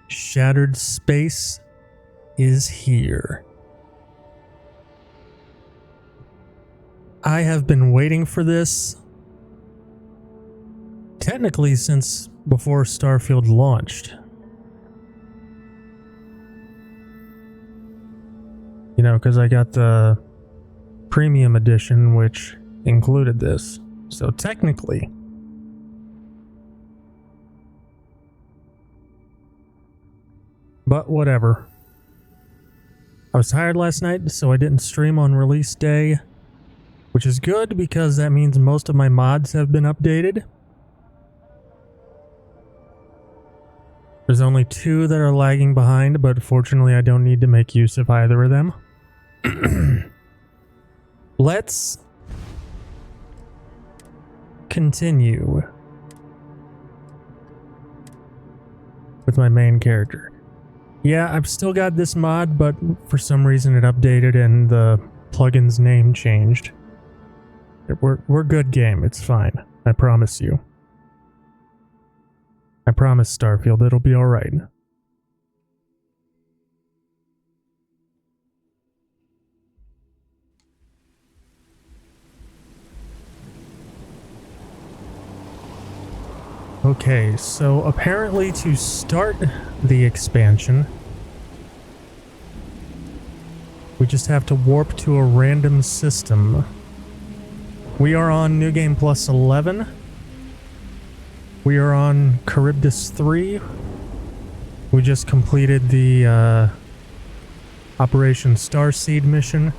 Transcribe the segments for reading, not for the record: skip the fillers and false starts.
Shattered Space is here. I have been waiting for this technically since before Starfield launched. You know, because I got the premium edition, which included this. So technically, but whatever. I was tired last night, so I didn't stream on release day, which is good because that means most of my mods have been updated. There's only 2 that are lagging behind, but fortunately I don't need to make use of either of them. Let's continue with my main character. Yeah, I've still got this mod, but for some reason it updated and the plugin's name changed. We're good game, it's fine. I promise you. I promise, Starfield, it'll be alright. Okay, so apparently to start the expansion, we just have to warp to a random system. We are on New Game Plus 11. We are on Charybdis 3. We just completed the Operation Starseed mission.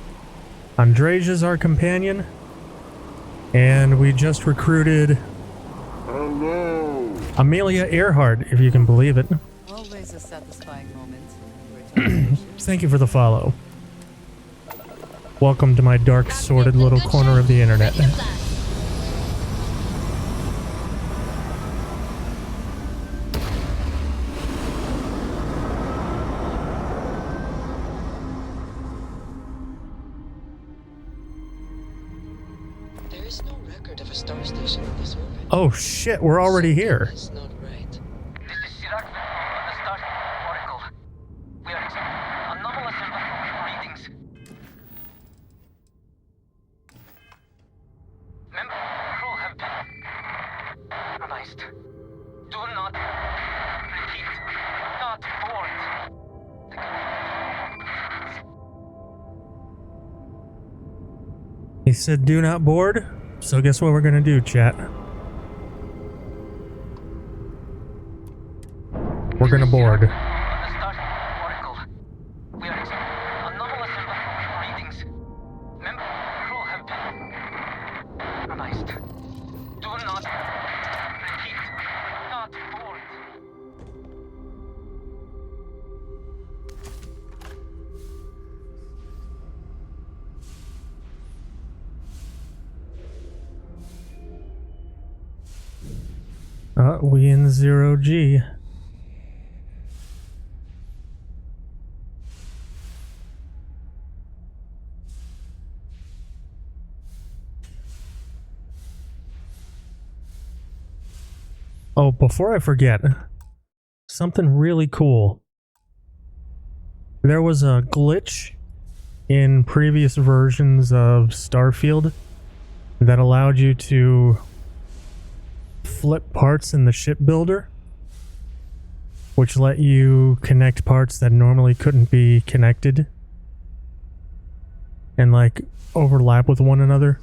Andresia's our companion. And we just recruited Amelia Earhart, if you can believe it. Always a satisfying moment. Thank you for the follow. Welcome to my dark, sordid little corner of the internet. There is no record of a star station in this orbit. Oh shit, we're already here. It's not right. This is Chirac from the Starfield Oracle. We are anomalous readings. Member crew have been compromised. Do not repeat. Not board. He said do not board, so guess what we're gonna do, chat? We're gonna board. The Starfield Oracle. We are anomalous readings. Member crew have been compromised. Do not repeat. Not board. We in 0G. Oh, before I forget, something really cool. There was a glitch in previous versions of Starfield that allowed you to flip parts in the shipbuilder, which let you connect parts that normally couldn't be connected and like overlap with one another.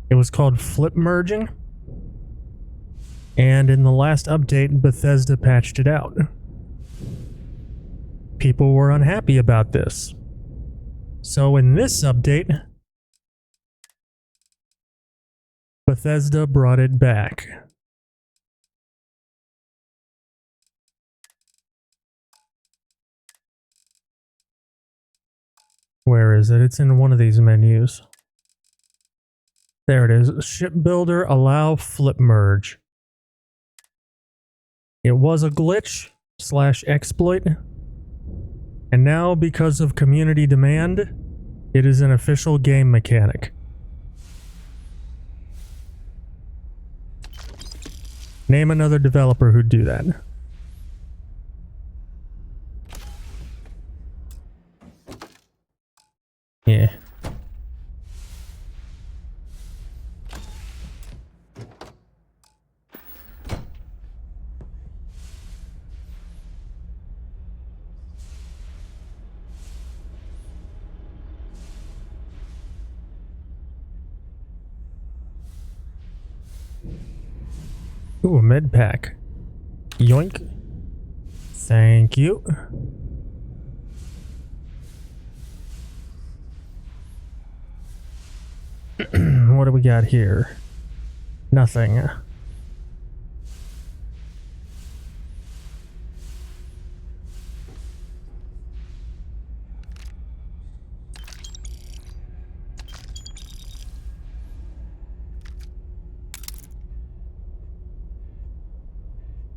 It was called flip merging, and in the last update Bethesda patched it out. People were unhappy about this, so in this update Bethesda brought it back. Where is it? It's in one of these menus. There it is. Shipbuilder allow flip merge. It was a glitch / exploit, and now because of community demand, it is an official game mechanic. Name another developer who'd do that. Ooh, a med pack. Yoink. Thank you. What do we got here? Nothing.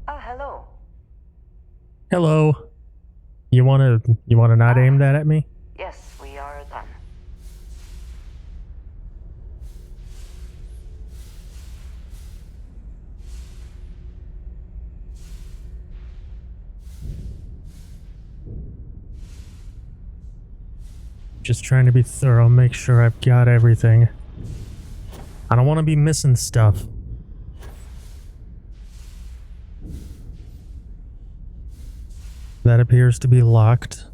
Hello. Hello. You wanna not aim that at me? Yes, we are done. Just trying to be thorough, make sure I've got everything. I don't want to be missing stuff. That appears to be locked.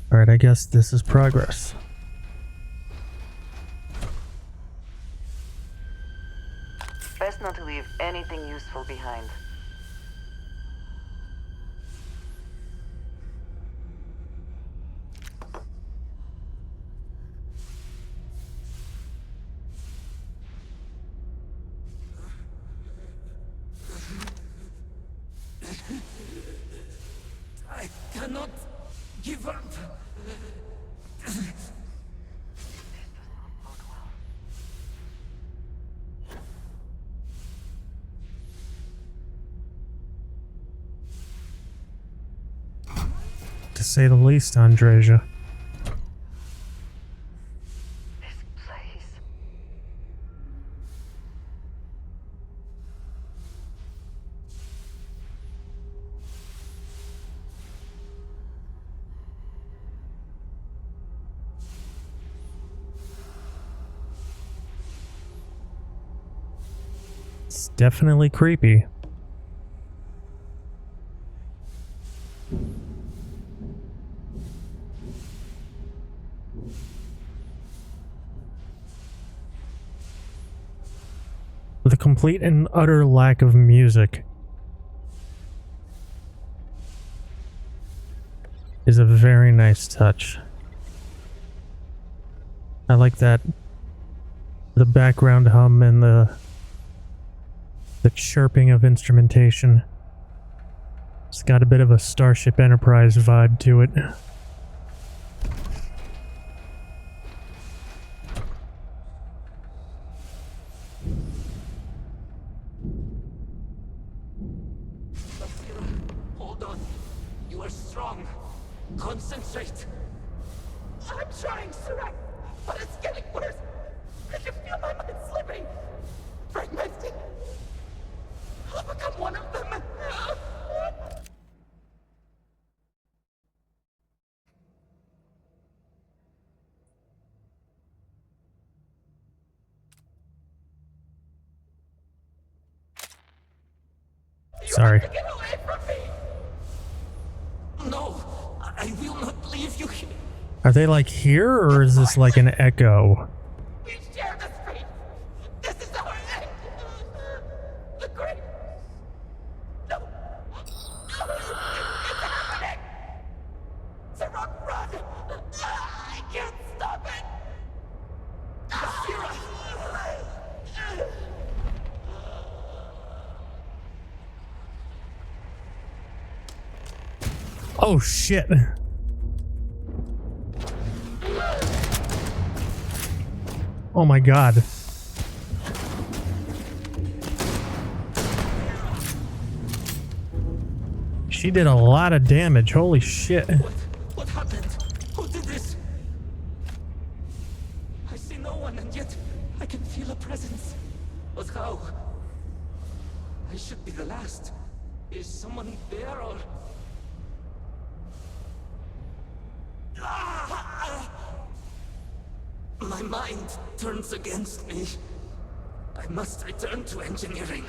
Alright, I guess this is progress. Best not to leave anything useful behind. I cannot give up. To say the least, Andreja. This place. It's definitely creepy. The complete and utter lack of music is a very nice touch. I like that. The background hum and the chirping of instrumentation. It's got a bit of a Starship Enterprise vibe to it. Hold on. You are strong. Concentrate. I'm trying, Surak, but it's getting worse. I can feel my mind slipping. Fragmenting. I'll become one of them. Sorry. Get away from me! No, I will not leave you here. Are they like here, or is this like an echo? We share this fate. This is our end. The great. No. No. It's happening. Sarok, run. I can't stop it. Akira. Oh shit. Oh my god. She did a lot of damage. Holy shit. What happened? Who did this? I see no one, and yet I can feel a presence. But how? I should be the last. Is someone there, or... My mind turns against me. I must return to engineering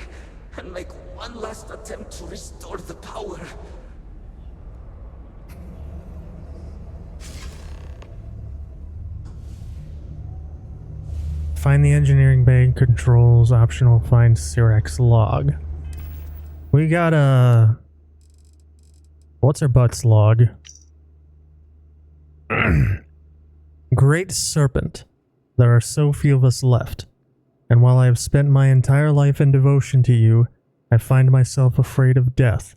and make one last attempt to restore the power. Find the engineering bay controls. Optional. Find Sirac's log. We got a... What's her butt's log? Great serpent. There are so few of us left. And while I have spent my entire life in devotion to you, I find myself afraid of death,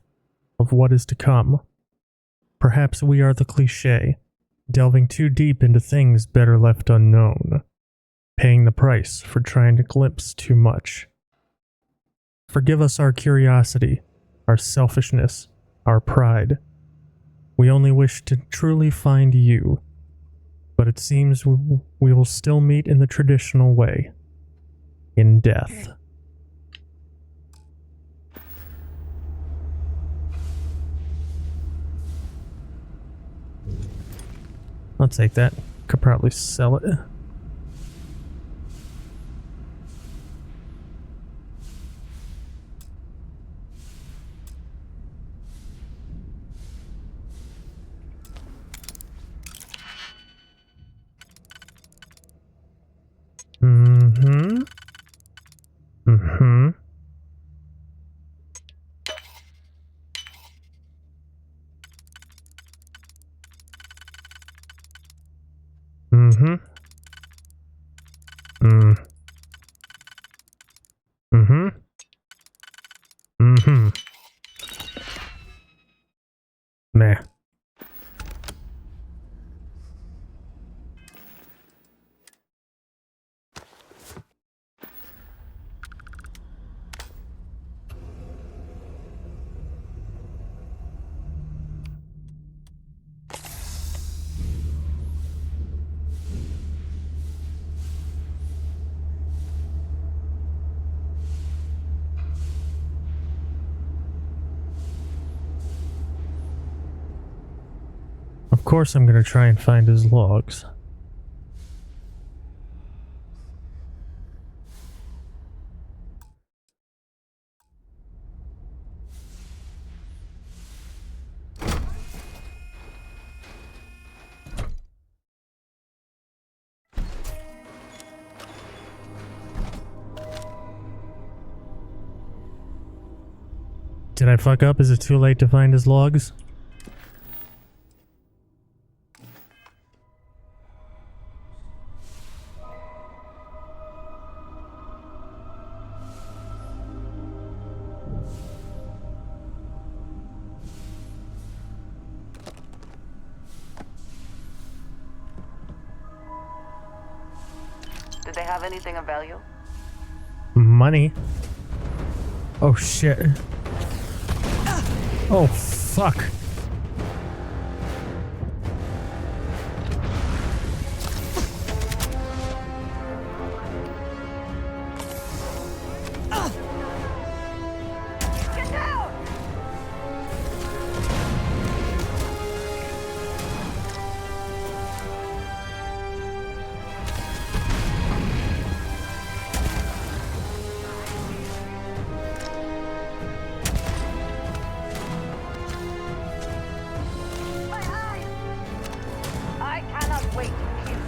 of what is to come. Perhaps we are the cliché, delving too deep into things better left unknown, paying the price for trying to glimpse too much. Forgive us our curiosity, our selfishness, our pride. We only wish to truly find you, but it seems we will still meet in the traditional way, in death. I'll take that. Could probably sell it. Mm-hmm. Mm-hmm. Mm-hmm. Mm. Mm-hmm. Mm-hmm. Meh. Of course I'm gonna try and find his logs. Did I fuck up? Is it too late to find his logs? Did they have anything of value? Money. Oh shit. Oh fuck. Get down! My eyes! I cannot wait to kill you.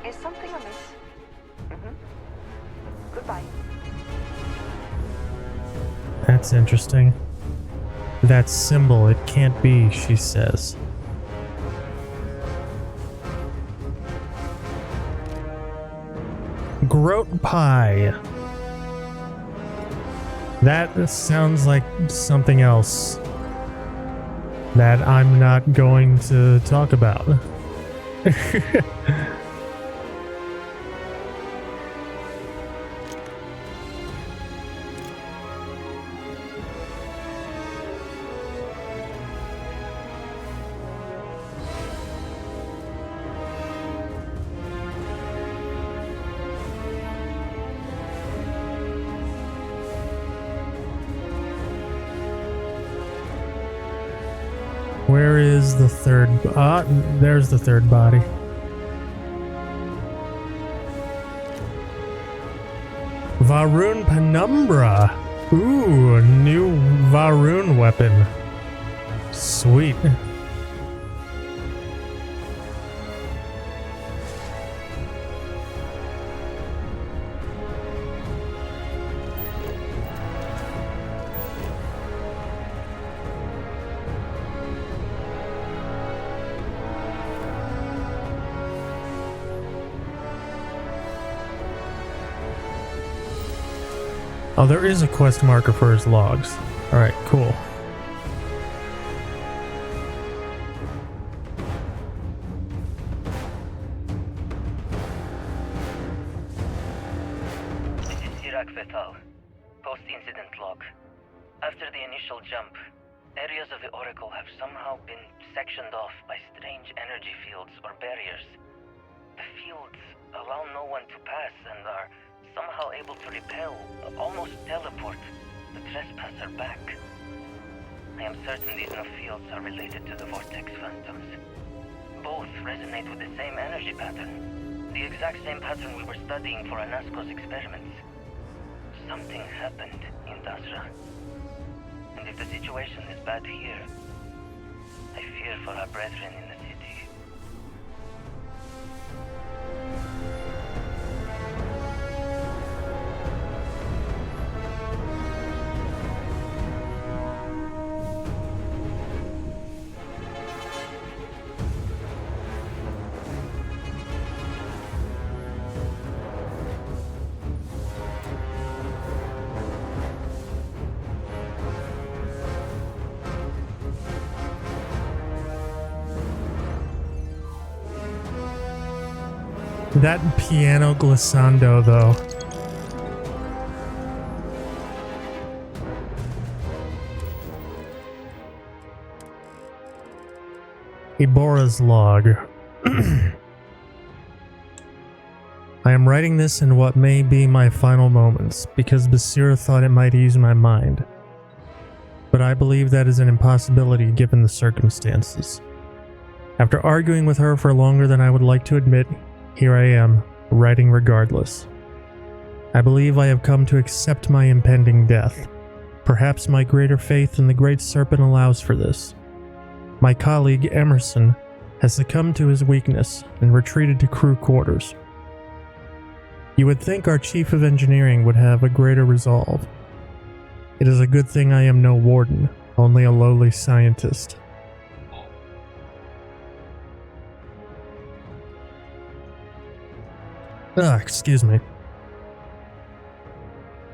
Is something amiss? Goodbye. That's interesting. That symbol, it can't be, she says. Groat pie. That sounds like something else that I'm not going to talk about. Where is the third... there's the third body. Varun Penumbra. Ooh, new Varun weapon. Sweet. Oh, there is a quest marker for his logs. Alright, cool. This is Sirac Vetal. Post-incident log. After the initial jump, areas of the Oracle have somehow been sectioned off by strange energy fields or barriers. The fields allow no one to pass and are somehow able to repel, almost teleport, the trespasser back. I am certain these new fields are related to the Vortex Phantoms. Both resonate with the same energy pattern, the exact same pattern we were studying for Anasco's experiments. Something happened in Dasra. And if the situation is bad here, I fear for our brethren in the city. That piano glissando, though. Ibora's log. I am writing this in what may be my final moments, because Basira thought it might ease my mind. But I believe that is an impossibility given the circumstances. After arguing with her for longer than I would like to admit, here I am, writing regardless. I believe I have come to accept my impending death. Perhaps my greater faith in the Great Serpent allows for this. My colleague, Emerson, has succumbed to his weakness and retreated to crew quarters. You would think our Chief of Engineering would have a greater resolve. It is a good thing I am no warden, only a lowly scientist. Excuse me.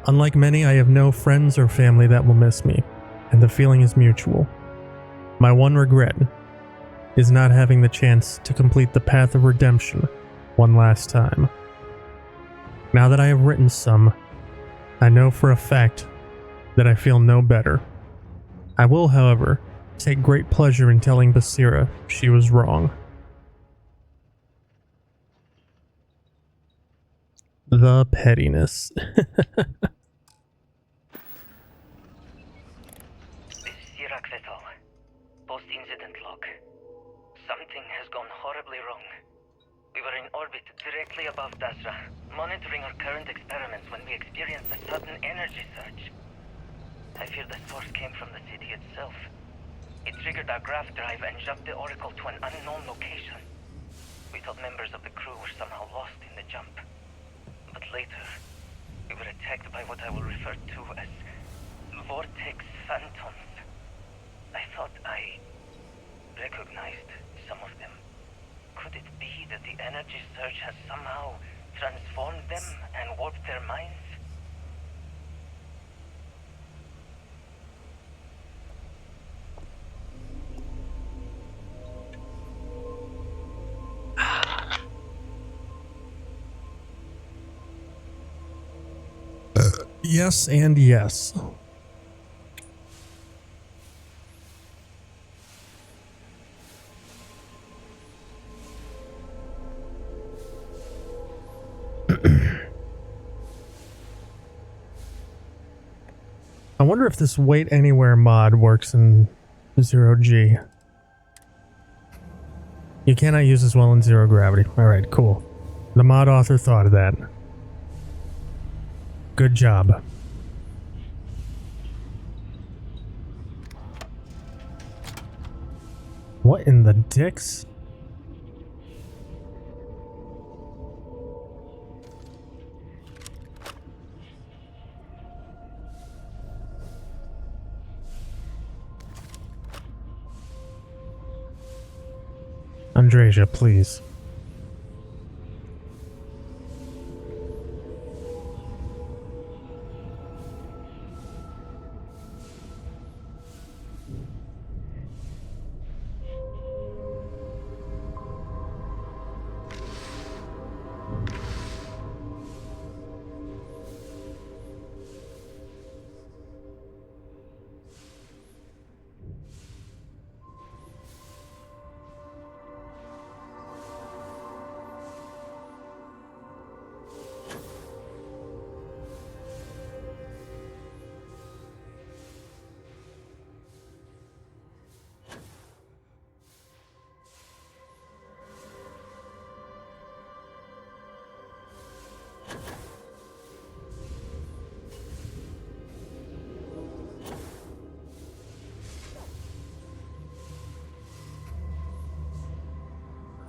Unlike many, I have no friends or family that will miss me, and the feeling is mutual. My one regret is not having the chance to complete the path of redemption one last time. Now that I have written some, I know for a fact that I feel no better. I will, however, take great pleasure in telling Basira she was wrong. The pettiness. This is Sirac Vetal. Post-incident log. Something has gone horribly wrong. We were in orbit directly above Dasra, monitoring our current experiments when we experienced a sudden energy surge. I fear the source came from the city itself. It triggered our graph drive and jumped the Oracle to an unknown location. We thought members of the crew were somehow lost in the jump. But later, we were attacked by what I will refer to as Vortex Phantoms. I thought I recognized some of them. Could it be that the energy surge has somehow transformed them and warped their minds? Yes and yes. I wonder if this wait anywhere mod works in 0G. You cannot use this well in zero gravity. Alright, cool. The mod author thought of that. Good job. What in the dicks? Andreja, please.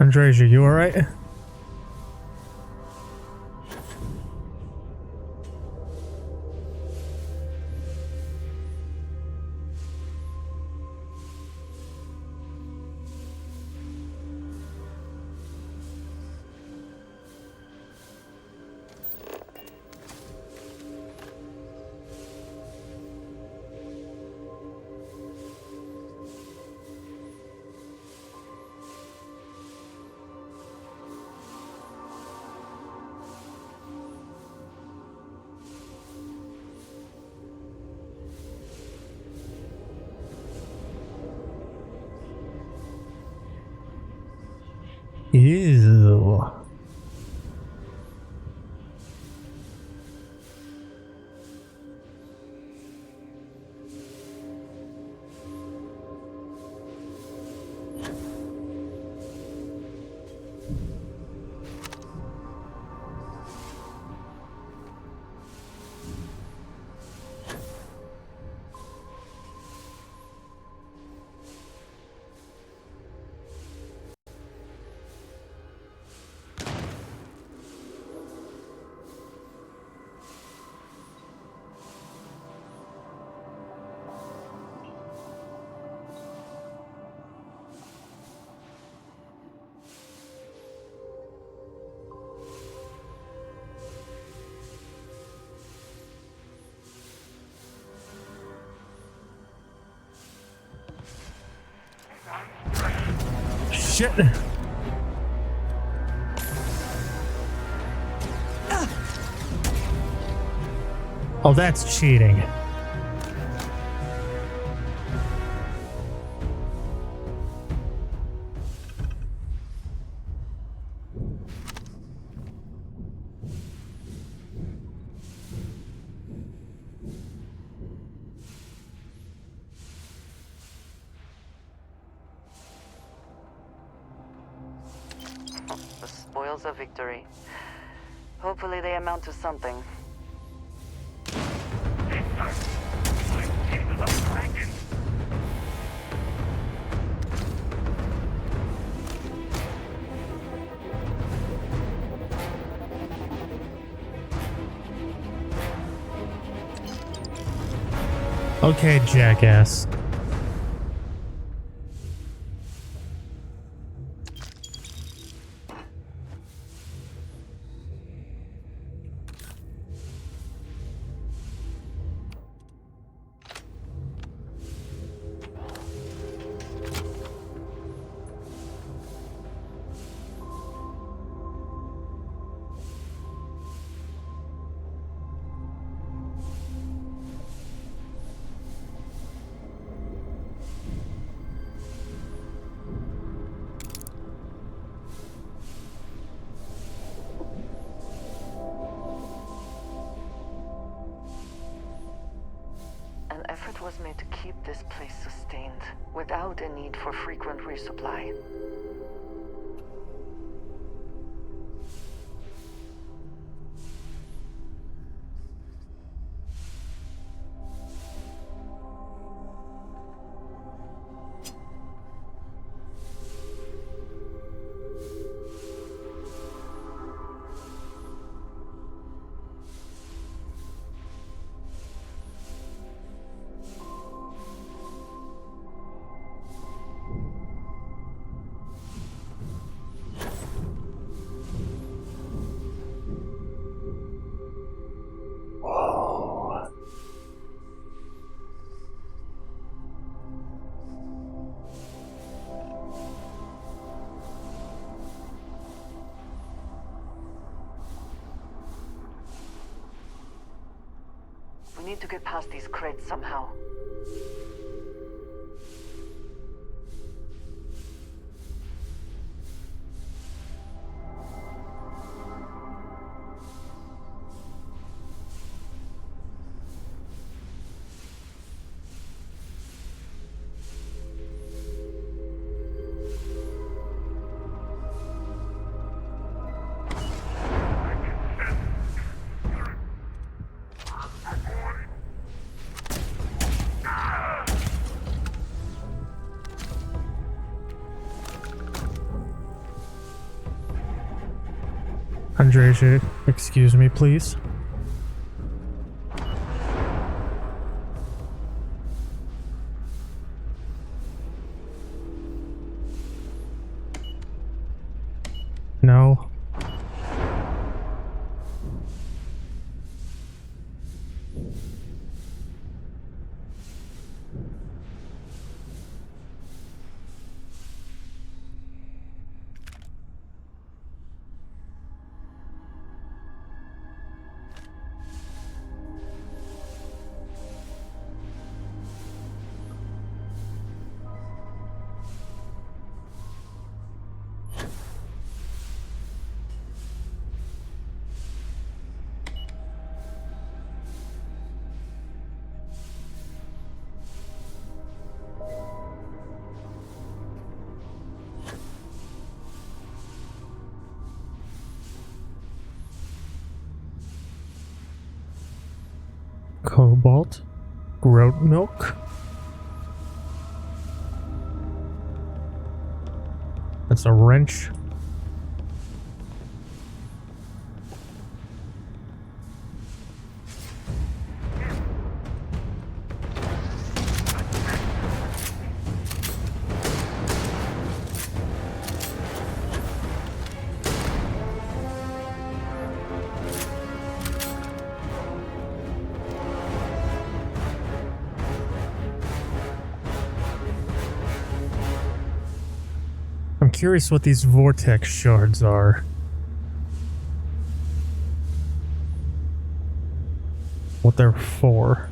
Andreja, you alright? Ew. Shit. Oh, that's cheating. The spoils of victory. Hopefully they amount to something. Okay, jackass. An effort was made to keep this place sustained, without a need for frequent resupply. We need to get past these crates somehow. Andreja, excuse me, please. No. Cobalt, goat milk. That's a wrench. I'm curious what these vortex shards are. What they're for.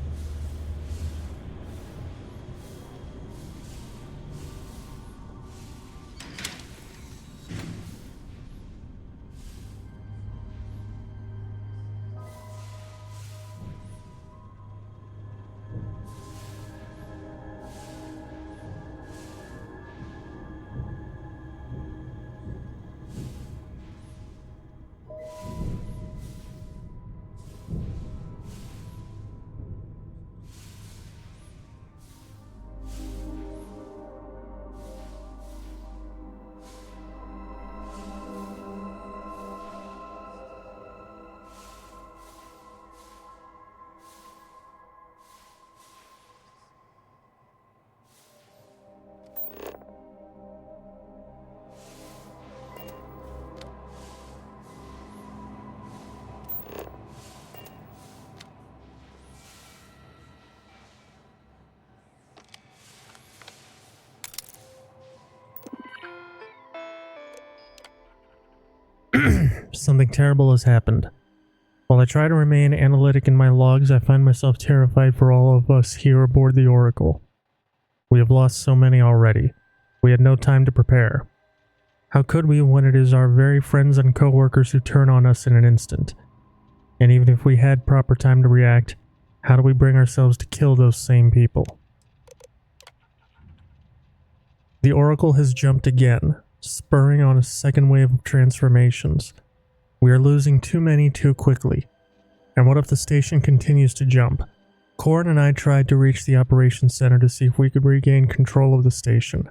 Something terrible has happened. While I try to remain analytic in my logs, I find myself terrified for all of us here aboard the Oracle. We have lost so many already. We had no time to prepare. How could we when it is our very friends and co-workers who turn on us in an instant? And even if we had proper time to react, how do we bring ourselves to kill those same people? The Oracle has jumped again, spurring on a second wave of transformations. We are losing too many too quickly. And what if the station continues to jump? Corin and I tried to reach the operations center to see if we could regain control of the station.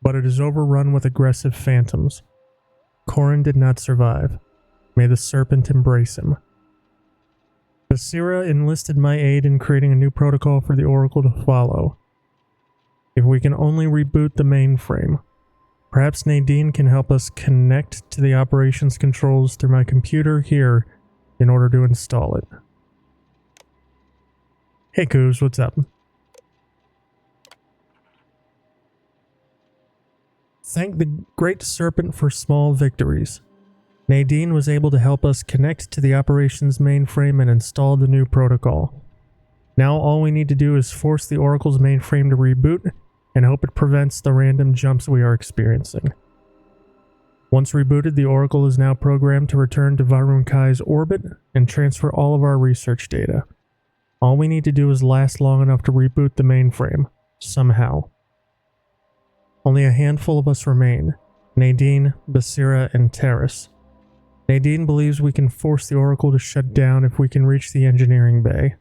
But it is overrun with aggressive phantoms. Corin did not survive. May the serpent embrace him. Basira enlisted my aid in creating a new protocol for the Oracle to follow. If we can only reboot the mainframe, perhaps Nadine can help us connect to the operations controls through my computer here in order to install it. Hey Coos, what's up? Thank the Great Serpent for small victories. Nadine was able to help us connect to the operations mainframe and install the new protocol. Now all we need to do is force the Oracle's mainframe to reboot and hope it prevents the random jumps we are experiencing. Once rebooted, the Oracle is now programmed to return to Varun Kai's orbit and transfer all of our research data. All we need to do is last long enough to reboot the mainframe, somehow. Only a handful of us remain: Nadine, Basira, and Terrace. Nadine believes we can force the Oracle to shut down if we can reach the engineering bay,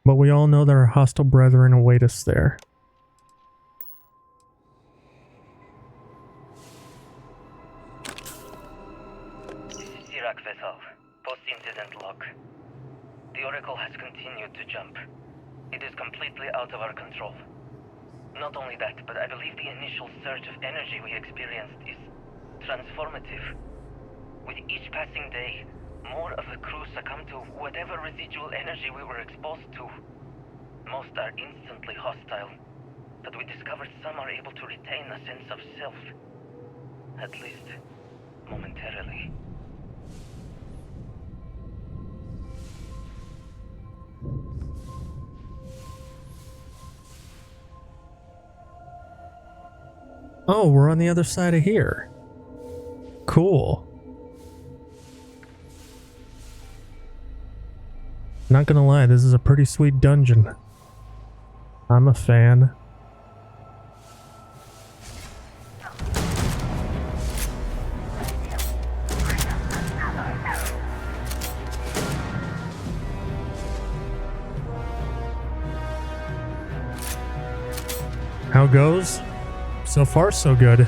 but we all know that our hostile brethren await us there. Vessel, post-incident log. The Oracle has continued to jump. It is completely out of our control. Not only that, but I believe the initial surge of energy we experienced is transformative. With each passing day, more of the crew succumb to whatever residual energy we were exposed to. Most are instantly hostile, but we discovered some are able to retain a sense of self. At least, momentarily. Oh, we're on the other side of here. Cool. Not gonna lie, this is a pretty sweet dungeon. I'm a fan. How goes? So far, so good.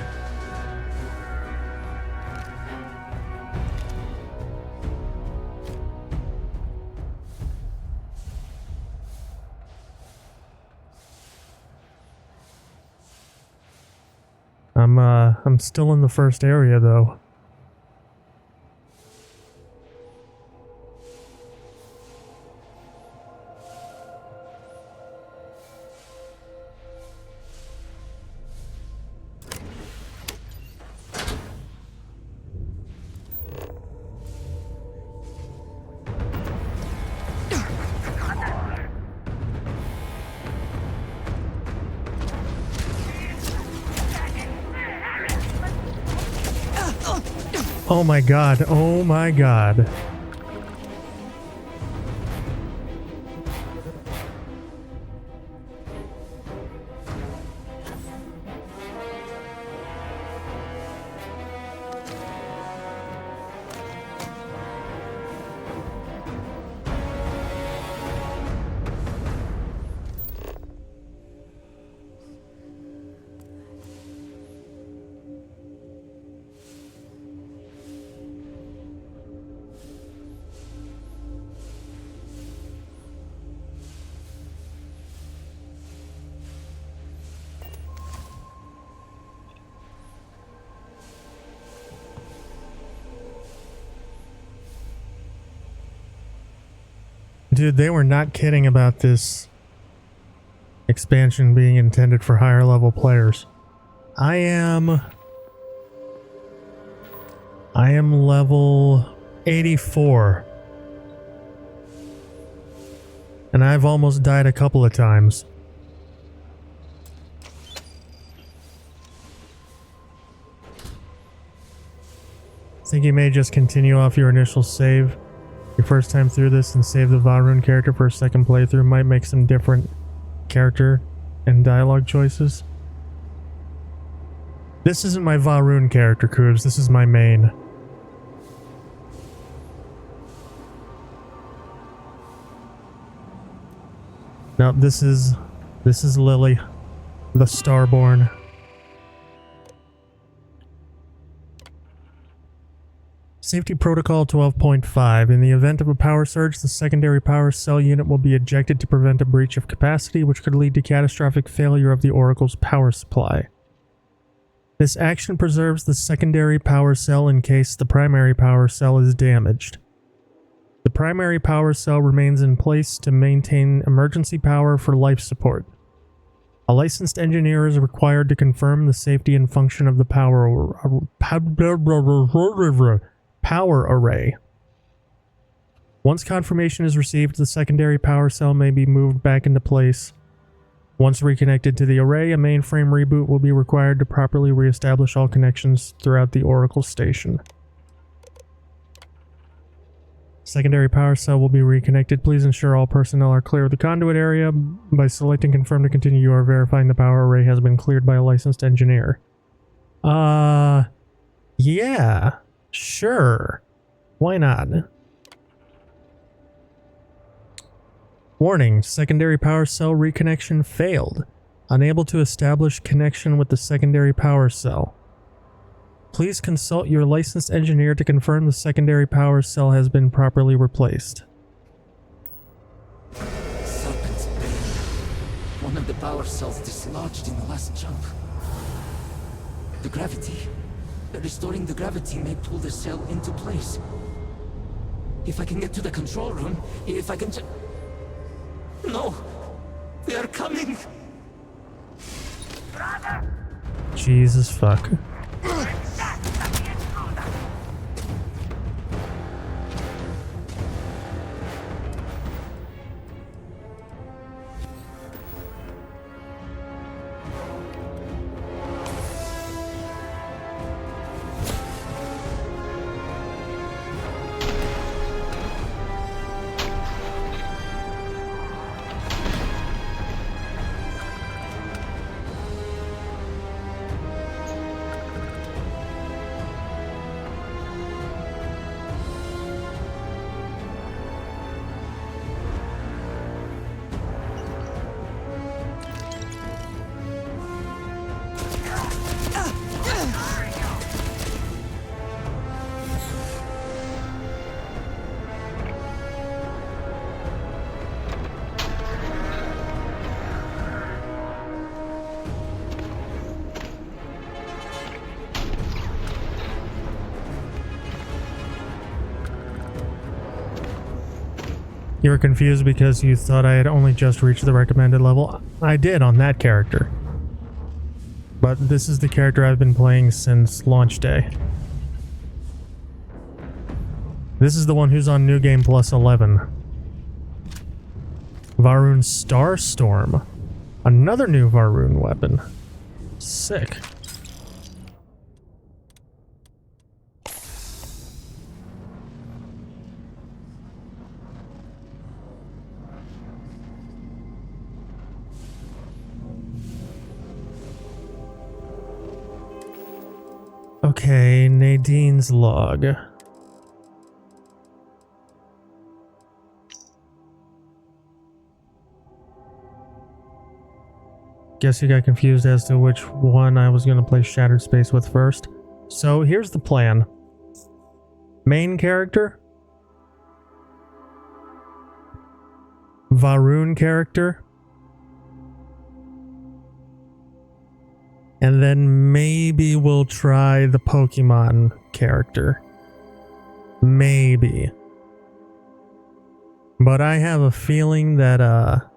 I'm still in the first area though. Oh my god, oh my god. Dude, they were not kidding about this expansion being intended for higher level players. I am level 84. And I've almost died a couple of times. I think you may just continue off your initial save. Your first time through this and save the Varun character for a second playthrough might make some different character and dialogue choices. This isn't my Varun character, Cooves. This is my main. No, this is Lily, the Starborn. Safety Protocol 12.5. In the event of a power surge, the secondary power cell unit will be ejected to prevent a breach of capacity, which could lead to catastrophic failure of the Oracle's power supply. This action preserves the secondary power cell in case the primary power cell is damaged. The primary power cell remains in place to maintain emergency power for life support. A licensed engineer is required to confirm the safety and function of the power array. Once confirmation is received, the secondary power cell may be moved back into place. Once reconnected to the array, a mainframe reboot will be required to properly reestablish all connections throughout the Oracle station. Secondary power cell will be reconnected. Please ensure all personnel are clear of the conduit area. By selecting confirm to continue, you are verifying the power array has been cleared by a licensed engineer. Yeah, sure. Why not? Warning, secondary power cell reconnection failed. Unable to establish connection with the secondary power cell. Please consult your licensed engineer to confirm the secondary power cell has been properly replaced. Serpent's Bane. One of the power cells dislodged in the last jump. The gravity. Restoring the gravity may pull the cell into place. If I can get to the control room, if I can No! They are coming! Jesus fuck. You were confused because you thought I had only just reached the recommended level. I did on that character. But this is the character I've been playing since launch day. This is the one who's on New Game Plus 11. Varun Starstorm. Another new Varun weapon. Sick. Okay, Nadine's log. Guess you got confused as to which one I was going to play Shattered Space with first. So here's the plan. Main character. Varun character. And then maybe we'll try the Pokemon character. Maybe. But I have a feeling that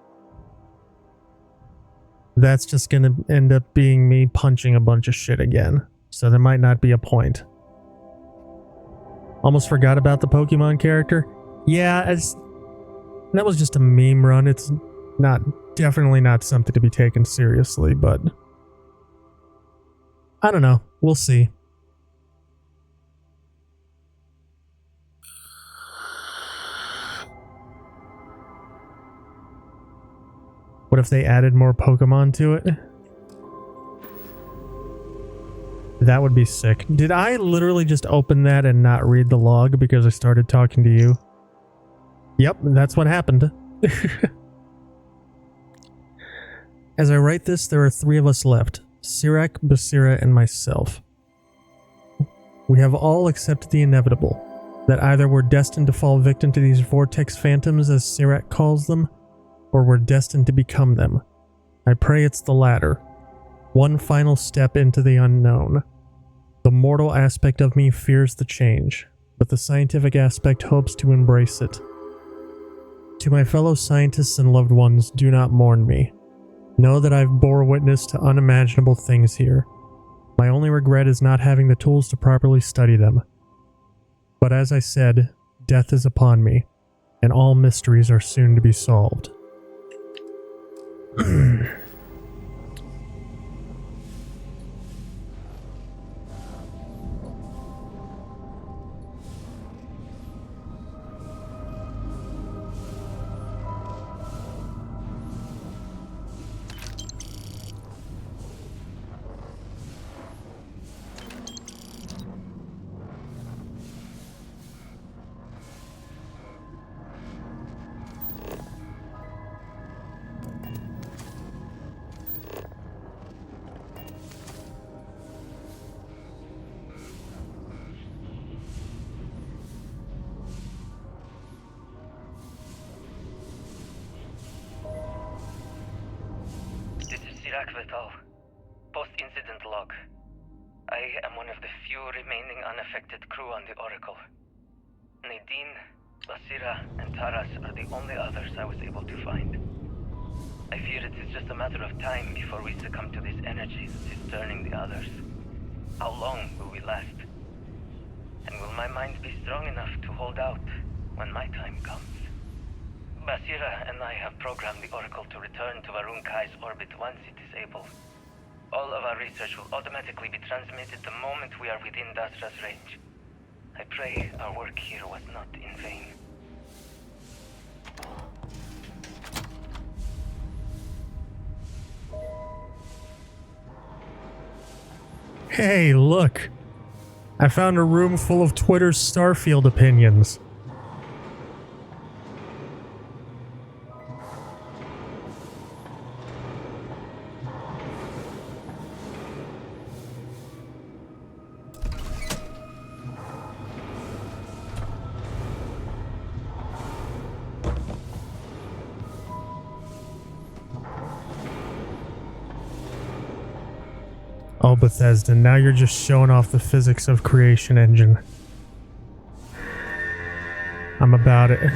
that's just gonna end up being me punching a bunch of shit again. So there might not be a point. Almost forgot about the Pokemon character. Yeah, that was just a meme run. It's definitely not something to be taken seriously, but I don't know. We'll see. What if they added more Pokemon to it? That would be sick. Did I literally just open that and not read the log because I started talking to you? Yep, that's what happened. As I write this, there are 3 of us left. Sirak, Basira, and myself. We have all accepted the inevitable, that either we're destined to fall victim to these vortex phantoms, as Sirak calls them, or we're destined to become them. I pray it's the latter. One final step into the unknown. The mortal aspect of me fears the change, but the scientific aspect hopes to embrace it. To my fellow scientists and loved ones, do not mourn me. Know that I've bore witness to unimaginable things here. My only regret is not having the tools to properly study them. But as I said, death is upon me. and all mysteries are soon to be solved. Post-incident log. I am one of the few remaining unaffected crew on the Oracle. Nadine, Basira, and Taras are the only others I was able to find. I fear it is just a matter of time before we succumb to this energy that is turning the others. How long will we last? And will my mind be strong enough to hold out when my time comes? Basira and I have programmed the Oracle to return to Varun Kai's orbit once it is able. All of our research will automatically be transmitted the moment we are within Dasra's range. I pray our work here was not in vain. Hey, look! I found a room full of Twitter's Starfield opinions. Oh, Bethesda, now you're just showing off the physics of Creation Engine. I'm about it.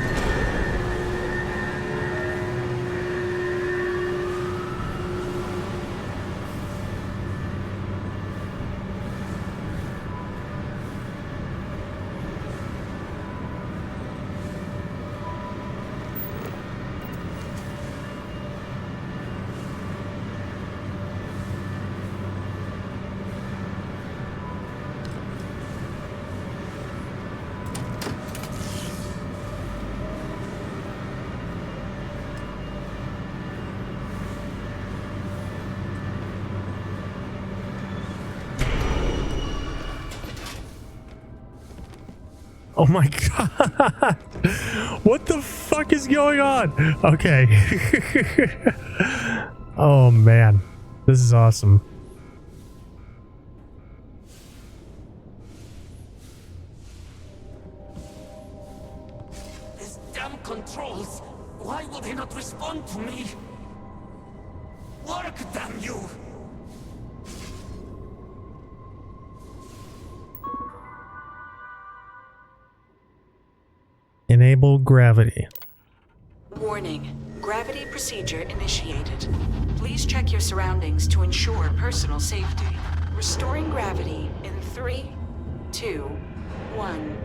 Oh my god! What the fuck is going on? Okay. Oh man. This is awesome. These damn controls! Why will they not respond to me? Work, damn you! Enable gravity. Warning. Gravity procedure initiated. Please check your surroundings to ensure personal safety. Restoring gravity in 3, 2, 1.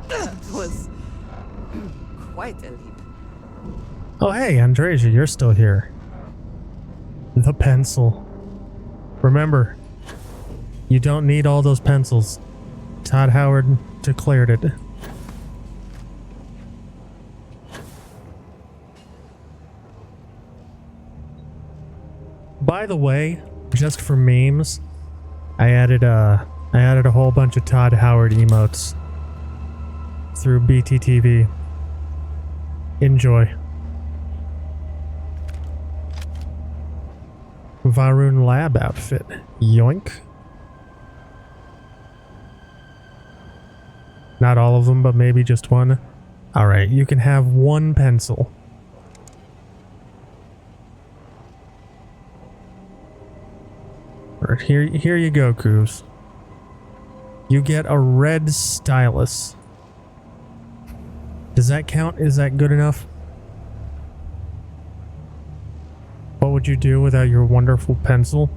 That was quite a leap. Oh hey, Andreja, you're still here. The pencil. Remember, you don't need all those pencils. Todd Howard declared it. By the way, just for memes, I added a whole bunch of Todd Howard emotes through BTTV. Enjoy. Varun lab outfit. Yoink. Not all of them, but maybe just one. Alright, you can have one pencil. Alright, here you go, Coos. You get a red stylus. Does that count? Is that good enough? What would you do without your wonderful pencil?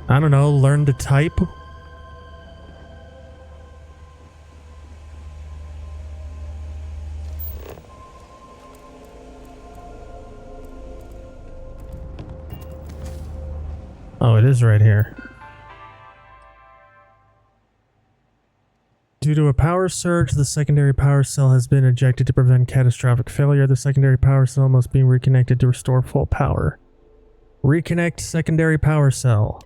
I don't know, learn to type? Oh, it is right here. Due to a power surge, the secondary power cell has been ejected to prevent catastrophic failure. The secondary power cell must be reconnected to restore full power. Reconnect secondary power cell.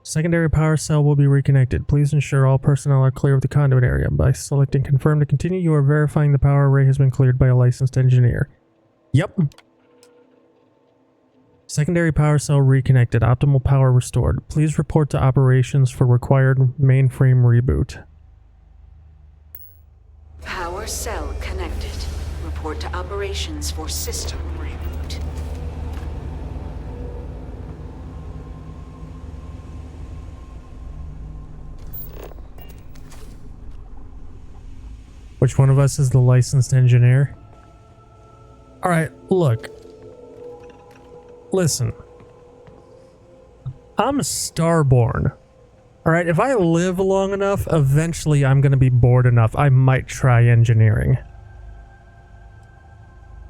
Secondary power cell will be reconnected. Please ensure all personnel are clear of the conduit area. By selecting confirm to continue, you are verifying the power array has been cleared by a licensed engineer. Yep. Secondary power cell reconnected. Optimal power restored. Please report to operations for required mainframe reboot. Power cell connected. Report to operations for system reboot. Which one of us is the licensed engineer? Alright, look. Listen. I'm Starborn. Alright, if I live long enough, eventually I'm gonna be bored enough. I might try engineering.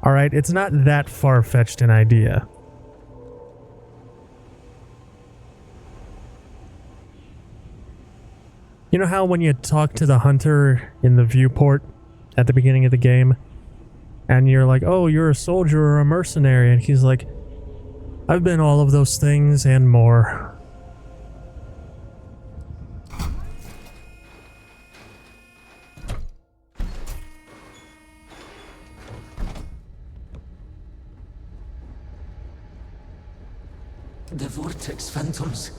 Alright, it's not that far-fetched an idea. You know how when you talk to the hunter in the viewport at the beginning of the game, and you're like, oh, you're a soldier or a mercenary, and he's like, I've been all of those things and more. The Vortex Phantoms.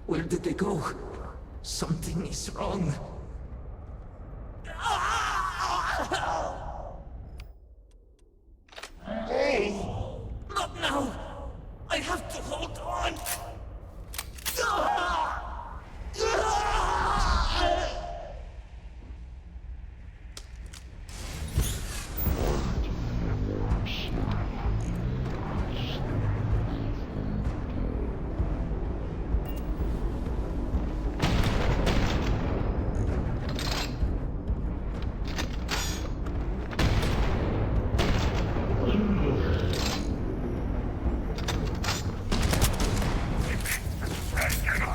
Where did they go? Something is wrong. Not now! I have to hold on!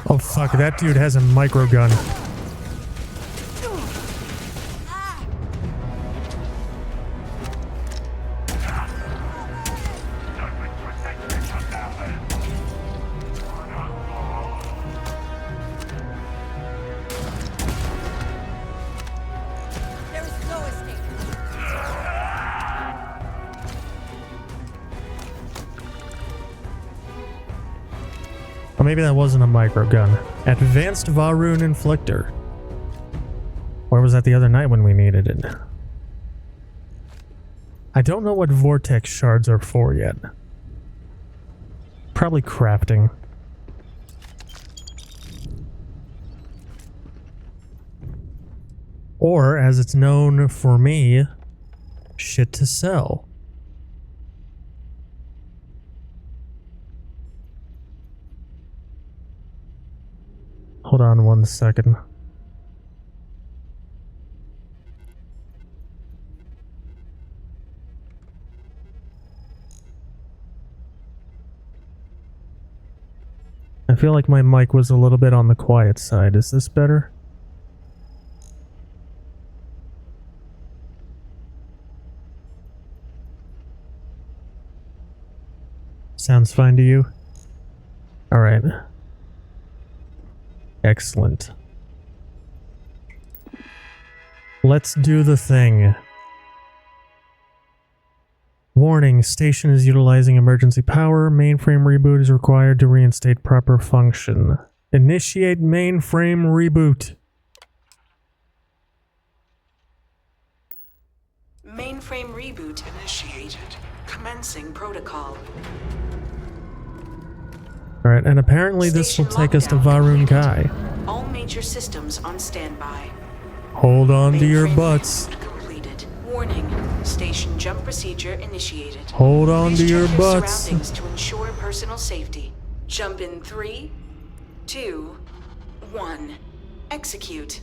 Oh fuck, that dude has a microgun. There is no escape. Or maybe that wasn't a microgun. Advanced Varun Inflictor. Where was that the other night when we needed it? I don't know what vortex shards are for yet. Probably crafting. Or, as it's known for me, shit to sell. Hold on 1 second. I feel like my mic was a little bit on the quiet side. Is this better? Sounds fine to you? Alright. Excellent. Let's do the thing. Warning, station is utilizing emergency power. Mainframe reboot is required to reinstate proper function. Initiate mainframe reboot. Mainframe reboot initiated. Commencing protocol. Alright, and apparently this will take us to Varun Kai. All major systems on standby. Hold on to your Mainframe butts. reboot completed. Warning. Station jump procedure initiated. Hold on Please to check your butts. surroundings to ensure personal safety. Jump in 3, 2, 1. Execute.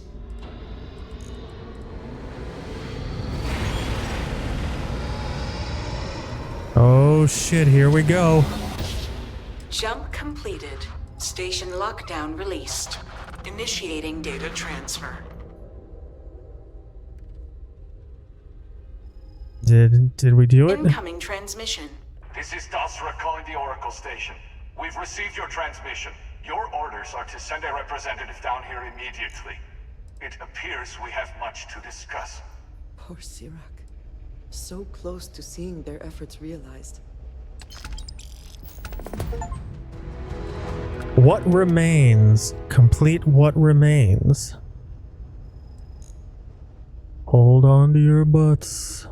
Oh shit, here we go. Jump completed. Station lockdown released. Initiating data transfer. Did we do it? Incoming transmission. This is Dasra calling the Oracle station. We've received your transmission. Your orders are to send a representative down here immediately. It appears we have much to discuss. Poor Sirach. So close to seeing their efforts realized. What remains? Complete what remains. Hold on to your butts.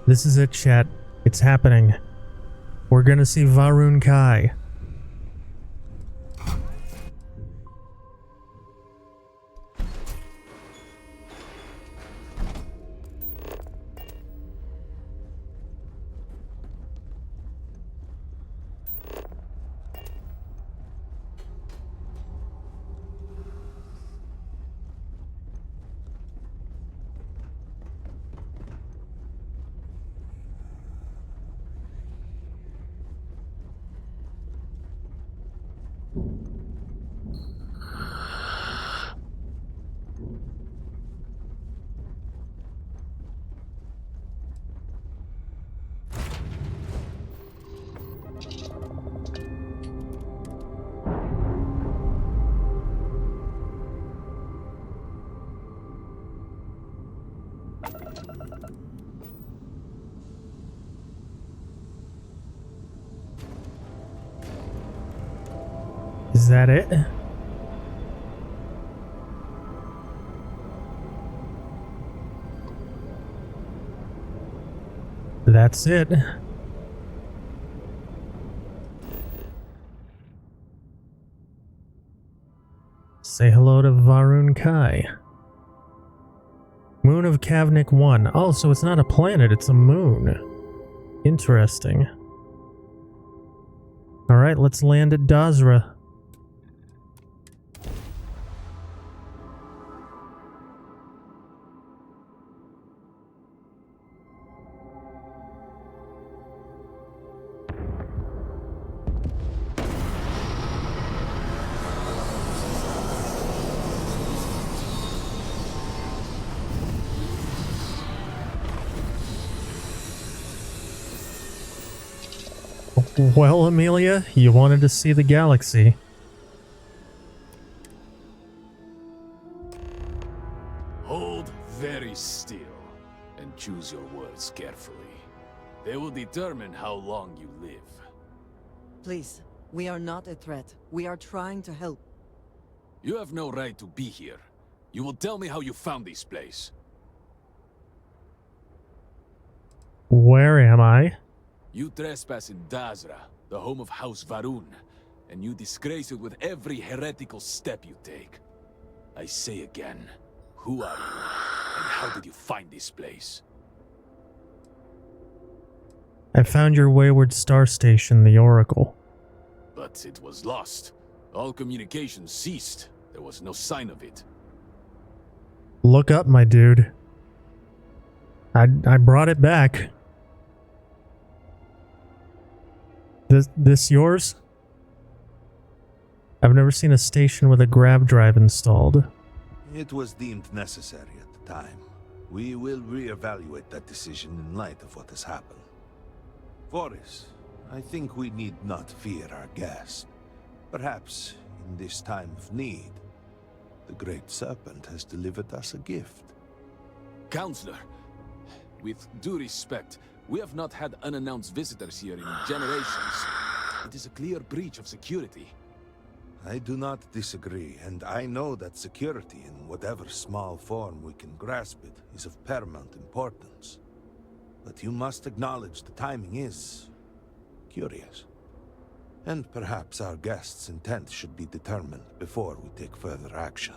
This is it, chat. It's happening. We're gonna see Varun Kai. Is that it? That's it. Say hello to Varun Kai. Moon of Kavnik 1. Oh, so it's not a planet, it's a moon. Interesting. Alright, let's land at Dasra. Well, Amelia, you wanted to see the galaxy. Hold very still and choose your words carefully. They will determine how long you live. Please, we are not a threat. We are trying to help. You have no right to be here. You will tell me how you found this place. Where am I? You trespass in Dasra, the home of House Varun, and you disgrace it with every heretical step you take. I say again, who are you, and how did you find this place? I found your wayward star station, the Oracle. But it was lost. All communication ceased. There was no sign of it. Look up, my dude. I brought it back. This yours? I've never seen a station with a grav drive installed. It was deemed necessary at the time. We will reevaluate that decision in light of what has happened. Voris, I think we need not fear our guest. Perhaps, in this time of need, the Great Serpent has delivered us a gift. Counselor, with due respect, we have not had unannounced visitors here in generations. It is a clear breach of security. I do not disagree, and I know that security, in whatever small form we can grasp it, is of paramount importance. But you must acknowledge the timing is curious. And perhaps our guest's intent should be determined before we take further action.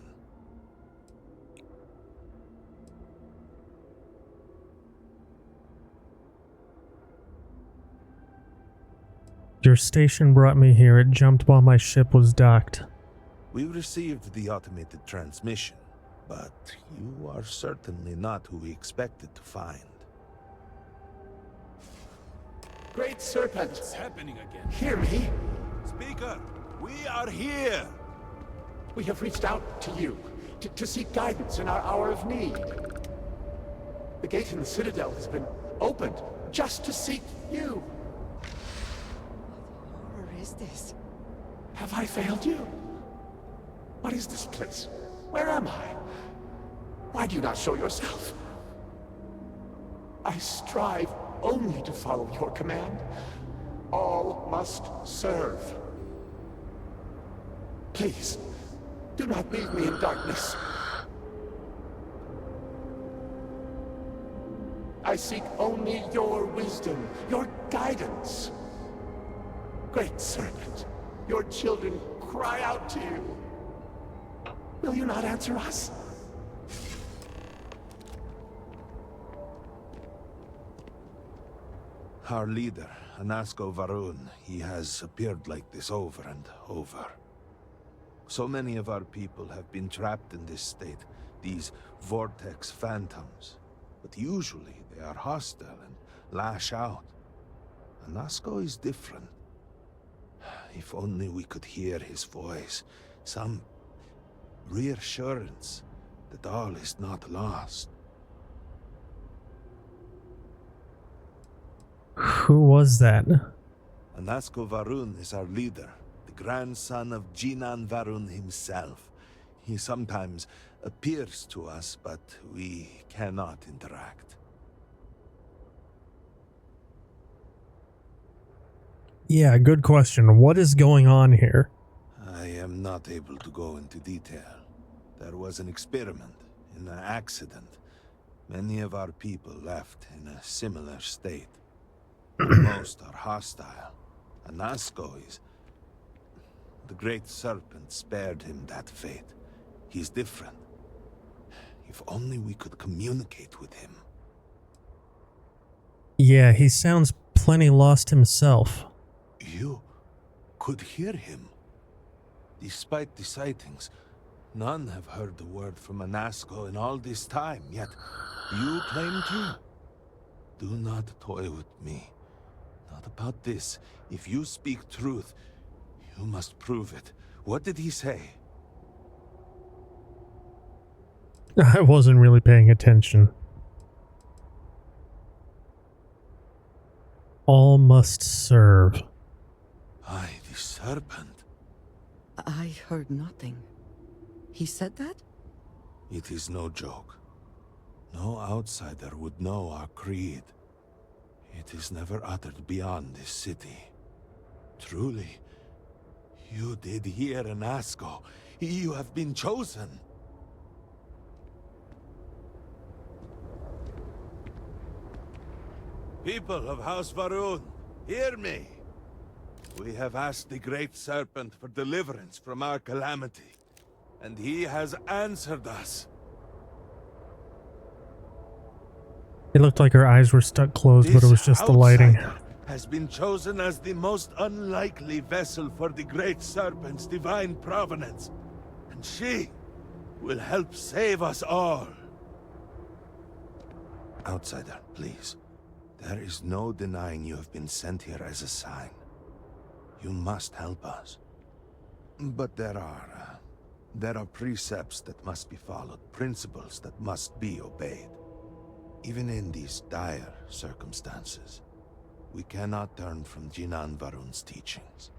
Your station brought me here. It jumped while my ship was docked. We received the automated transmission, but you are certainly not who we expected to find. Great Serpent, What's happening again? hear me. Speaker, we are here! We have reached out to you to seek guidance in our hour of need. The gate in the Citadel has been opened just to seek you. What horror is this? Have I failed you? What is this place? Where am I? Why do you not show yourself? I strive only to follow your command. All must serve. Please, do not leave me in darkness. I seek only your wisdom, your guidance. Great Serpent, your children cry out to you. Will you not answer us? Our leader, Anasko Varun, he has appeared like this over and over. So many of our people have been trapped in this state, these vortex phantoms. But usually they are hostile and lash out. Anasko is different. If only we could hear his voice, some reassurance that all is not lost. Who was that? Anasko Varun is our leader, the grandson of Jinan Varun himself. He sometimes appears to us, but we cannot interact. Yeah, good question. What is going on here? I am not able to go into detail. There was an experiment, an accident. Many of our people left in a similar state. Most are hostile. Anasko is... The Great Serpent spared him that fate. He's different. If only we could communicate with him. Yeah, he sounds plenty lost himself. You could hear him. Despite the sightings, none have heard the word from Anasko in all this time, yet you claim to. Do not toy with me. Not about this. If you speak truth, you must prove it. What did he say? I wasn't really paying attention. All must serve. I, the serpent. I heard nothing. He said that? It is no joke. No outsider would know our creed. It is never uttered beyond this city. Truly, you did hear Anasko. You have been chosen. People of House Varun, hear me. We have asked the Great Serpent for deliverance from our calamity, and he has answered us. It looked like her eyes were stuck closed, but it was just the lighting. outsider has been chosen as the most unlikely vessel for the Great Serpent's divine provenance, and she will help save us all. Outsider, please. There is no denying you have been sent here as a sign. You must help us. But there are precepts that must be followed, principles that must be obeyed. Even in these dire circumstances, we cannot turn from Jinan Varun's teachings.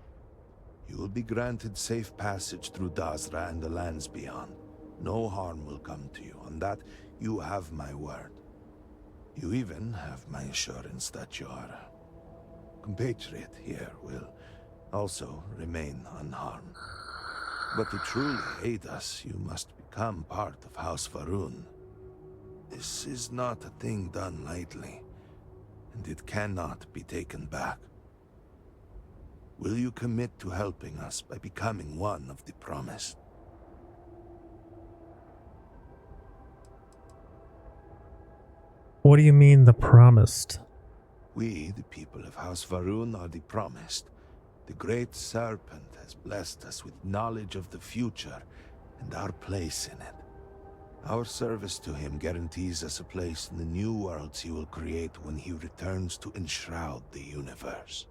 You will be granted safe passage through Dazra and the lands beyond. No harm will come to you. On that, you have my word. You even have my assurance that your compatriot here will also remain unharmed. But to truly aid us, you must become part of House Varun. This is not a thing done lightly, and it cannot be taken back. Will you commit to helping us by becoming one of the promised? What do you mean, the promised? We, the people of House Varun, are the promised. The Great Serpent has blessed us with knowledge of the future and our place in it. Our service to him guarantees us a place in the new worlds he will create when he returns to enshroud the universe.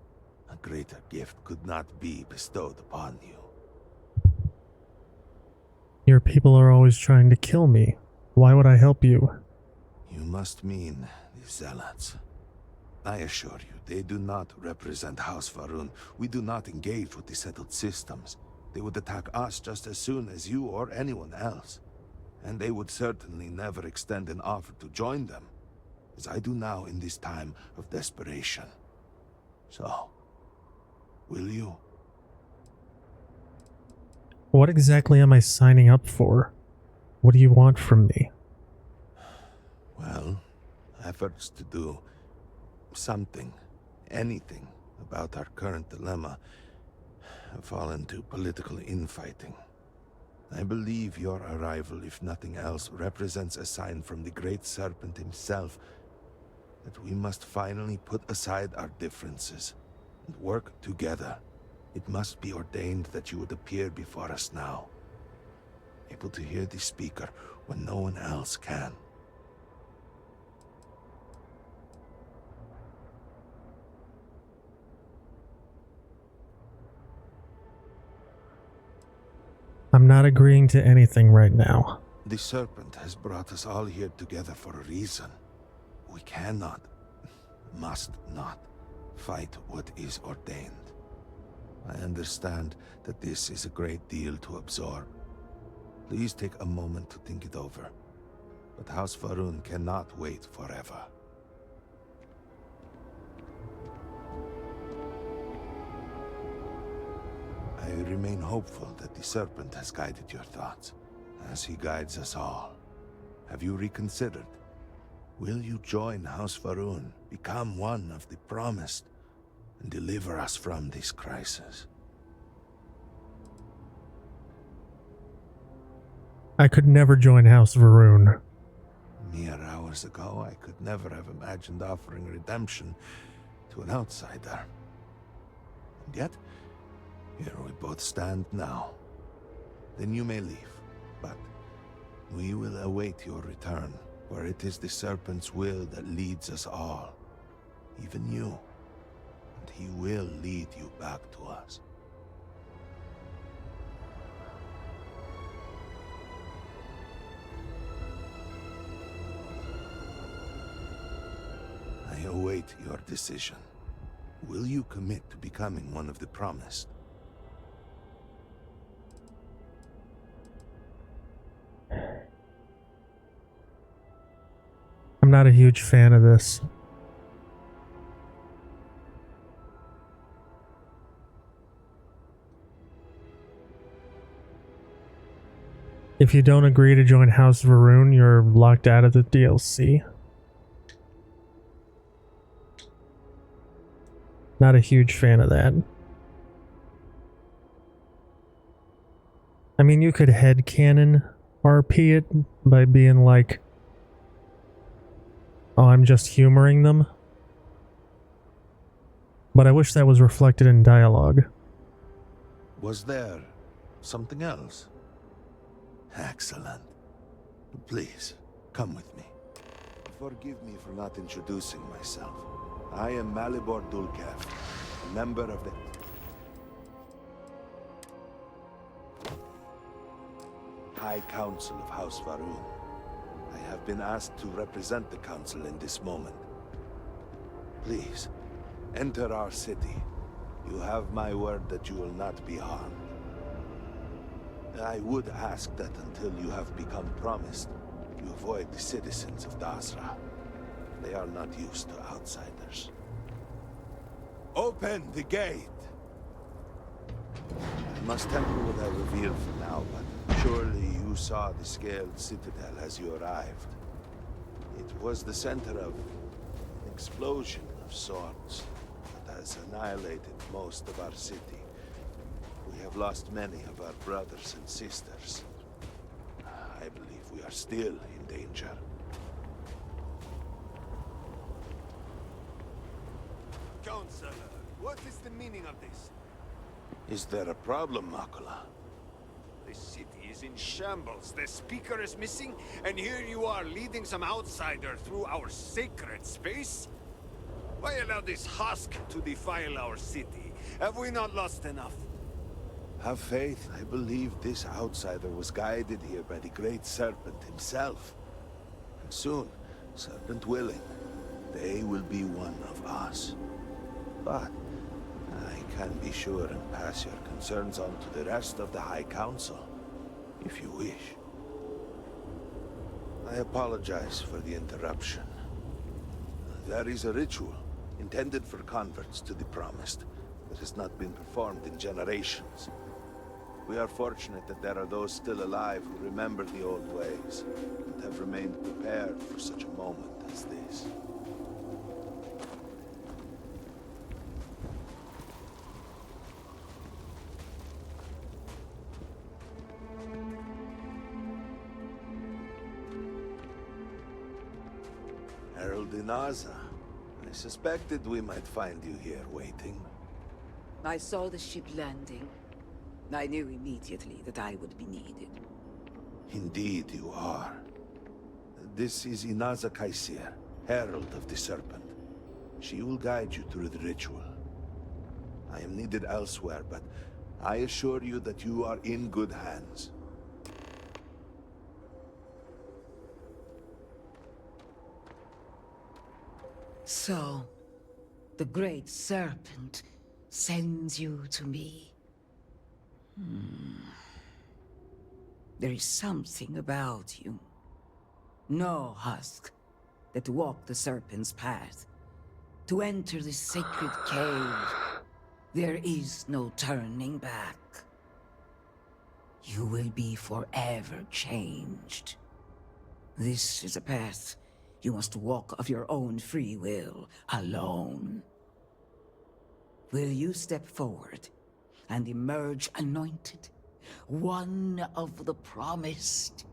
A greater gift could not be bestowed upon you. Your people are always trying to kill me. Why would I help you? You must mean the Zealots. I assure you, they do not represent House Varun. We do not engage with the settled systems. They would attack us just as soon as you or anyone else. And they would certainly never extend an offer to join them, as I do now in this time of desperation. So, will you? What exactly am I signing up for? What do you want from me? Well, efforts to do something, anything about our current dilemma have fallen to political infighting. I believe your arrival, if nothing else, represents a sign from the Great Serpent himself that we must finally put aside our differences and work together. It must be ordained that you would appear before us now, able to hear the speaker when no one else can. I'm not agreeing to anything right now. The Serpent has brought us all here together for a reason. We cannot, must not, fight what is ordained. I understand that this is a great deal to absorb. Please take a moment to think it over. But House Varun cannot wait forever. I remain hopeful that the Serpent has guided your thoughts, as he guides us all. Have you reconsidered? Will you join House Varun, become one of the promised, and deliver us from this crisis? I could never join House Varun. Mere hours ago, I could never have imagined offering redemption to an outsider. And yet, here we both stand now. Then you may leave, but we will await your return, for it is the Serpent's will that leads us all, even you, and he will lead you back to us. I await your decision. Will you commit to becoming one of the promised? I'm not a huge fan of this. If you don't agree to join House Varun, you're locked out of the DLC. Not a huge fan of that. I mean, you could headcanon RP it by being like, oh, I'm just humoring them. But I wish that was reflected in dialogue. Was there something else? Excellent. Please, come with me. Forgive me for not introducing myself. I am Malibor Dulkev, a member of the High Council of House Varun. I have been asked to represent the Council in this moment. Please, enter our city. You have my word that you will not be harmed. I would ask that until you have become promised, you avoid the citizens of Dasra. They are not used to outsiders. Open the gate! I must temper what I reveal for now, but surely you saw the scaled citadel as you arrived. It was the center of an explosion of sorts that has annihilated most of our city. We have lost many of our brothers and sisters. I believe we are still in danger. Counselor, what is the meaning of this? Is there a problem, Makula? The city is in shambles. The speaker is missing, and here you are leading some outsider through our sacred space? Why allow this husk to defile our city? Have we not lost enough? Have faith. I believe this outsider was guided here by the Great Serpent himself. And soon, Serpent willing, they will be one of us. But I can be sure and pass your concerns on to the rest of the High Council, if you wish. I apologize for the interruption. There is a ritual intended for converts to the Promised that has not been performed in generations. We are fortunate that there are those still alive who remember the old ways and have remained prepared for such a moment as this. Herald Inaza, I suspected we might find you here waiting. I saw the ship landing. I knew immediately that I would be needed. Indeed you are. This is Inaza Kaisir, Herald of the Serpent. She will guide you through the ritual. I am needed elsewhere, but I assure you that you are in good hands. So, the Great Serpent sends you to me. There is something about you. No husk that walk the Serpent's path. To enter the sacred cave, there is no turning back. You will be forever changed. This is a path you must walk of your own free will, alone. Will you step forward and emerge anointed, one of the Promised?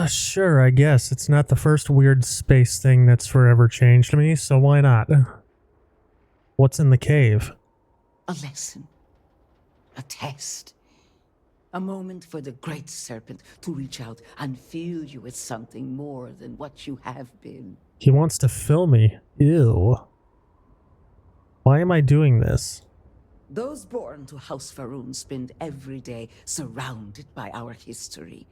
Sure, I guess. It's not the first weird space thing that's forever changed me, so why not? What's in the cave? A lesson. A test. A moment for the Great Serpent to reach out and fill you with something more than what you have been. He wants to fill me. Ew. Why am I doing this? Those born to House Varun spend every day surrounded by our history.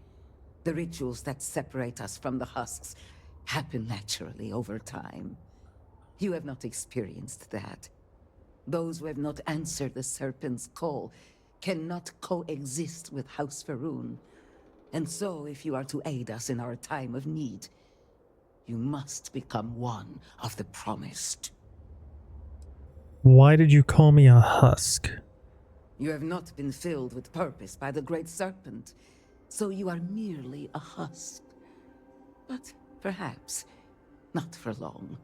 The rituals that separate us from the husks happen naturally over time. You have not experienced that. Those who have not answered the Serpent's call cannot coexist with House Varun. And so, if you are to aid us in our time of need, you must become one of the Promised. Why did you call me a husk? You have not been filled with purpose by the Great Serpent, so you are merely a husk. But perhaps not for long.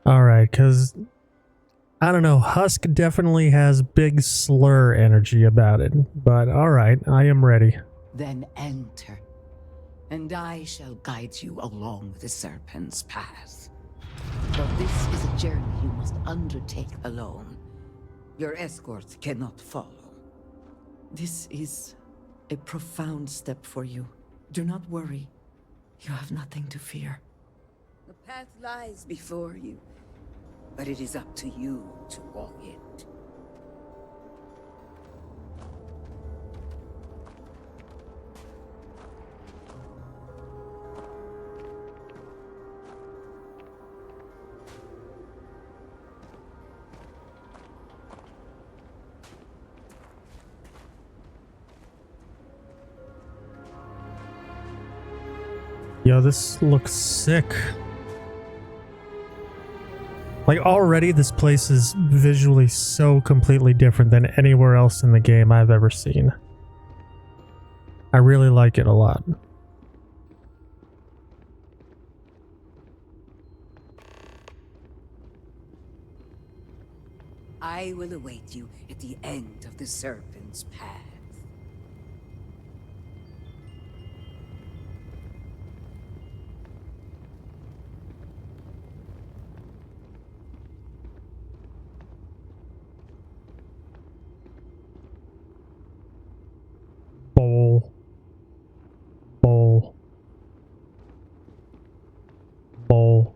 Alright, because I don't know, husk definitely has big slur energy about it. But alright, I am ready. Then enter, and I shall guide you along the Serpent's path. But this is a journey you must undertake alone. Your escort cannot follow. This is A profound step for you. Do not worry. You have nothing to fear. The path lies before you, but it is up to you to walk it. Yo, this looks sick. Like, already this place is visually so completely different than anywhere else in the game I've ever seen. I really like it a lot. I will await you at the end of the Serpent's Path. Bowl. Bowl. Bowl.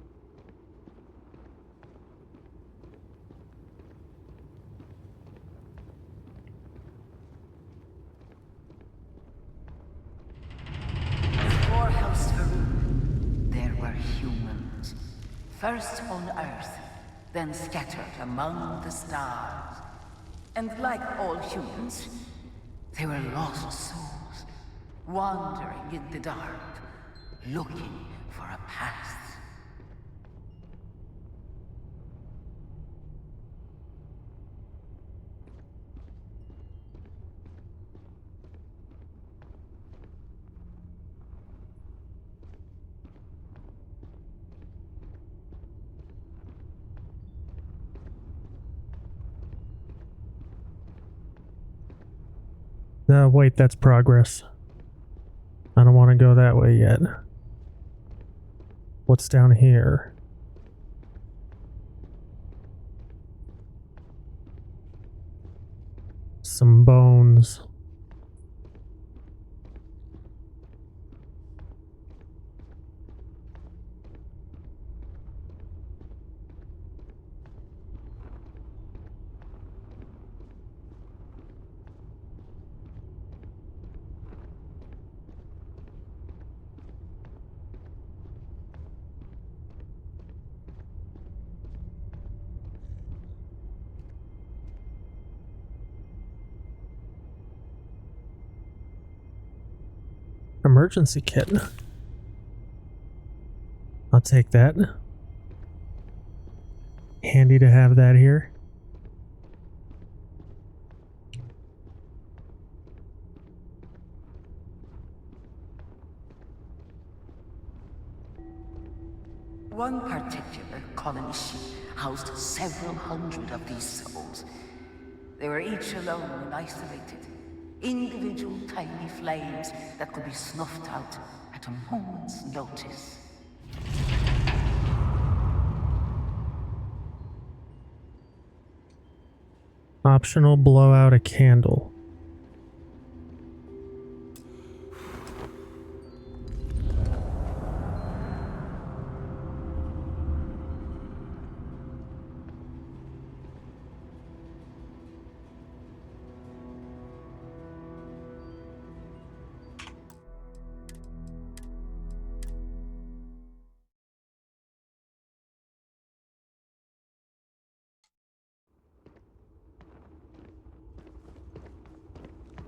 Before House Farouk, there were humans. First on Earth, then scattered among the stars. And like all humans, they were lost souls, wandering in the dark, looking for a path. No, wait, that's progress. I don't want to go that way yet. What's down here? Some bones. Emergency kit. I'll take that. Handy to have that here. One particular colony ship housed several hundred of these souls. They were each alone and isolated. Individual tiny flames that could be snuffed out at a moment's notice. Optional, blow out a candle.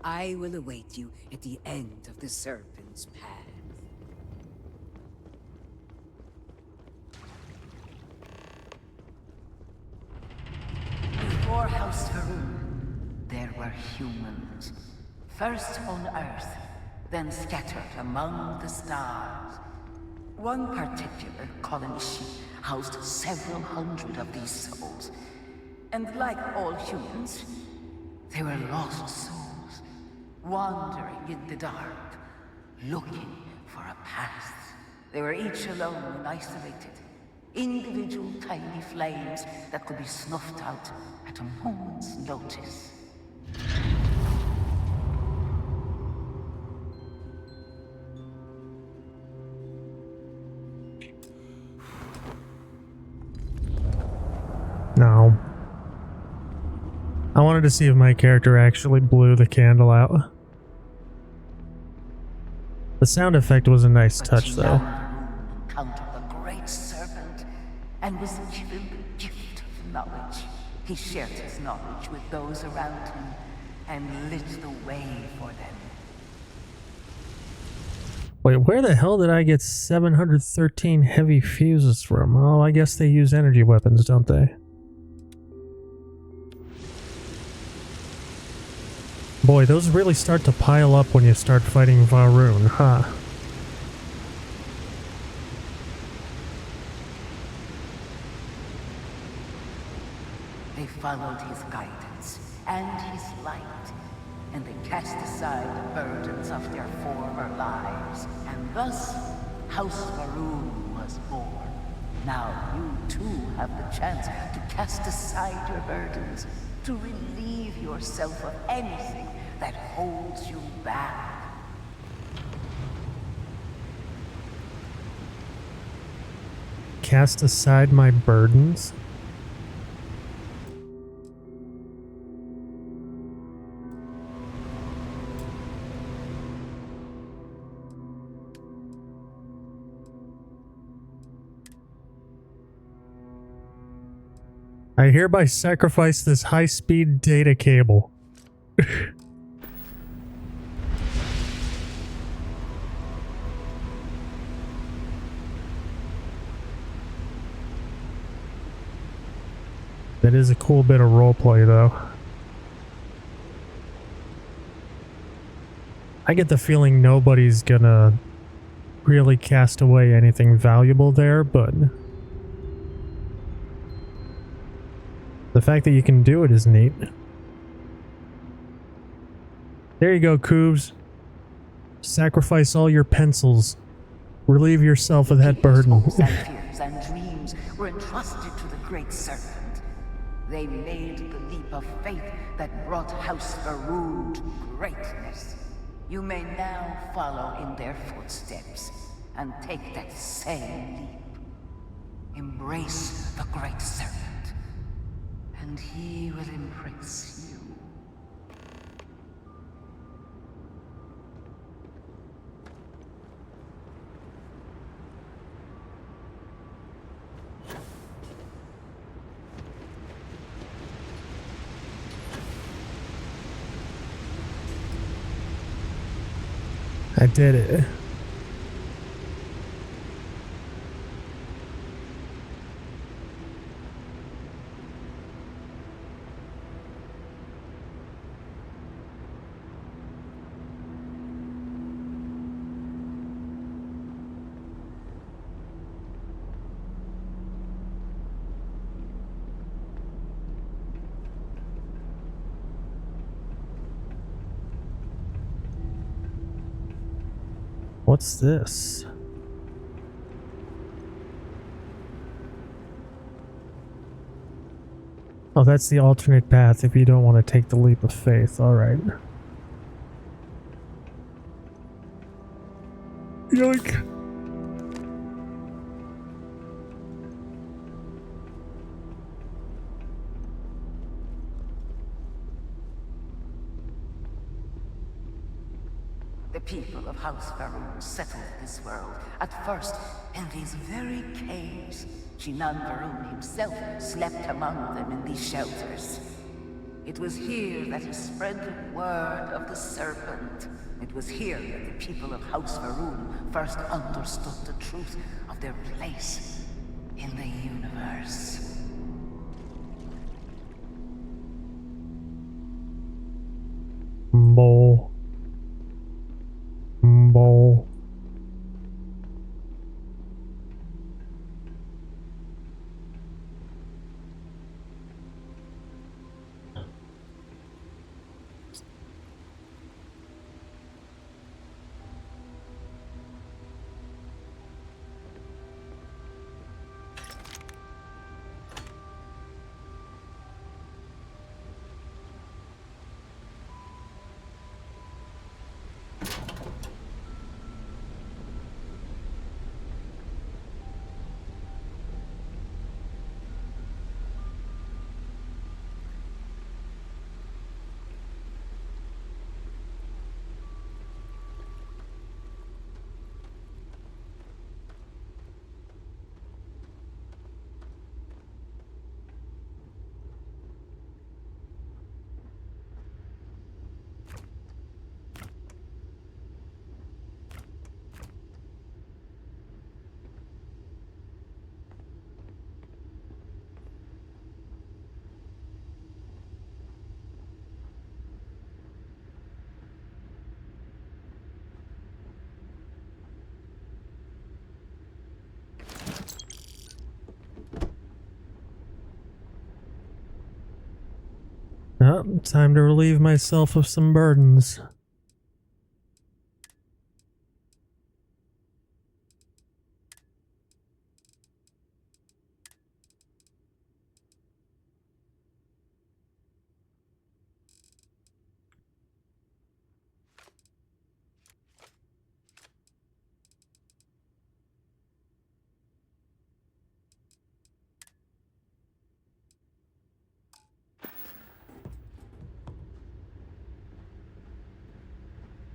I will await you at the end of the Serpent's Path. Before House Farouk, there were humans. First on Earth, then scattered among the stars. One particular colony ship housed several hundred of these souls. And like all humans, they were lost souls, wandering in the dark, looking for a path. They were each alone and isolated. Individual tiny flames that could be snuffed out at a moment's notice. No. I wanted to see if my character actually blew the candle out. The sound effect was a nice touch, though. Encountered the great serpent and was given the gift of knowledge. He shared his knowledge with those around him and lit the way for them. Wait, where the hell did I get 713 heavy fuses from? Oh, I guess they use energy weapons, don't they? Boy, those really start to pile up when you start fighting Varun, huh? They followed his guidance and his light, and they cast aside the burdens of their former lives. And thus, House Varun was born. Now you too have the chance to cast aside your burdens, to relieve yourself of anything that holds you back. Cast aside my burdens? I hereby sacrifice this high-speed data cable. That is a cool bit of roleplay, though. I get the feeling nobody's gonna really cast away anything valuable there, but the fact that you can do it is neat. There you go, Coobs. Sacrifice all your pencils. Relieve yourself of that burden. Hopes and fears and dreams were entrusted to the great serpent. They made the leap of faith that brought House Varun to greatness. You may now follow in their footsteps and take that same leap. Embrace the great serpent, and he will embrace you. I did it. What's this? Oh, that's the alternate path if you don't want to take the leap of faith. Alright. Yoink! The people of House Varun settled this world, at first in these very caves. Shinan Varun himself slept among them in these shelters. It was here that he spread the word of the serpent. It was here that the people of House Varun first understood the truth of their place in the universe. Bowl. Bowl. time to relieve myself of some burdens.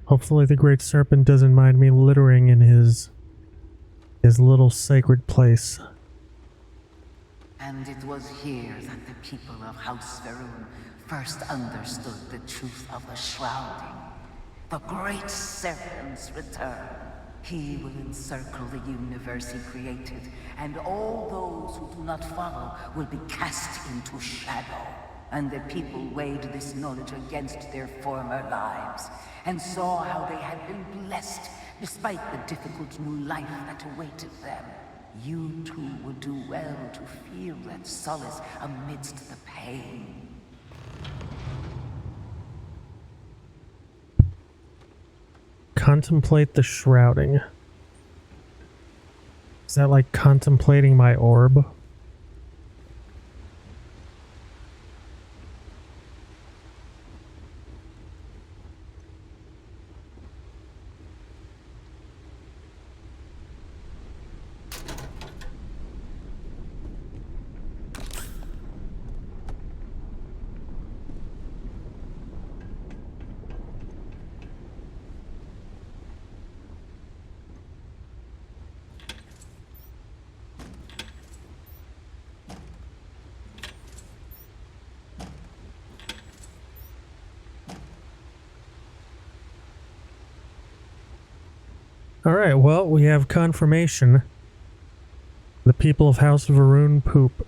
Hopefully the Great Serpent doesn't mind me littering in his little sacred place. And it was here that the people of House Varun first understood the truth of the shrouding. The Great Serpent's return. He will encircle the universe he created, and all those who do not follow will be cast into shadow. And the people weighed this knowledge against their former lives, and saw how they had been blessed despite the difficult new life that awaited them. You too would do well to feel that solace amidst the pain. Contemplate the shrouding. Is that like contemplating my orb? Alright, well, we have confirmation. The people of House Varun poop.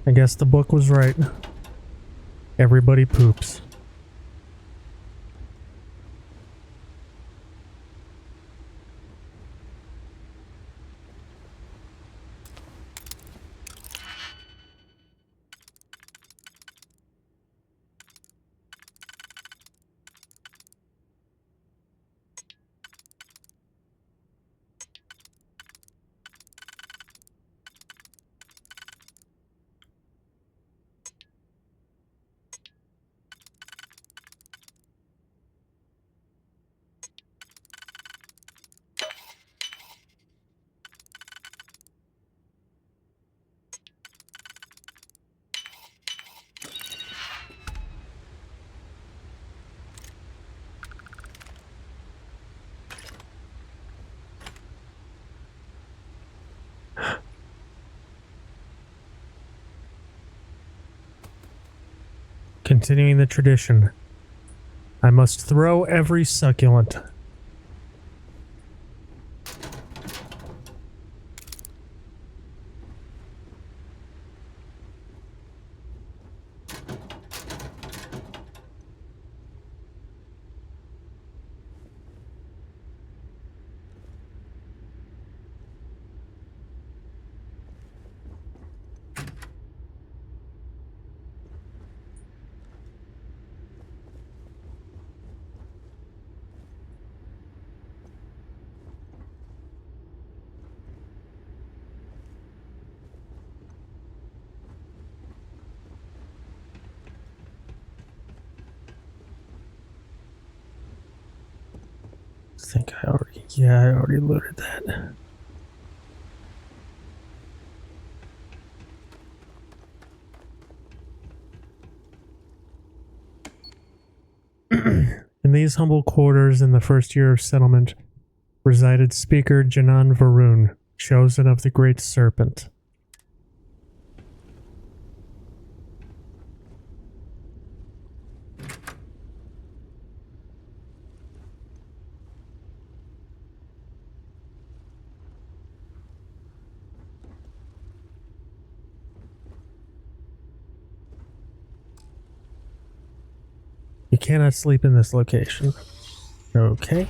I guess the book was right. Everybody poops. Continuing the tradition. I must throw every succulent. I already looted that. In these humble quarters in the first year of settlement resided Speaker Janan Varun, chosen of the Great Serpent. You cannot sleep in this location. Okay.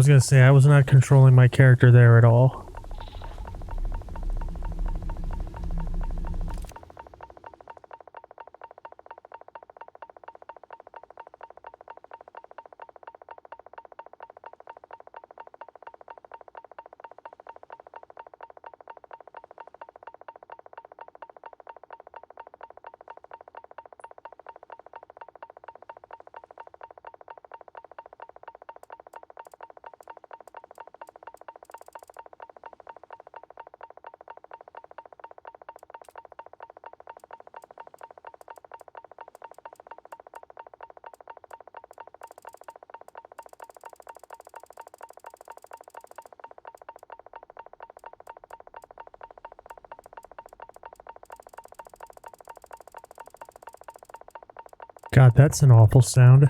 was gonna say, I was not controlling my character there at all. God, that's an awful sound.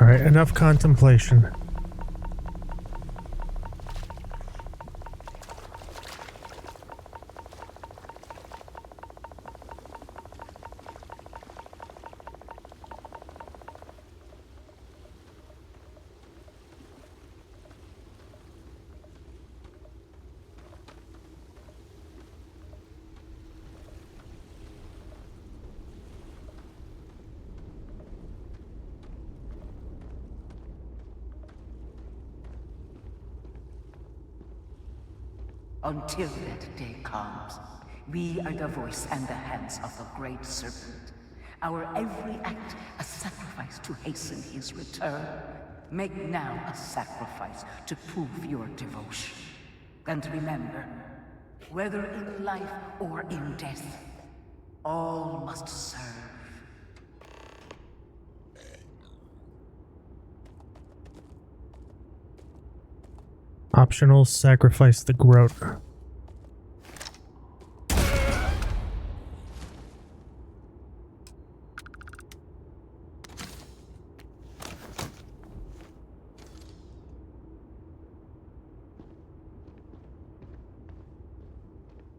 Alright, enough contemplation. Until that day comes, we are the voice and the hands of the Great Serpent. Our every act a sacrifice to hasten his return. Make now a sacrifice to prove your devotion. And remember, whether in life or in death, all must serve. Optional, sacrifice the groat.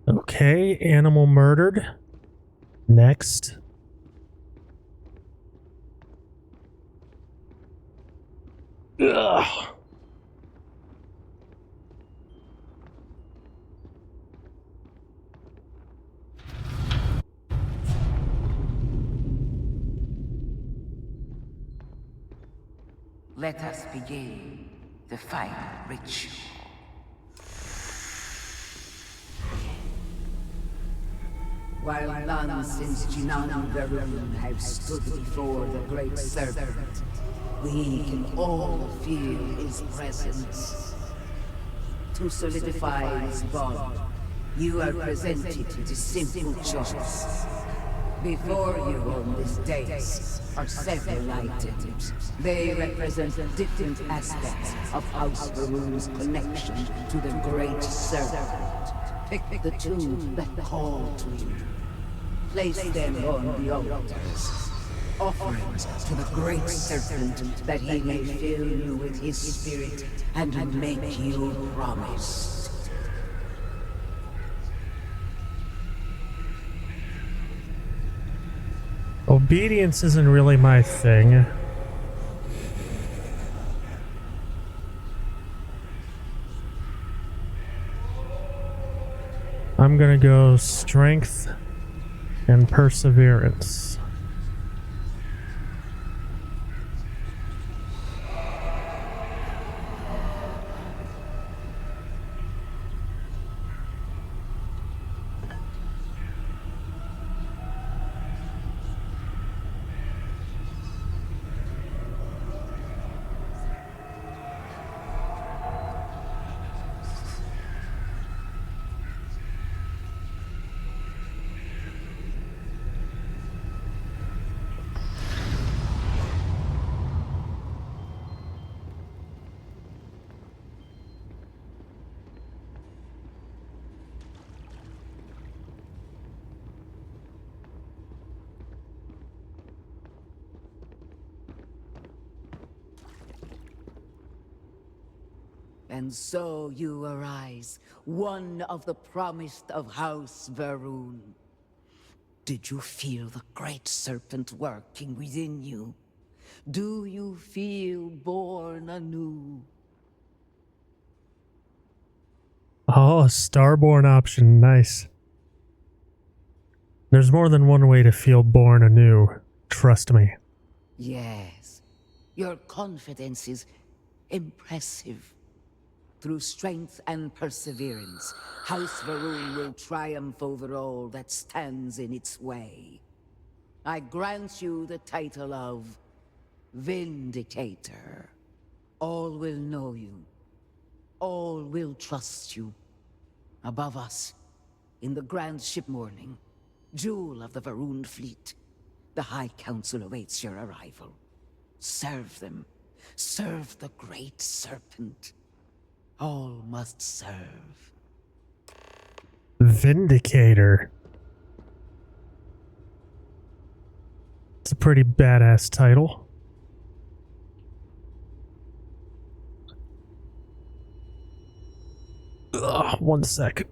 Okay, animal murdered. Next. Ugh. Let us begin the final ritual. While none since Jinan Varun have stood before the Great Serpent, we can all feel his presence. To solidify his bond, you are presented this simple choice. Before you on this dais are several items. They represent different aspects of House Varun's connection to the Great Serpent. Pick the two that call to you. Place them on the altars. Offerings to the Great Serpent that he may fill you with his spirit and make you a promise. Obedience isn't really my thing. I'm gonna go strength and perseverance. And so you arise, one of the promised of House Varun. Did you feel the great serpent working within you? Do you feel born anew? Oh, a Starborn option. Nice. There's more than one way to feel born anew. Trust me. Yes. Your confidence is impressive. Through strength and perseverance, House Varun will triumph over all that stands in its way. I grant you the title of Vindicator. All will know you. All will trust you. Above us, in the grand ship morning, jewel of the Varun fleet, the High Council awaits your arrival. Serve them. Serve the great serpent. All must serve. Vindicator. It's a pretty badass title. Ugh, 1 sec.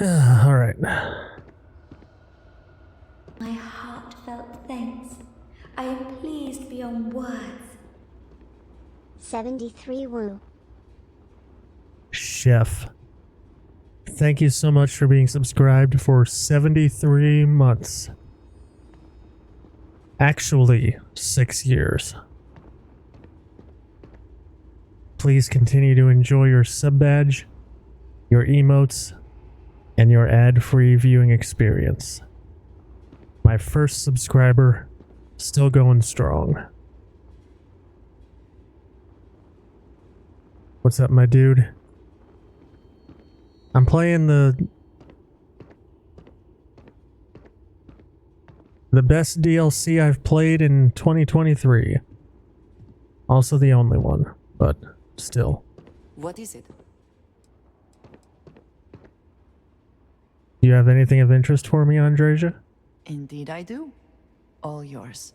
All right. My heartfelt thanks. I am pleased beyond words. 73 woo. Chef. Thank you so much for being subscribed for 73 months. Actually, 6 years. Please continue to enjoy your sub badge, your emotes, and your ad-free viewing experience. My first subscriber, still going strong. What's up, my dude? I'm playing the best DLC I've played in 2023. Also the only one, but still. What is it? Do you have anything of interest for me, Andreja? Indeed I do. All yours.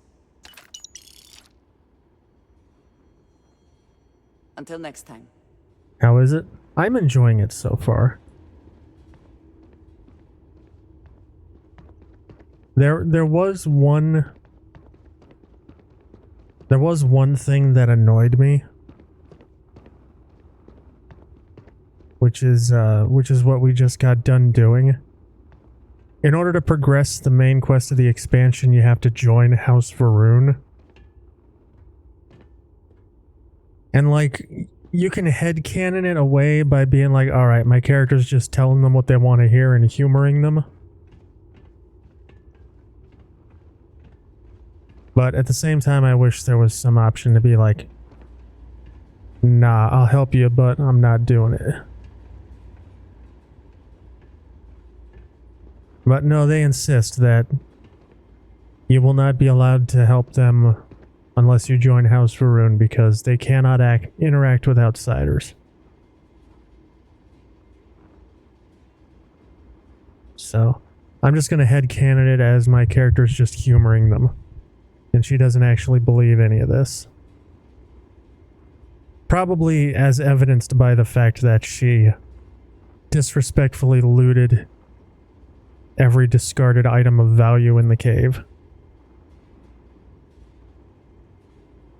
Until next time. How is it? I'm enjoying it so far. There was one thing that annoyed me, which is what we just got done doing. In order to progress the main quest of the expansion, you have to join House Varun. And like, you can headcanon it away by being like, alright, my character's just telling them what they want to hear and humoring them. But at the same time, I wish there was some option to be like, nah, I'll help you, but I'm not doing it. But no, they insist that you will not be allowed to help them unless you join House Varun because they cannot interact with outsiders. So, I'm just going to headcanon it as my character's just humoring them. And she doesn't actually believe any of this. Probably as evidenced by the fact that she disrespectfully looted every discarded item of value in the cave.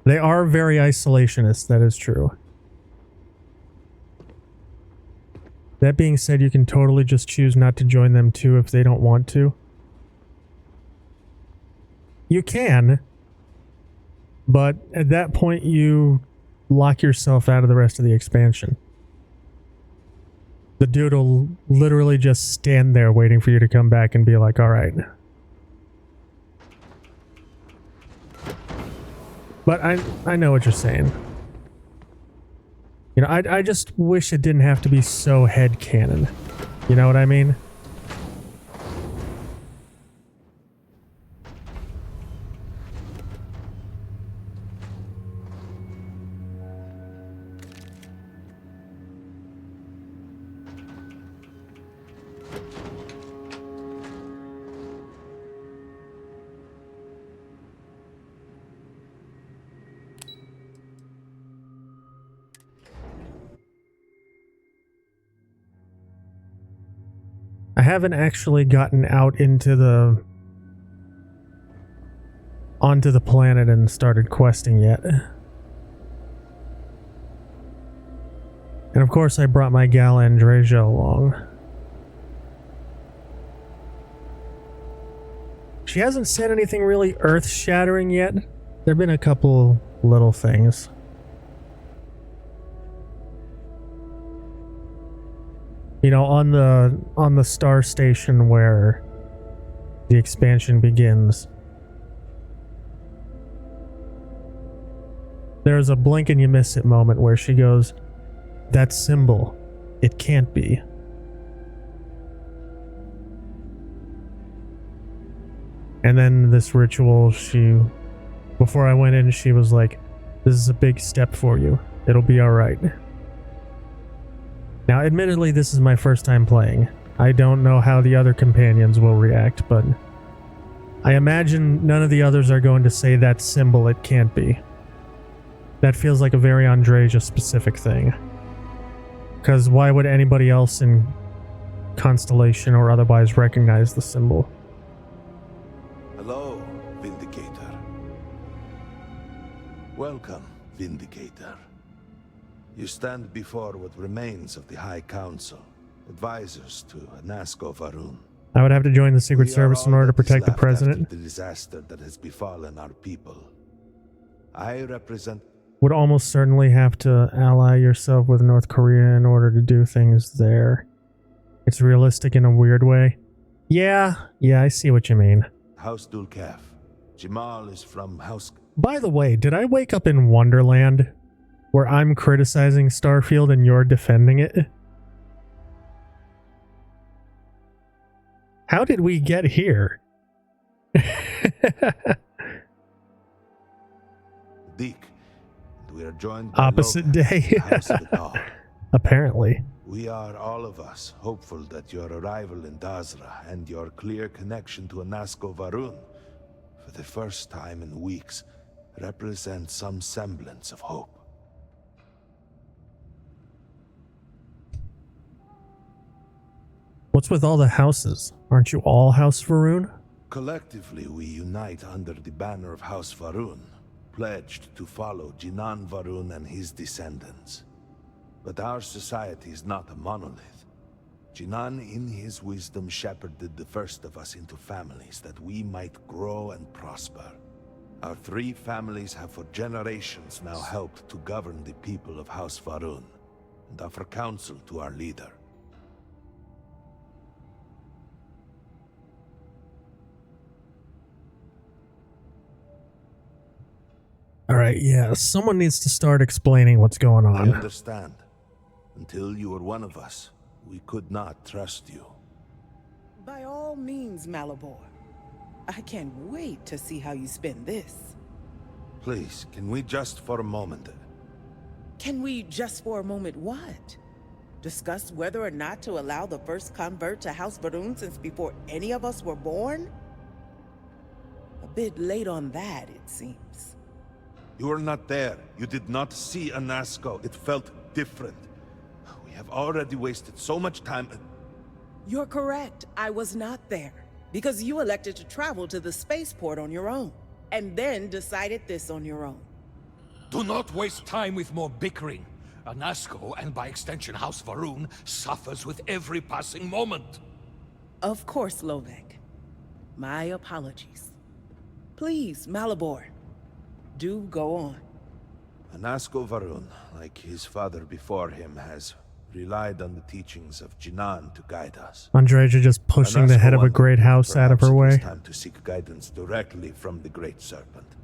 They are very isolationist, that is true. That being said, you can totally just choose not to join them too if they don't want to. You can, but at that point you lock yourself out of the rest of the expansion. The dude will literally just stand there waiting for you to come back and be like, all right. But I know what you're saying. You know, I just wish it didn't have to be so headcanon. You know what I mean? I haven't actually gotten out onto the planet and started questing yet. And of course I brought my gal Andreja along. She hasn't said anything really earth-shattering yet. There've been a couple little things. You know, on the star station where the expansion begins, there's a blink and you miss it moment where she goes, "That symbol, it can't be." And then this ritual, before I went in, she was like, "This is a big step for you. It'll be all right." Now, admittedly, this is my first time playing. I don't know how the other companions will react, but I imagine none of the others are going to say that symbol, it can't be. That feels like a very Andreja specific thing. Because why would anybody else in Constellation or otherwise recognize the symbol? Hello, Vindicator. Welcome, Vindicator. You stand before what remains of the High Council, advisors to Nasco Varun. I would have to join the Secret Service in order to protect the president. After the disaster that has befallen our people. I represent... Would almost certainly have to ally yourself with North Korea in order to do things there. It's realistic in a weird way. Yeah, I see what you mean. House Dulcaf. Jamal is from House... By the way, did I wake up in Wonderland? Where I'm criticizing Starfield and you're defending it? How did we get here? Deke. We are joined by opposite day. Apparently. We are all of us hopeful that your arrival in Dazra and your clear connection to Nasco Varun, for the first time in weeks, represent some semblance of hope. What's with all the houses? Aren't you all House Varun? Collectively, we unite under the banner of House Varun, pledged to follow Jinan Varun and his descendants. But our society is not a monolith. Jinan, in his wisdom, shepherded the first of us into families that we might grow and prosper. Our 3 families have for generations now helped to govern the people of House Varun, and offer counsel to our leader. Alright, yeah, someone needs to start explaining what's going on. I understand. Until you were one of us, we could not trust you. By all means, Malabor. I can't wait to see how you spend this. Please, can we just for a moment... Can we just for a moment what? Discuss whether or not to allow the first convert to House Varun since before any of us were born? A bit late on that, it seems. You were not there. You did not see Nasco. It felt different. We have already wasted so much time. You're correct. I was not there. Because you elected to travel to the spaceport on your own. And then decided this on your own. Do not waste time with more bickering. Nasco, and by extension House Varun, suffers with every passing moment. Of course, Lovek. My apologies. Please, Malabor. Do go on. Anasko Varun, like his father before him, has relied on the teachings of Jinan to guide us. Andreja just pushing the Anasko head of a wondered great if house out of perhaps her it was way. time to seek guidance directly from the Great Serpent,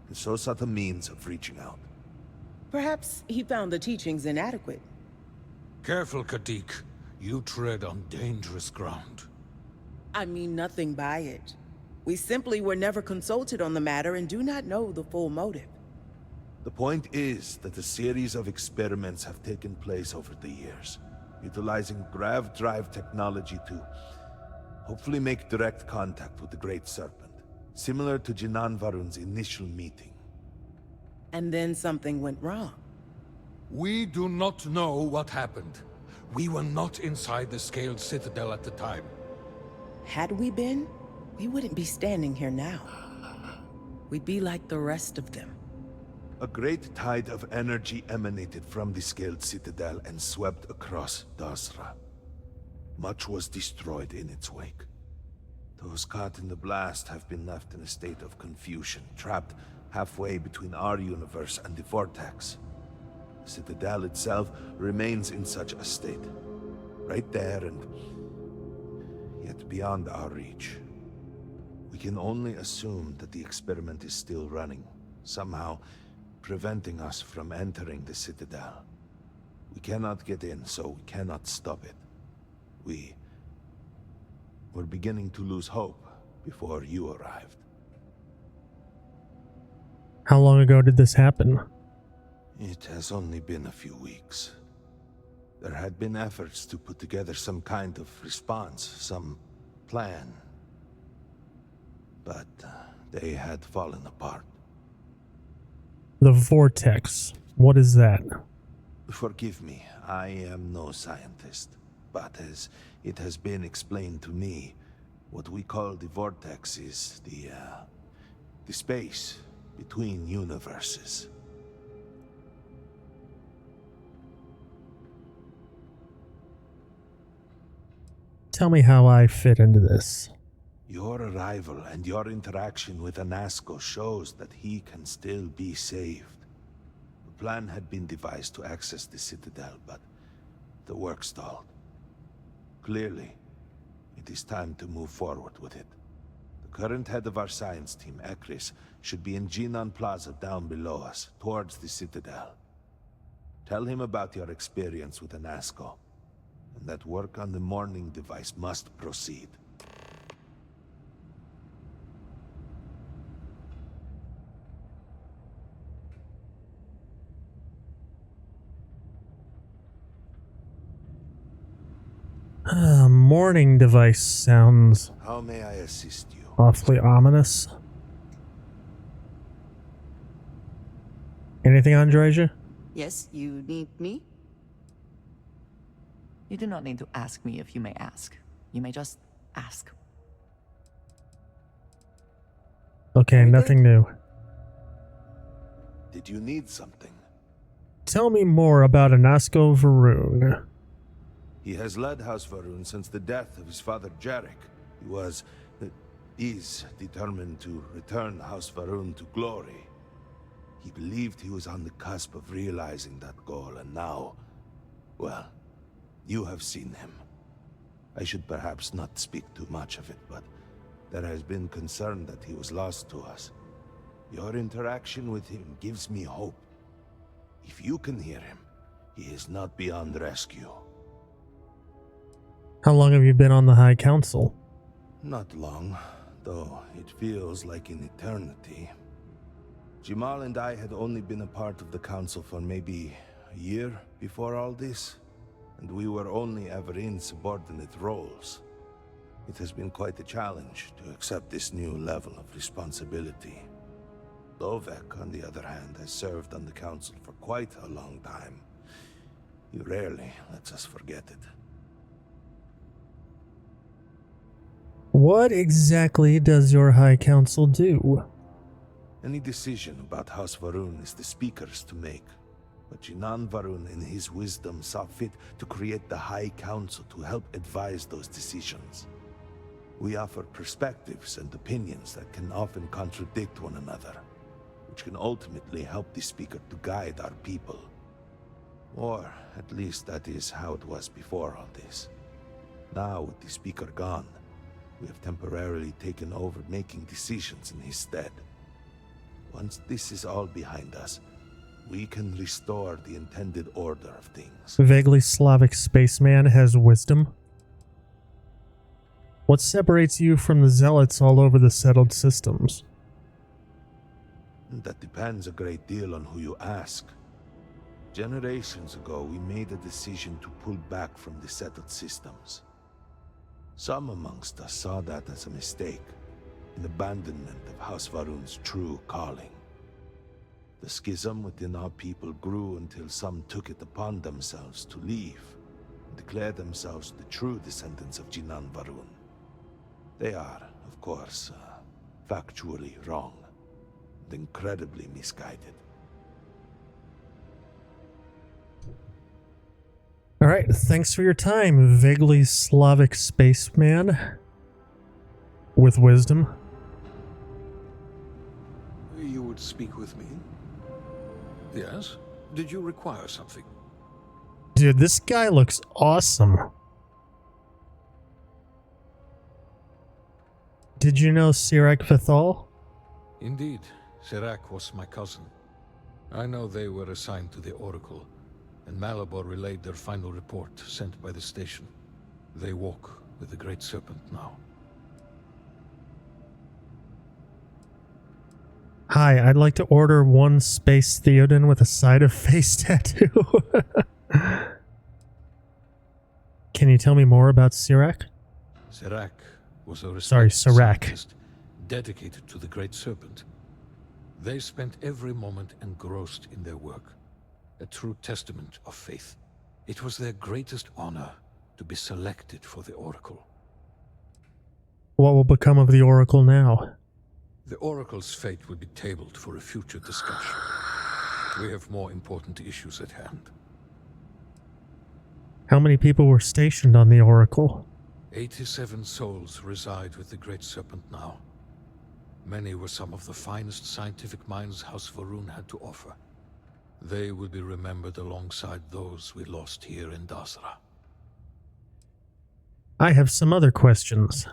and so sought a means of reaching out. Perhaps he found the teachings inadequate. Careful, Kadik. You tread on dangerous ground. I mean nothing by it. We simply were never consulted on the matter and do not know the full motive. The point is that a series of experiments have taken place over the years, utilizing grav drive technology to hopefully make direct contact with the Great Serpent, similar to Jinan Varun's initial meeting. And then something went wrong. We do not know what happened. We were not inside the Scaled Citadel at the time. Had we been, we wouldn't be standing here now. We'd be like the rest of them. A great tide of energy emanated from the Scaled Citadel and swept across Dasra. Much was destroyed in its wake. Those caught in the blast have been left in a state of confusion, trapped halfway between our universe and the Vortex. The Citadel itself remains in such a state. Right there and yet beyond our reach. We can only assume that the experiment is still running, somehow preventing us from entering the Citadel. We cannot get in, so we cannot stop it. We're beginning to lose hope before you arrived. How long ago did this happen? It has only been a few weeks. There had been efforts to put together some kind of response, some plan. But they had fallen apart. The Vortex. What is that? Forgive me, I am no scientist. But as it has been explained to me, what we call the Vortex is the space between universes. Tell me how I fit into this. Your arrival and your interaction with Anasko shows that he can still be saved. The plan had been devised to access the Citadel, but the work stalled. Clearly, it is time to move forward with it. The current head of our science team, Ekris, should be in Jinan Plaza down below us, towards the Citadel. Tell him about your experience with Anasko, and that work on the morning device must proceed. Morning device sounds How may I assist you? awfully ominous. Anything, Andreja? Yes, you need me? You do not need to ask me if you may ask. You may just ask. Okay, Very nothing new. Did you need something? Tell me more about Anasko Varun. He has led House Varun since the death of his father Jarek. He is determined to return House Varun to glory. He believed he was on the cusp of realizing that goal, and now, well, you have seen him. I should perhaps not speak too much of it, but there has been concern that he was lost to us. Your interaction with him gives me hope. If you can hear him, he is not beyond rescue. How long have you been on the High Council? Not long, though it feels like an eternity. Jamal and I had only been a part of the council for maybe a year before all this, and we were only ever in subordinate roles. It has been quite a challenge to accept this new level of responsibility. Lovek, on the other hand, has served on the council for quite a long time. He rarely lets us forget it. What exactly does your High Council do? Any decision about House Varun is the Speaker's to make. But Jinan Varun, in his wisdom, saw fit to create the High Council to help advise those decisions. We offer perspectives and opinions that can often contradict one another, which can ultimately help the speaker to guide our people. Or, at least that is how it was before all this. Now, with the speaker gone, we have temporarily taken over making decisions in his stead. Once this is all behind us, we can restore the intended order of things. Vaguely Slavic spaceman has wisdom. What separates you from the zealots all over the settled systems? That depends a great deal on who you ask. Generations ago, we made a decision to pull back from the settled systems. Some amongst us saw that as a mistake, an abandonment of House Varun's true calling. The schism within our people grew until some took it upon themselves to leave, and declare themselves the true descendants of Jinan Varun. They are, of course, factually wrong, and incredibly misguided. Alright, thanks for your time, vaguely Slavic spaceman with wisdom. You would speak with me? Yes? Did you require something? Dude, this guy looks awesome. Did you know Sirach Vithal? Indeed, Sirach was my cousin. I know they were assigned to the Oracle, and Malabor relayed their final report sent by the station. They walk with the Great Serpent now. Hi, I'd like to order one space Theoden with a side of face tattoo. Can you tell me more about Sirach? Sirach was a Sorry, respected Sirach. scientist dedicated to the Great Serpent. They spent every moment engrossed in their work, a true testament of faith. It was their greatest honor to be selected for the Oracle. What will become of the Oracle now? The Oracle's fate will be tabled for a future discussion. We have more important issues at hand. How many people were stationed on the Oracle? 87 souls reside with the Great Serpent now. Many were some of the finest scientific minds House Varun had to offer. They will be remembered alongside those we lost here in Dasra. I have some other questions.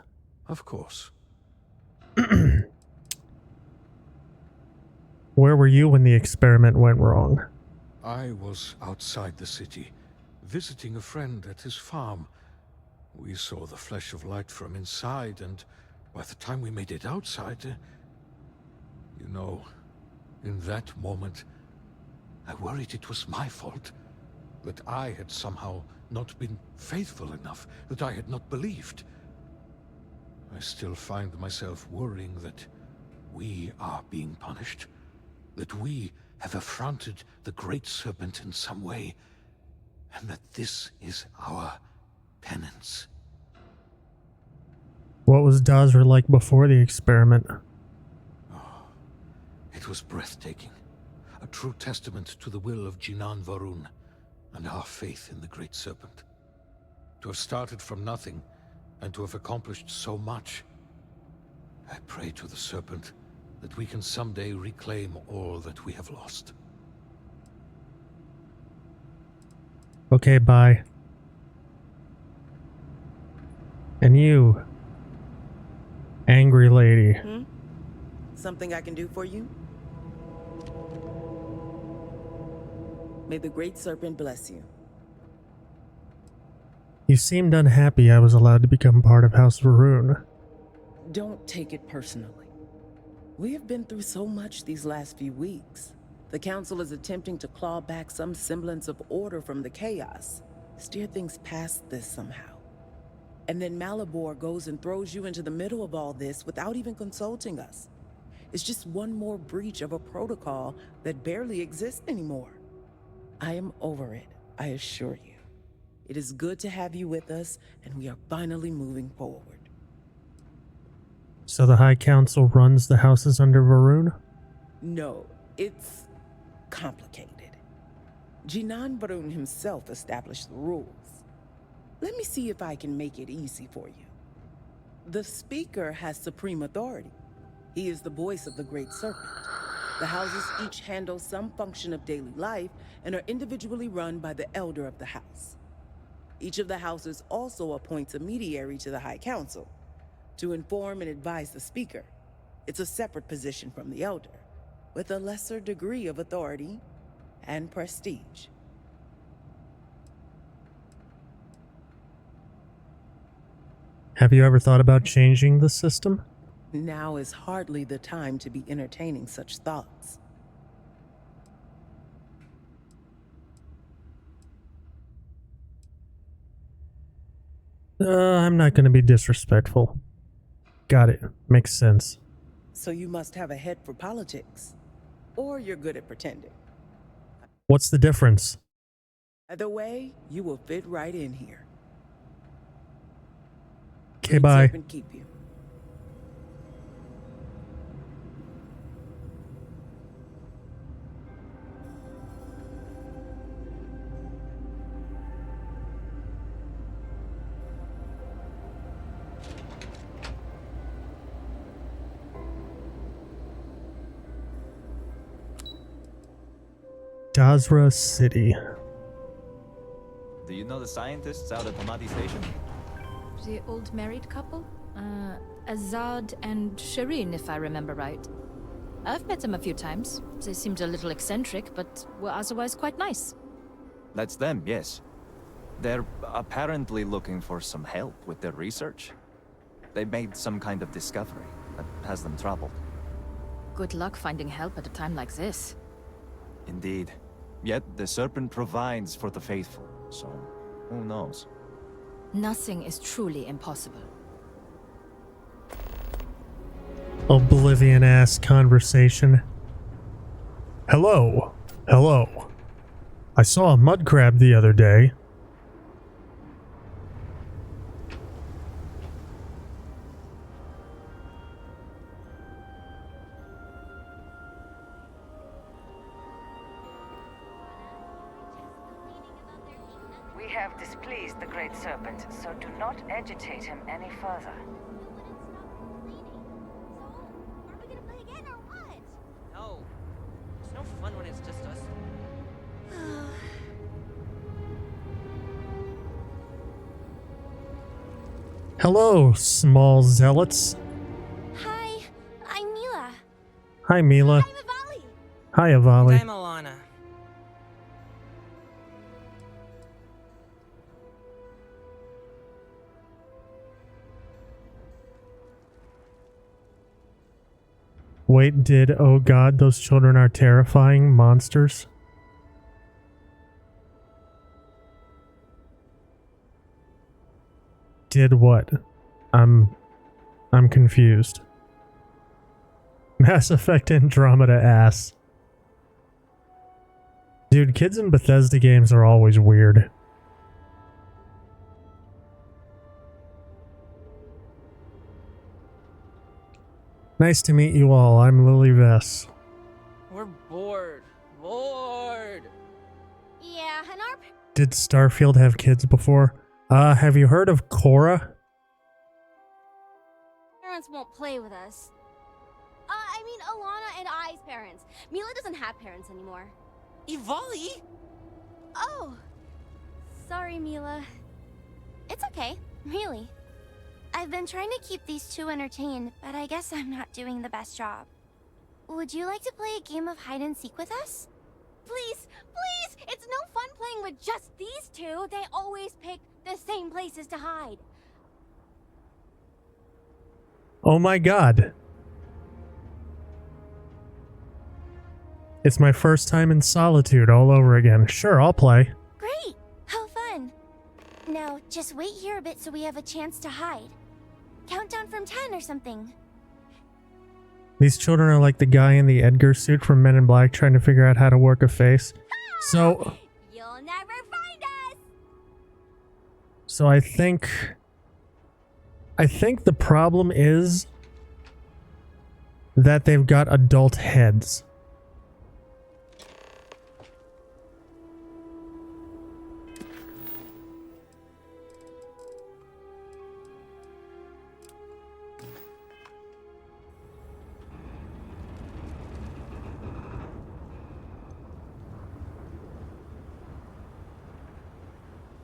Of course. Where were you when the experiment went wrong? I was outside the city, visiting a friend at his farm. We saw the flash of light from inside, and by the time we made it outside, you know, in that moment, I worried it was my fault. That I had somehow not been faithful enough, that I had not believed. I still find myself worrying that we are being punished, that we have affronted the Great Serpent in some way, and that this is our penance. What was Dasra like before the experiment? Oh, it was breathtaking. A true testament to the will of Jinan Varun and our faith in the Great Serpent. To have started from nothing and to have accomplished so much. I pray to the Serpent that we can someday reclaim all that we have lost. Okay, bye. And you, angry lady. Something I can do for you? May the Great Serpent bless you. You seemed unhappy I was allowed to become part of House Varun. Don't take it personally. We have been through so much these last few weeks. The Council is attempting to claw back some semblance of order from the chaos, steer things past this somehow. And then Malabor goes and throws you into the middle of all this without even consulting us. It's just one more breach of a protocol that barely exists anymore. I am over it, I assure you. It is good to have you with us, and we are finally moving forward. So the High Council runs the houses under Varun? No, it's complicated. Jinan Varun himself established the rules. Let me see if I can make it easy for you. The Speaker has supreme authority. He is the voice of the Great Serpent. The houses each handle some function of daily life and are individually run by the Elder of the House. Each of the houses also appoints a mediary to the High Council to inform and advise the Speaker. It's a separate position from the Elder, with a lesser degree of authority and prestige. Have you ever thought about changing the system? Now is hardly the time to be entertaining such thoughts. I'm not going to be disrespectful. Got it. Makes sense. So you must have a head for politics. Or you're good at pretending. What's the difference? Either way, you will fit right in here. Okay, bye. Serpent keep you. Dazra City. Do you know the scientists out at Hamadi Station? The old married couple? Azad and Shireen, if I remember right. I've met them a few times. They seemed a little eccentric, but were otherwise quite nice. That's them, yes. They're apparently looking for some help with their research. They made some kind of discovery that has them troubled. Good luck finding help at a time like this. Indeed. Yet the Serpent provides for the faithful, so who knows? Nothing is truly impossible. Oblivion-ass conversation. Hello. Hello. I saw a mud crab the other day. We have displeased the Great Serpent, so do not agitate him any further. No. It's no fun when it's just us. Hello, small zealots. Hi, I'm Mila. Hi, Mila. I'm Avali. Hi, Avali. I'm Alana. Wait, oh god, those children are terrifying monsters. Did what? I'm confused. Mass Effect Andromeda ass. Dude, kids in Bethesda games are always weird. Nice to meet you all. I'm Lily Vess. We're bored. Bored. Yeah, and our Did Starfield have kids before? Have you heard of Cora? parents won't play with us. I mean, Alana and I's parents. Mila doesn't have parents anymore. Ivali? Oh. Sorry, Mila. It's okay, really. I've been trying to keep these two entertained, but I guess I'm not doing the best job. Would you like to play a game of hide and seek with us? Please, please! It's no fun playing with just these two. They always pick the same places to hide. Oh my god. It's my first time in Solitude all over again. Sure, I'll play. Great! How fun! Now, just wait here a bit so we have a chance to hide. Count down from 10 or something. These children are like the guy in the Edgar suit from Men in Black trying to figure out how to work a face. So... You'll never find us! So I think the problem is that they've got adult heads.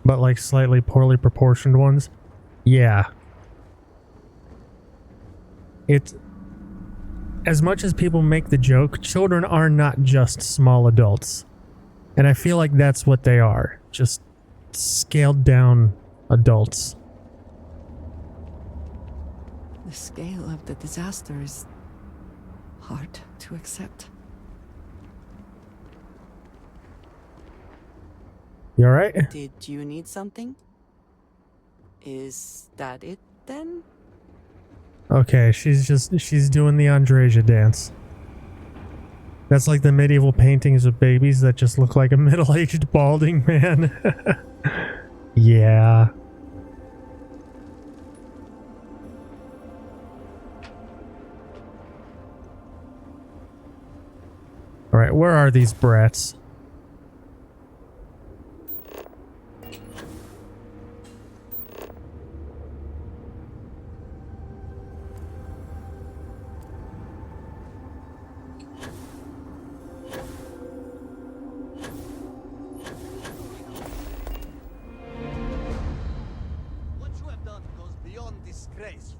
but like slightly poorly proportioned ones. Yeah. It's... As much as people make the joke, children are not just small adults. And I feel like that's what they are. Just scaled down adults. The scale of the disaster is hard to accept. You alright? Did you need something? Is that it then? Okay, she's doing the Andreja dance. That's like the medieval paintings of babies that just look like a middle-aged balding man. Yeah. Alright, where are these brats? What you have done goes beyond disgraceful.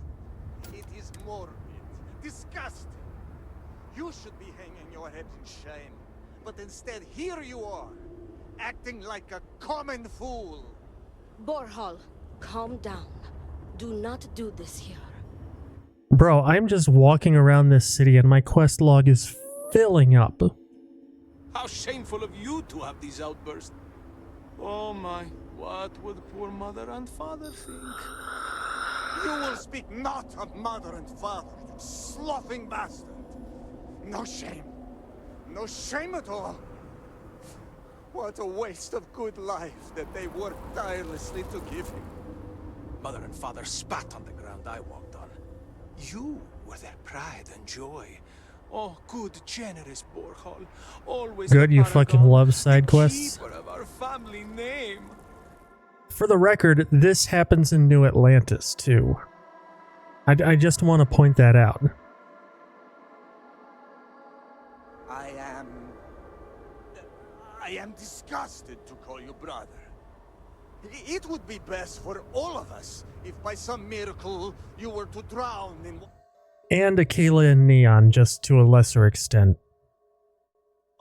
It is morbid, disgusting. You should be hanging your head in shame. But instead, here you are, acting like a common fool. Borhal, calm down. Do not do this here. Bro, I'm just walking around this city and my quest log is filling up. How shameful of you to have these outbursts. Oh my, what would poor mother and father think? You will speak not of mother and father, you sloughing bastard. No shame. No shame at all. What a waste of good life that they worked tirelessly to give him. Mother and father spat on the ground I walked on. You were their pride and joy. Oh, good, generous Borhal. Always Good, you the fucking paragon, love side the quests. keeper of our family name. For the record, this happens in New Atlantis, too. I just want to point that out. I am disgusted to call you brother. It would be best for all of us if by some miracle you were to drown in And Akela and Neon, just to a lesser extent.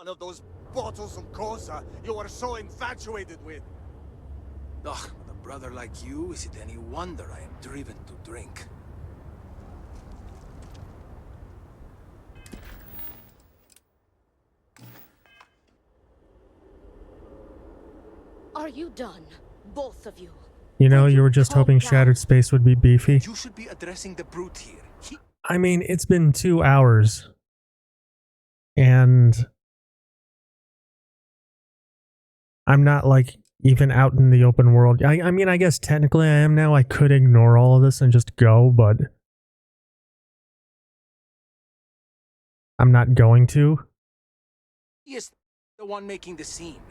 one of those bottles of Kosa you are so infatuated with. Ugh, with a brother like you, is it any wonder I am driven to drink? Are you done? Both of you. You know, you were just hoping Shattered Space would be beefy. You should be addressing the brute here. I mean, it's been 2 hours. And I'm not, like, even out in the open world. I mean, I guess technically I am now. I could ignore all of this and just go, but I'm not going to. He is the one making the scene.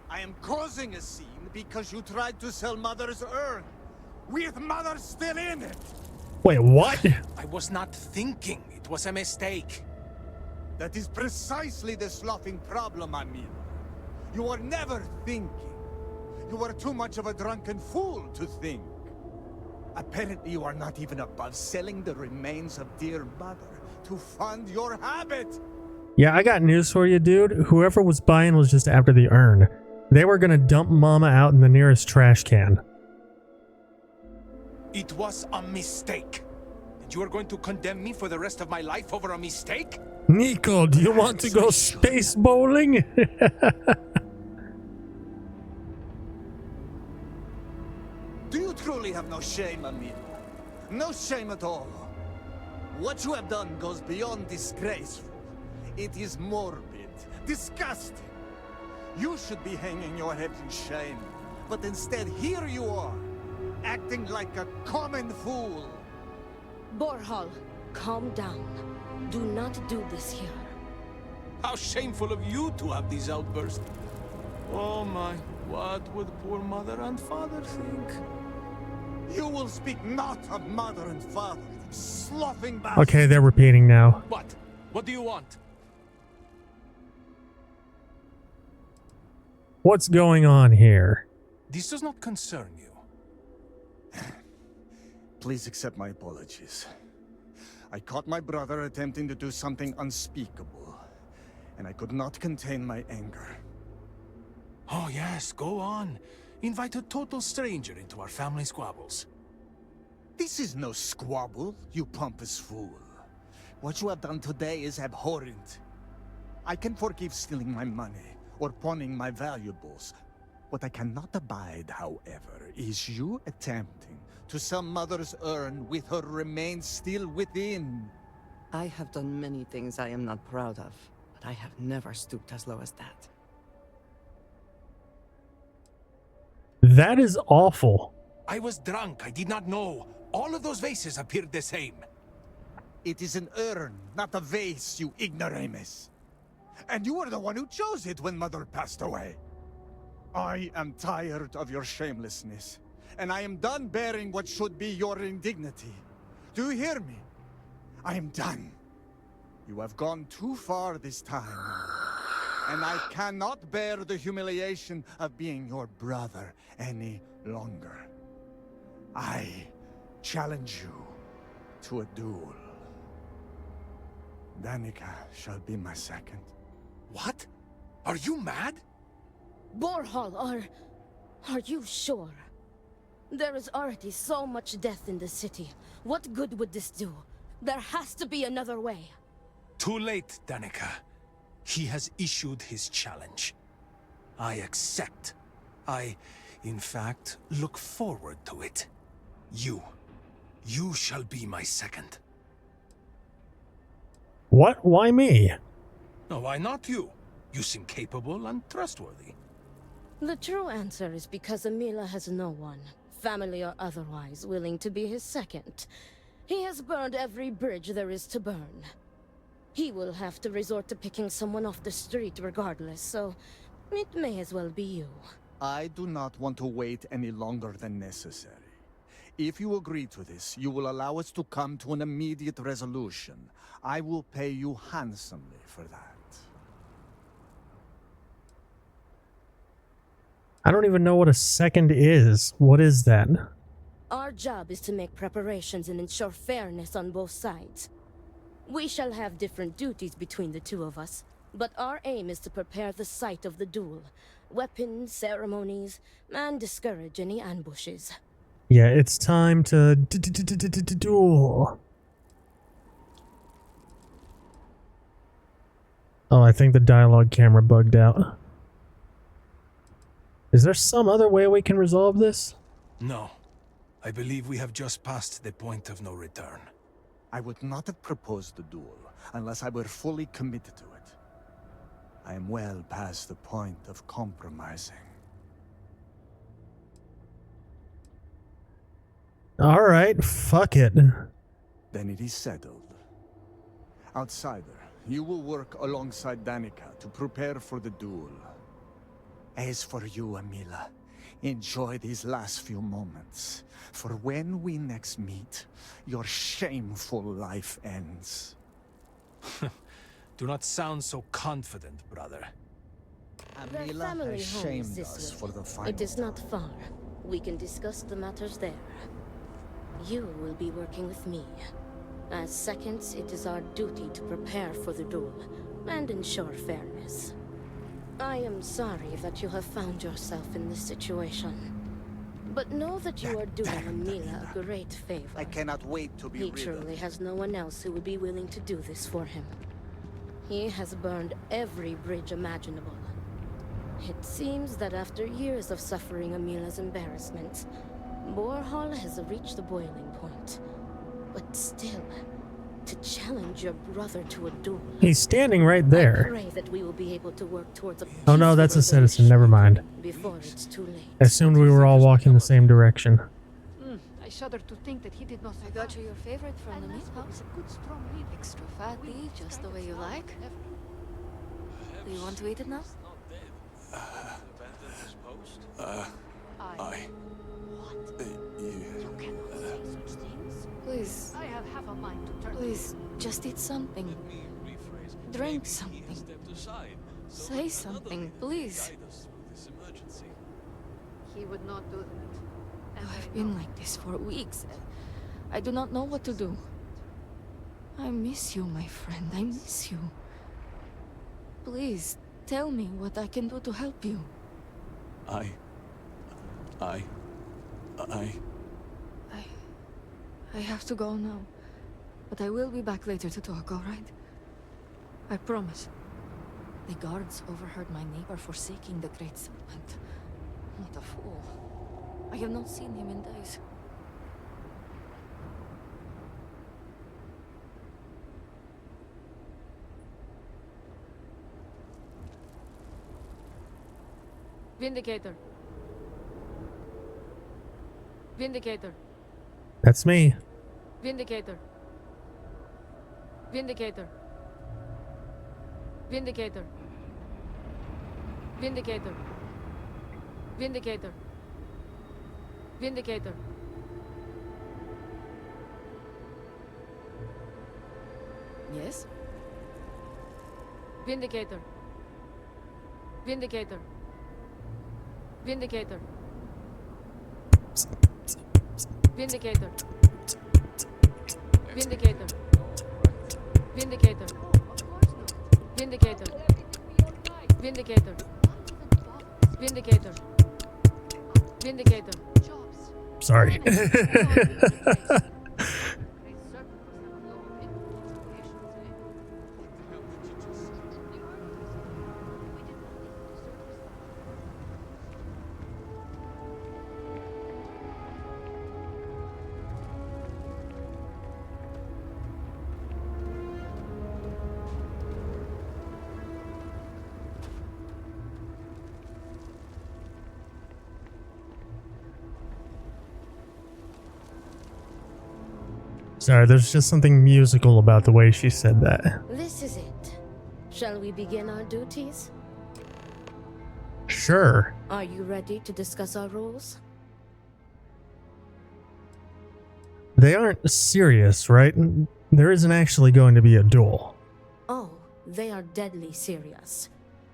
I am causing a scene because you tried to sell Mother's urn, with Mother still in it. Wait, what? I was not thinking. It was a mistake. That is precisely the sloughing problem, Amir. You are never thinking. You are too much of a drunken fool to think. Apparently you are not even above selling the remains of dear Mother to fund your habit. Yeah, I got news for you, dude. Whoever was buying was just after the urn. They were gonna dump Mama out in the nearest trash can. It was a mistake. And you are going to condemn me for the rest of my life over a mistake? Nico, do you want to go space bowling? Do you truly have no shame, Amir? No shame at all. What you have done goes beyond disgraceful. It is morbid, disgusting. You should be hanging your head in shame. But instead, here you are, acting like a common fool. Borhal, calm down. Do not do this here. How shameful of you to have these outbursts. Oh my, what would poor mother and father think? You will speak not of mother and father, you sloughing bastard. Okay, they're repeating now. What? What do you want? What's going on here? This does not concern you. Please accept my apologies. I caught my brother attempting to do something unspeakable, and I could not contain my anger. Oh yes, go on. Invite a total stranger into our family squabbles. This is no squabble, you pompous fool. What you have done today is abhorrent. I can forgive stealing my money or pawning my valuables. What I cannot abide, however, is you attempting to some mother's urn with her remains still within. I have done many things I am not proud of, but I have never stooped as low as that. That is awful. I was drunk, I did not know. All of those vases appeared the same. It is an urn, not a vase, you ignoramus. And you were the one who chose it when Mother passed away. I am tired of your shamelessness, and I am done bearing what should be your indignity. Do you hear me? I am done. You have gone too far this time, and I cannot bear the humiliation of being your brother any longer. I challenge you to a duel. Danica shall be my second. What? Are you mad? Borhall, are you sure? There is already so much death in the city. What good would this do? There has to be another way. Too late, Danica. He has issued his challenge. I accept. In fact, look forward to it. You shall be my second. What? Why me? No, why not you? You seem capable and trustworthy. The true answer is because Amila has no one, family or otherwise, willing to be his second. He has burned every bridge there is to burn. He will have to resort to picking someone off the street regardless, so it may as well be you. I do not want to wait any longer than necessary. If you agree to this, you will allow us to come to an immediate resolution. I will pay you handsomely for that. I don't even know what a second is. What is that? Our job is to make preparations and ensure fairness on both sides. We shall have different duties between the two of us, but our aim is to prepare the site of the duel, weapons, ceremonies, and discourage any ambushes. Yeah, it's time to duel. Oh, I think the dialogue camera bugged out. Is there some other way we can resolve this? No. I believe we have just passed the point of no return. I would not have proposed the duel unless I were fully committed to it. I am well past the point of compromising. Alright, fuck it. Then it is settled. Outsider, you will work alongside Danica to prepare for the duel. As for you, Amila, enjoy these last few moments. For when we next meet, your shameful life ends. Do not sound so confident, brother. Their Amila family has home is shamed this us way. for the final It is not far. We can discuss the matters there. You will be working with me. As seconds, it is our duty to prepare for the duel and ensure fairness. I am sorry that you have found yourself in this situation. But know that you are doing Amila a great favor. I cannot wait to be He rid of truly has no one else who would be willing to do this for him. He has burned every bridge imaginable. It seems that after years of suffering Amila's embarrassments, Borhall has reached the boiling point. But still, to challenge your brother to a duel. He's standing right I there. pray that we will be able to work towards a Oh no, that's a peaceful citizen. Never mind. before it's too late. Assumed we were all walking the same direction. I shudder to think that he did not. I got you your favorite from the meatballs. Extra fatty, just the way you like. Do you want to eat it now? Please. I have half a mind to turn. Please, just eat something. Drink something. Say something, please. he would not do that. I've been like this for weeks. I do not know what to do. I miss you, my friend. I miss you. Please, tell me what I can do to help you. I have to go now. But I will be back later to talk, alright? I promise. The guards overheard my neighbor forsaking the Great Serpent. What a fool. I have not seen him in days. Vindicator. Vindicator. That's me. Vindicator. Vindicator. Vindicator. Vindicator. Vindicator. Vindicator. Yes? Vindicator. Vindicator. Vindicator. Vindicator. Vindicator. Vindicator. Vindicator. Vindicator. Vindicator. Vindicator. Sorry. Sorry, there's just something musical about the way she said that. This is it. Shall we begin our duties? Sure. Are you ready to discuss our roles? They aren't serious, right? There isn't actually going to be a duel. Oh, they are deadly serious.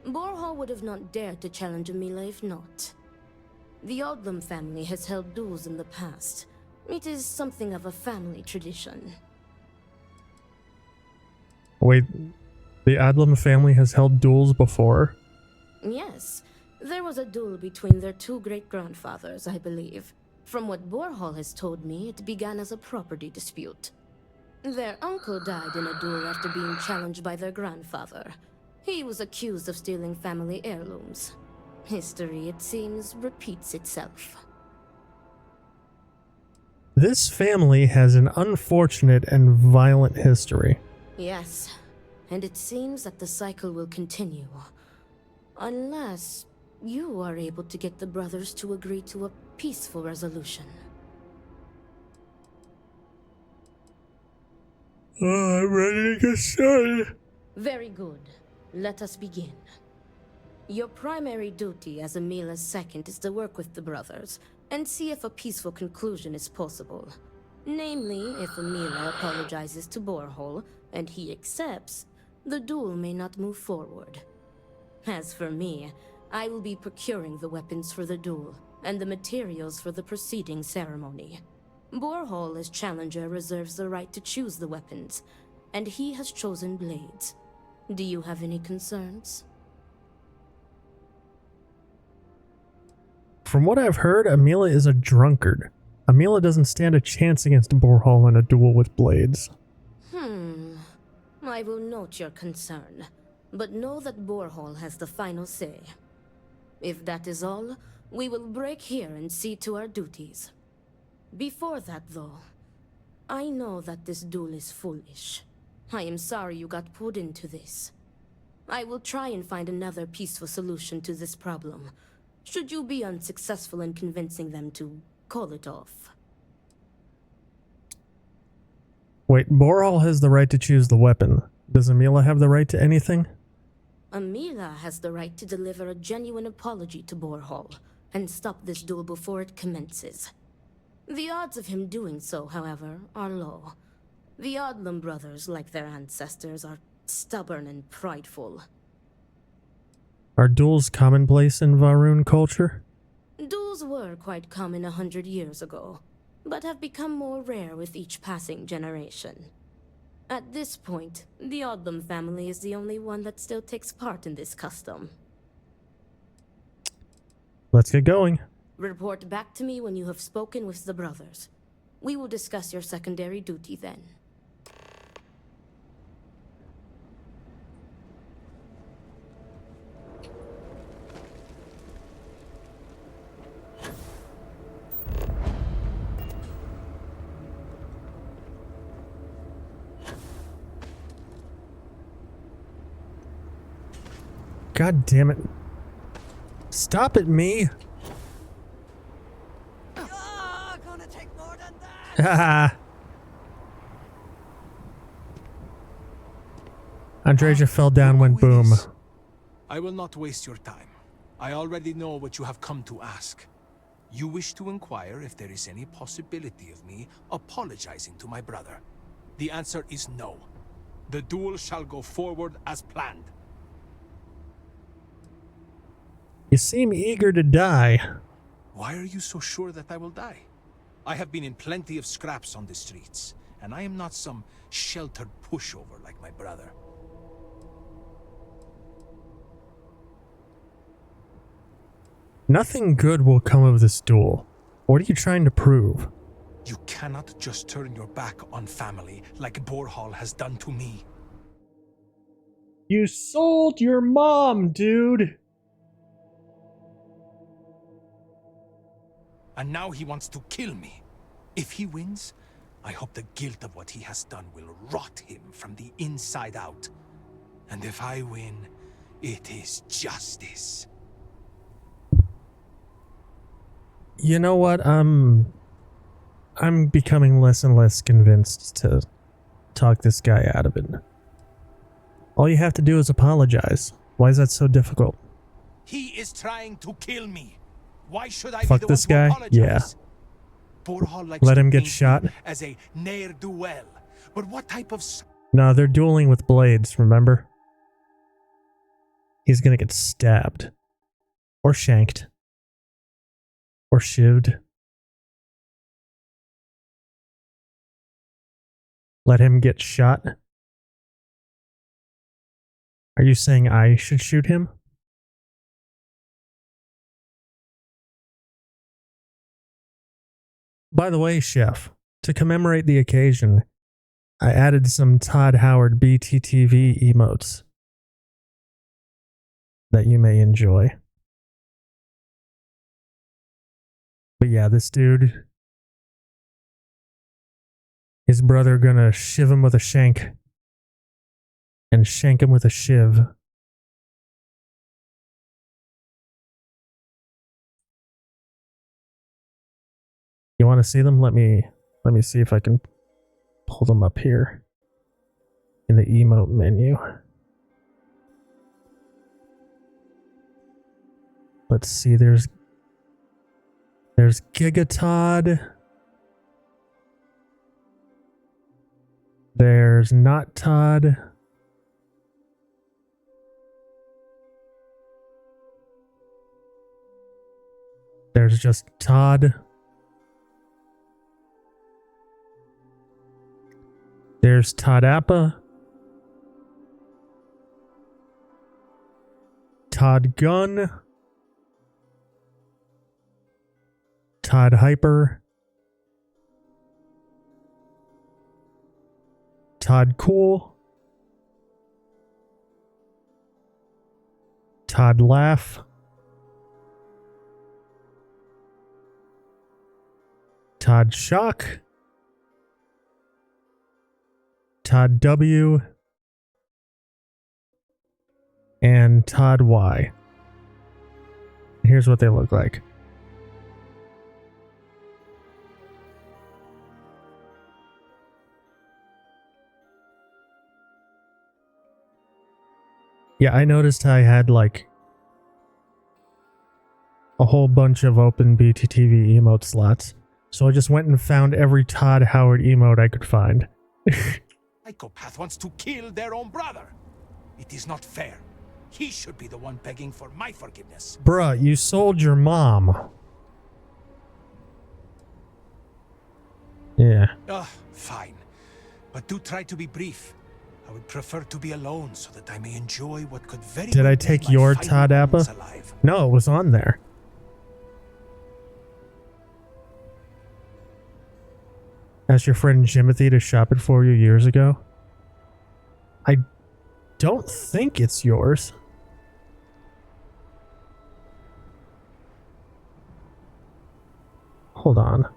Borhall would have not dared to challenge Amila if not. The Odlum family has held duels in the past. It is something of a family tradition. Wait, the Adlam family has held duels before? Yes, there was a duel between their two great-grandfathers, I believe. From what Borhall has told me, it began as a property dispute. Their uncle died in a duel after being challenged by their grandfather. He was accused of stealing family heirlooms. History, it seems, repeats itself. This family has an unfortunate and violent history. Yes, and it seems that the cycle will continue. Unless you are able to get the brothers to agree to a peaceful resolution. I'm ready to get started. Very good. Let us begin. Your primary duty as Amila's second is to work with the brothers and see if a peaceful conclusion is possible. Namely, if Amila apologizes to Borhall and he accepts, the duel may not move forward. As for me, I will be procuring the weapons for the duel and the materials for the preceding ceremony. Borhall, as challenger, reserves the right to choose the weapons, and he has chosen blades. Do you have any concerns? From what I've heard, Amila is a drunkard. Amila doesn't stand a chance against Borhall in a duel with blades. I will note your concern, but know that Borhall has the final say. If that is all, we will break here and see to our duties. Before that, though, I know that this duel is foolish. I am sorry you got pulled into this. I will try and find another peaceful solution to this problem, should you be unsuccessful in convincing them to call it off. Wait, Borhall has the right to choose the weapon. Does Amila have the right to anything? Amila has the right to deliver a genuine apology to Borhall and stop this duel before it commences. The odds of him doing so, however, are low. The Odlum brothers, like their ancestors, are stubborn and prideful. Are duels commonplace in Varun culture? Duels were quite common 100 years ago, but have become more rare with each passing generation. At this point, the Odlum family is the only one that still takes part in this custom. Let's get going. Report back to me when you have spoken with the brothers. We will discuss your secondary duty then. God damn it. Stop it, me. Haha. Andreja fell down, went boom. I will not waste your time. I already know what you have come to ask. You wish to inquire if there is any possibility of me apologizing to my brother. The answer is no. The duel shall go forward as planned. You seem eager to die. Why are you so sure that I will die? I have been in plenty of scraps on the streets, and I am not some sheltered pushover like my brother. Nothing good will come of this duel. What are you trying to prove? You cannot just turn your back on family like Borhall has done to me. You sold your mom, dude. And now he wants to kill me. If he wins, I hope the guilt of what he has done will rot him from the inside out. And if I win, it is justice. You know what? I'm becoming less and less convinced to talk this guy out of it. All you have to do is apologize. Why is that so difficult? He is trying to kill me. Why should I Fuck be the this one to guy? apologize? Yeah. Borhall likes Let to him get paint me shot. as a ne'er-do-well. But what type of... No, they're dueling with blades, remember? He's gonna get stabbed. Or shanked. Or shivved. Let him get shot. Are you saying I should shoot him? By the way, Chef, to commemorate the occasion, I added some Todd Howard BTTV emotes that you may enjoy. But yeah, this dude, his brother gonna shiv him with a shank and shank him with a shiv. You want to see them? Let me see if I can pull them up here in the emote menu. Let's see, there's Giga Todd. There's Not Todd. There's just Todd. There's Todd Appa. Todd Gunn. Todd Hyper. Todd Cool. Todd Laugh. Todd Shock. Todd W. And Todd Y. Here's what they look like. Yeah, I noticed I had like a whole bunch of open BTTV emote slots. So I just went and found every Todd Howard emote I could find. Psychopath wants to kill their own brother. It is not fair. He should be the one begging for my forgiveness. Bruh, you sold your mom. Fine. But do try to be brief. I would prefer to be alone so that I may enjoy what could very Did well I be take my your final Todd moments Appa? alive. No, it was on there. Asked your friend Jimothy to shop it for you years ago. I don't think it's yours. Hold on.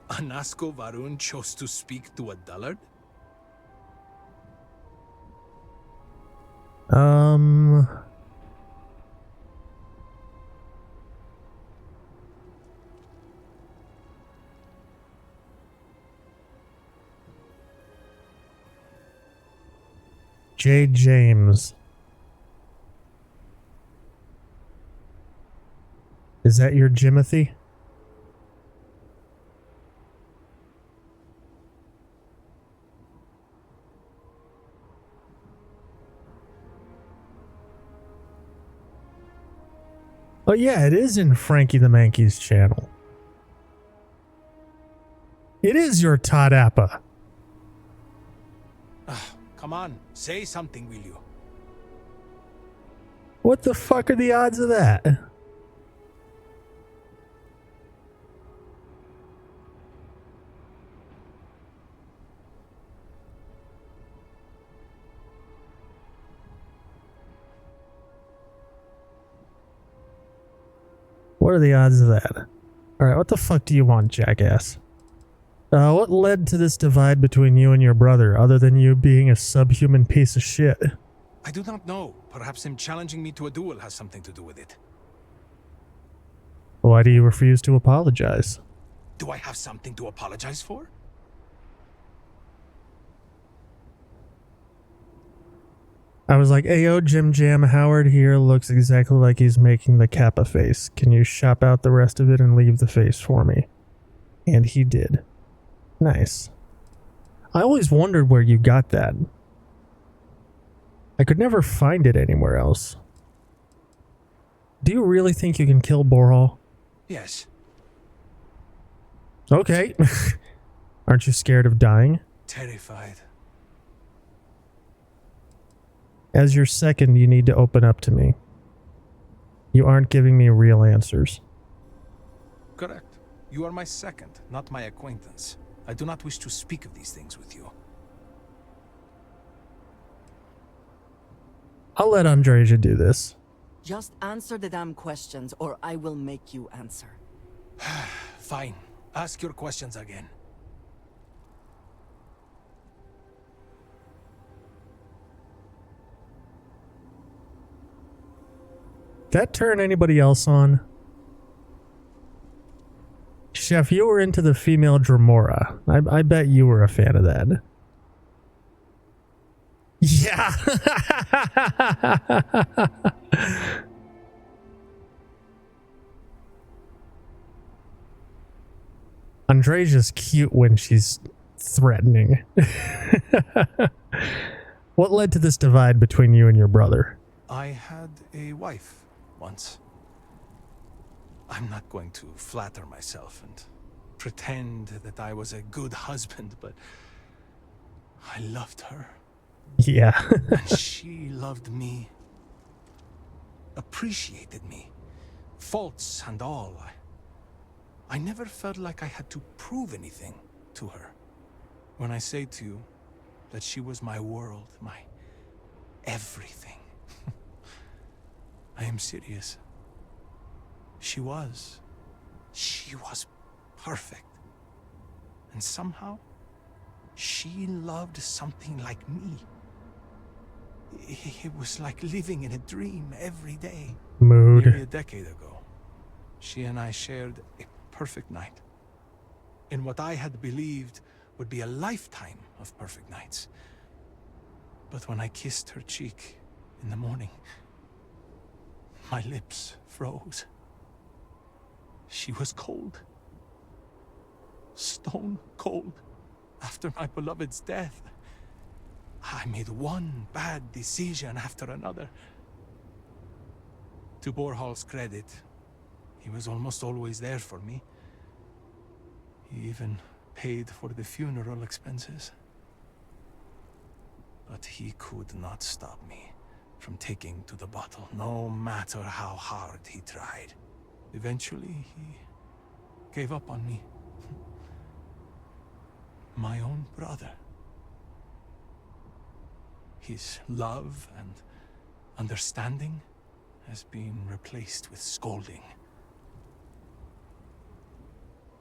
Anasko Varun chose to speak to a dullard? J. James. Is that your Jimothy? Oh yeah, it is in Frankie the Mankey's channel. It is your Todd Appa. Come on, say something, will you? What the fuck are the odds of that? What are the odds of that? Alright, what the fuck do you want, jackass? What led to this divide between you and your brother, other than you being a subhuman piece of shit? I do not know. Perhaps him challenging me to a duel has something to do with it. Why do you refuse to apologize? Do I have something to apologize for? I was like, Ayo, Jim Jam, Howard here looks exactly like he's making the Kappa face. Can you shop out the rest of it and leave the face for me? And he did. Nice. I always wondered where you got that. I could never find it anywhere else. Do you really think you can kill Borhall? Yes. Okay. Aren't you scared of dying? Terrified. As your second, you need to open up to me. You aren't giving me real answers. Correct. You are my second, not my acquaintance. I do not wish to speak of these things with you. I'll let Andreja do this. Just answer the damn questions, or I will make you answer. Fine. Ask your questions again. That turn anybody else on? Chef, you were into the female Dremora. I bet you were a fan of that. Yeah. Andreja's cute when she's threatening. What led to this divide between you and your brother? I had a wife once. I'm not going to flatter myself and pretend that I was a good husband, but I loved her. Yeah. And she loved me. Appreciated me. Faults and all. I never felt like I had to prove anything to her. When I say to you that she was my world, my everything, I am serious. She was perfect. And somehow, she loved something like me. It was like living in a dream every day. Mood. Nearly a decade ago, she and I shared a perfect night. In what I had believed would be a lifetime of perfect nights. But when I kissed her cheek in the morning, my lips froze. She was cold. Stone cold. After my beloved's death, I made one bad decision after another. To Borhal's credit, he was almost always there for me. He even paid for the funeral expenses. But he could not stop me from taking to the bottle, no matter how hard he tried. Eventually, he gave up on me. My own brother. His love and understanding has been replaced with scolding.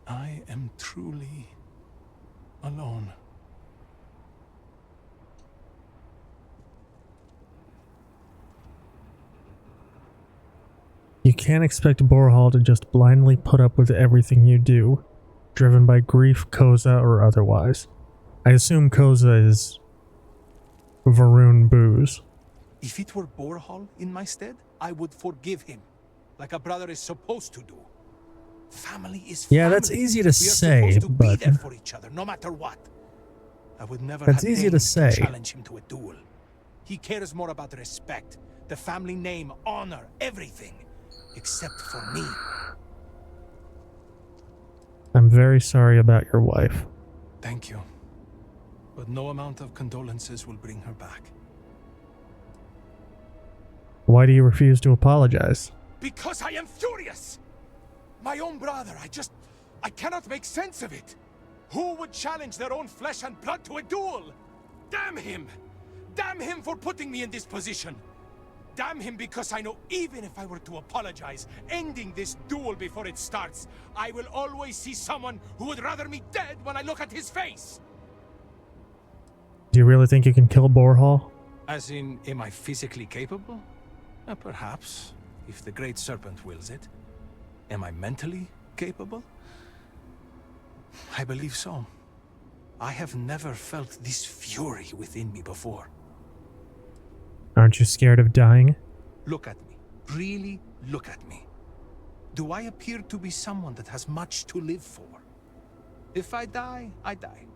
I am truly alone. You can't expect Borhal to just blindly put up with everything you do, driven by grief, Koza, or otherwise. I assume Koza is Varun booze. If it were Borhal in my stead, I would forgive him, like a brother is supposed to do. Family is family. Yeah, that's easy to we say, are supposed to but be there for each other, no matter what. I would never that's have easy dared to say. challenge him to a duel. He cares more about respect, the family name, honor, everything, except for me. I'm very sorry about your wife. Thank you. But no amount of condolences will bring her back. Why do you refuse to apologize? Because I am furious! My own brother, I cannot make sense of it. Who would challenge their own flesh and blood to a duel? Damn him! Damn him for putting me in this position! Damn him because I know even if I were to apologize, ending this duel before it starts, I will always see someone who would rather me dead when I look at his face! Do you really think you can kill Borhal? As in, am I physically capable? Perhaps, if the Great Serpent wills it. Am I mentally capable? I believe so. I have never felt this fury within me before. Aren't you scared of dying? Look at me. Really look at me. Do I appear to be someone that has much to live for? If I die, I die.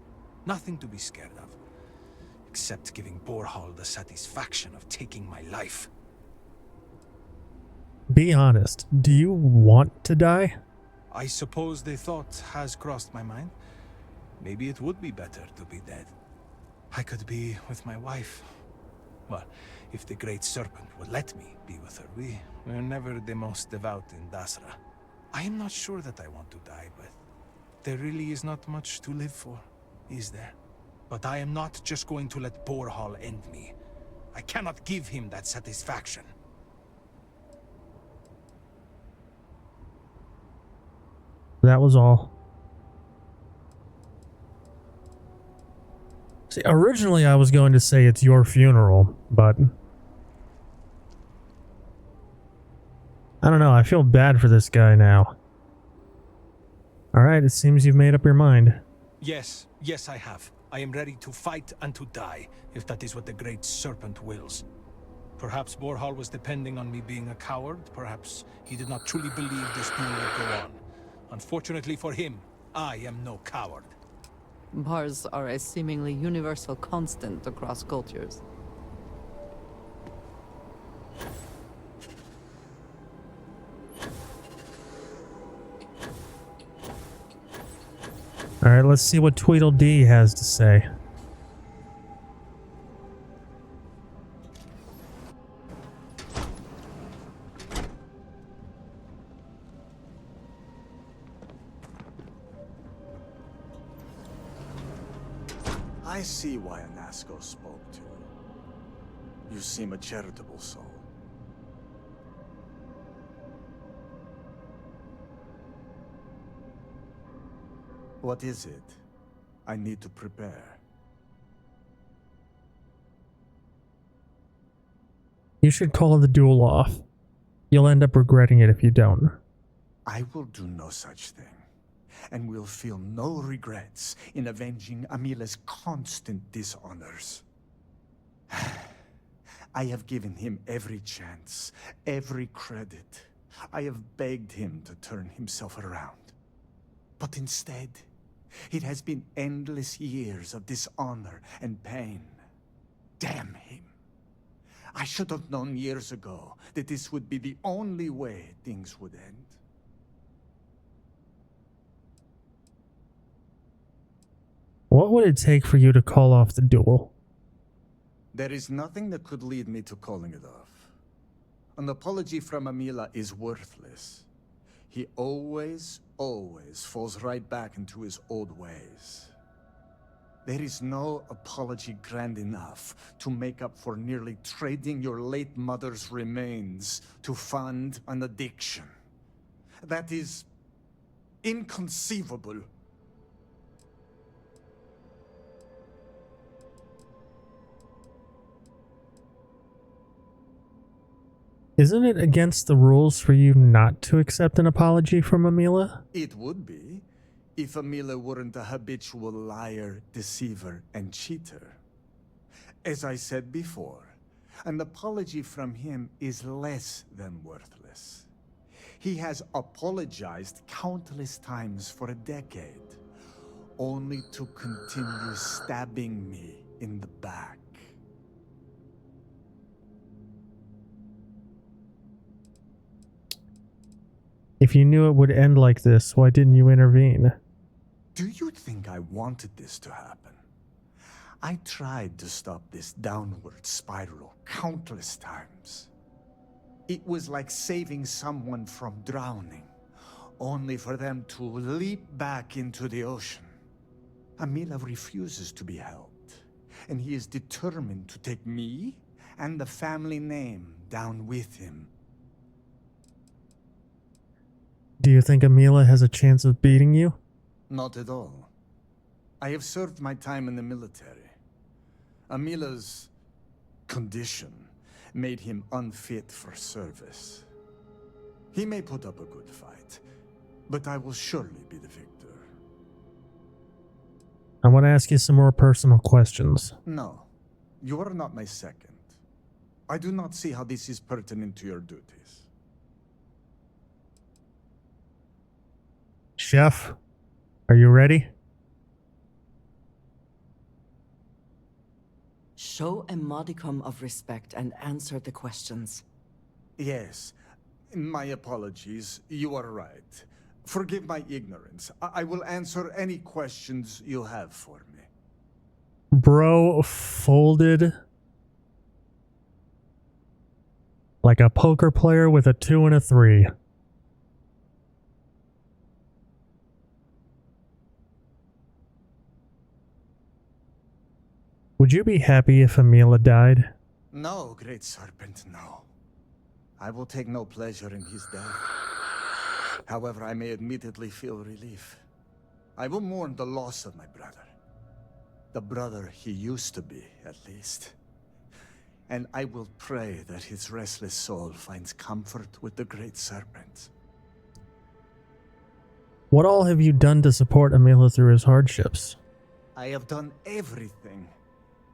Nothing to be scared of. Except giving Borhal the satisfaction of taking my life. Be honest, do you want to die? I suppose the thought has crossed my mind. Maybe it would be better to be dead. I could be with my wife. Well, if the Great Serpent would let me be with her. We're never the most devout in Dasra. I am not sure that I want to die, but there really is not much to live for, is there? But I am not just going to let Borhal end me. I cannot give him that satisfaction. That was all. See, originally I was going to say it's your funeral, but I don't know, I feel bad for this guy now. Alright, it seems you've made up your mind. Yes, I have. I am ready to fight and to die, if that is what the Great Serpent wills. Perhaps Borhal was depending on me being a coward. Perhaps he did not truly believe this duel would go on. Unfortunately for him, I am no coward. Bars are a seemingly universal constant across cultures. Alright, let's see what Tweedledee has to say. I see why Anasco spoke to you. You seem a charitable soul. What is it? I need to prepare. You should call the duel off. You'll end up regretting it if you don't. I will do no such thing, and will feel no regrets in avenging Amila's constant dishonors. I have given him every chance, every credit. I have begged him to turn himself around. But instead, it has been endless years of dishonor and pain. Damn him. I should have known years ago that this would be the only way things would end. What would it take for you to call off the duel? There is nothing that could lead me to calling it off. An apology from Amila is worthless. He always falls right back into his old ways. There is no apology grand enough to make up for nearly trading your late mother's remains to fund an addiction. That is inconceivable. Isn't it against the rules for you not to accept an apology from Amila? It would be, if Amila weren't a habitual liar, deceiver, and cheater. As I said before, an apology from him is less than worthless. He has apologized countless times for a decade, only to continue stabbing me in the back. If you knew it would end like this, why didn't you intervene? Do you think I wanted this to happen? I tried to stop this downward spiral countless times. It was like saving someone from drowning, only for them to leap back into the ocean. Amila refuses to be helped, and he is determined to take me and the family name down with him. Do you think Amila has a chance of beating you? Not at all. I have served my time in the military. Amila's condition made him unfit for service. He may put up a good fight, but I will surely be the victor. I want to ask you some more personal questions. No, you are not my second. I do not see how this is pertinent to your duties. Chef, are you ready? Show a modicum of respect and answer the questions. Yes, my apologies. You are right. Forgive my ignorance. I will answer any questions you have for me. Bro folded like a poker player with a 2 and a 3. Would you be happy if Amila died? No, great serpent, no. I will take no pleasure in his death. However, I may admittedly feel relief. I will mourn the loss of my brother. The brother he used to be, at least. And I will pray that his restless soul finds comfort with the great serpent. What all have you done to support Amila through his hardships? I have done everything,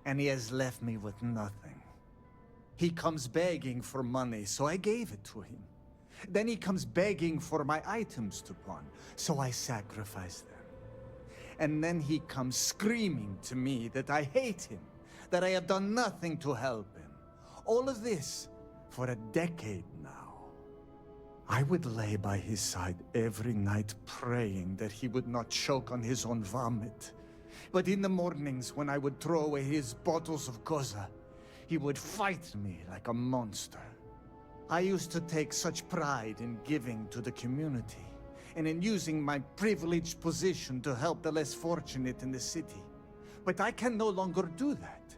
and he has left me with nothing. He comes begging for money, so I gave it to him. Then he comes begging for my items to pawn, so I sacrifice them. And then he comes screaming to me that I hate him, that I have done nothing to help him. All of this for a decade now. I would lay by his side every night praying that he would not choke on his own vomit. But in the mornings when I would throw away his bottles of Goza, he would fight me like a monster. I used to take such pride in giving to the community, and in using my privileged position to help the less fortunate in the city. But I can no longer do that,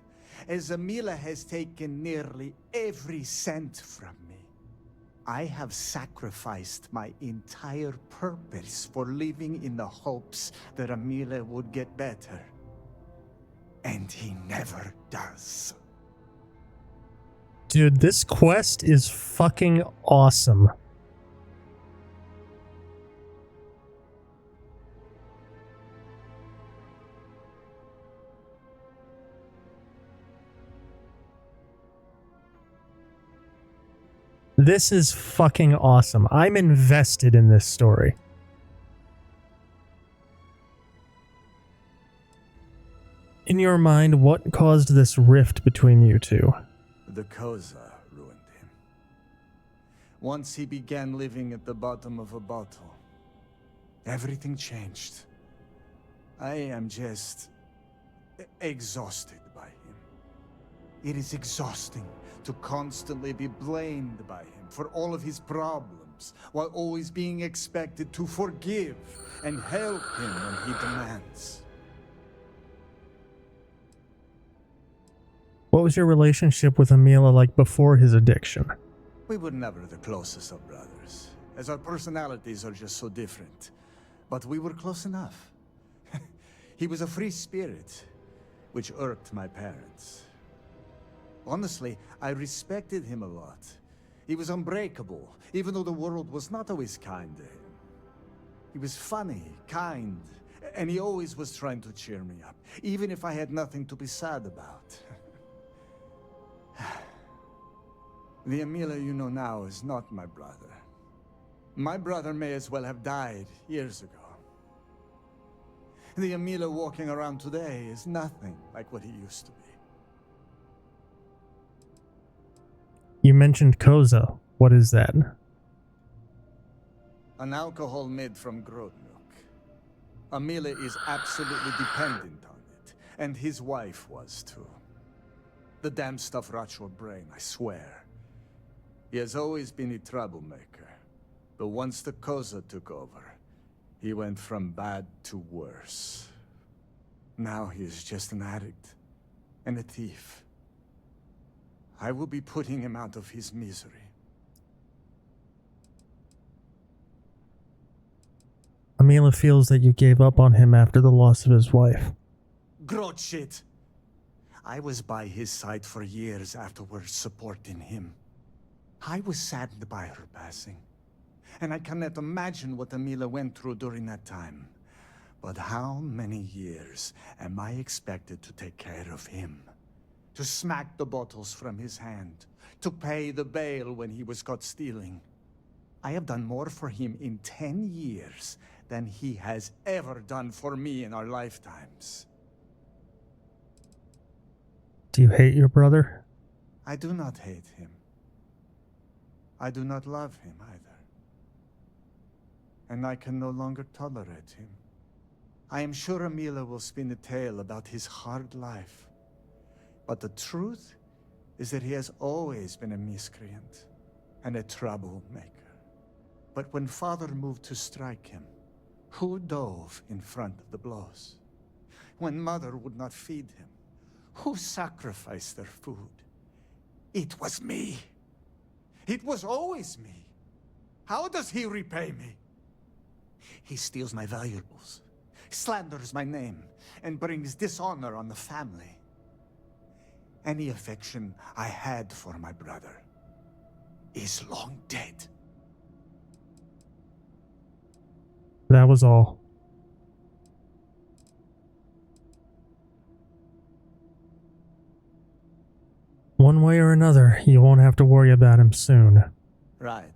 as Amila has taken nearly every cent from me. I have sacrificed my entire purpose for living in the hopes that Amila would get better. And he never does. Dude, this quest is fucking awesome. This is fucking awesome. I'm invested in this story. In your mind, what caused this rift between you two? The Koza ruined him. Once he began living at the bottom of a bottle, everything changed. I am just exhausted by him. It is exhausting to constantly be blamed by him for all of his problems, while always being expected to forgive and help him when he demands. What was your relationship with Amila like before his addiction? We were never the closest of brothers, as our personalities are just so different. But we were close enough. He was a free spirit, which irked my parents. Honestly, I respected him a lot. He was unbreakable, even though the world was not always kind to him. He was funny, kind, and he always was trying to cheer me up, even if I had nothing to be sad about. The Amila you know now is not my brother. My brother may as well have died years ago. The Amila walking around today is nothing like what he used to be. You mentioned Koza. What is that? An alcohol made from goat milk. Amila is absolutely dependent on it, and his wife was too. The damn stuff rots your brain, I swear. He has always been a troublemaker, but once the Koza took over, he went from bad to worse. Now he is just an addict and a thief. I will be putting him out of his misery. Amila feels that you gave up on him after the loss of his wife. Grot shit! I was by his side for years afterwards, supporting him. I was saddened by her passing, and I cannot imagine what Amila went through during that time. But how many years am I expected to take care of him? To smack the bottles from his hand, to pay the bail when he was caught stealing. I have done more for him in 10 years than he has ever done for me in our lifetimes. Do you hate your brother? I do not hate him. I do not love him either. And I can no longer tolerate him. I am sure Amila will spin a tale about his hard life. But the truth is that he has always been a miscreant and a troublemaker. But when Father moved to strike him, who dove in front of the blows? When Mother would not feed him, who sacrificed their food? It was me. It was always me. How does he repay me? He steals my valuables, slanders my name, and brings dishonor on the family. Any affection I had for my brother is long dead. That was all. One way or another, you won't have to worry about him soon. Right.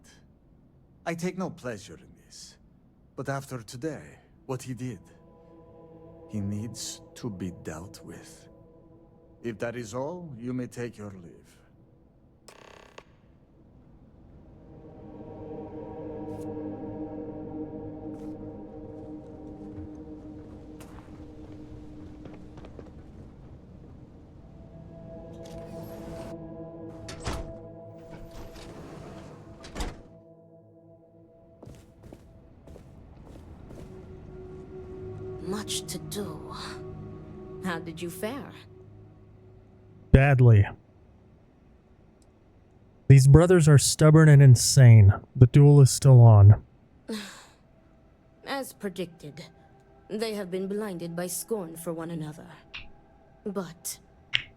I take no pleasure in this. But after today, what he did, he needs to be dealt with. If that is all, you may take your leave. Much to do. How did you fare? Badly. These brothers are stubborn and insane. The duel is still on. As predicted, they have been blinded by scorn for one another. But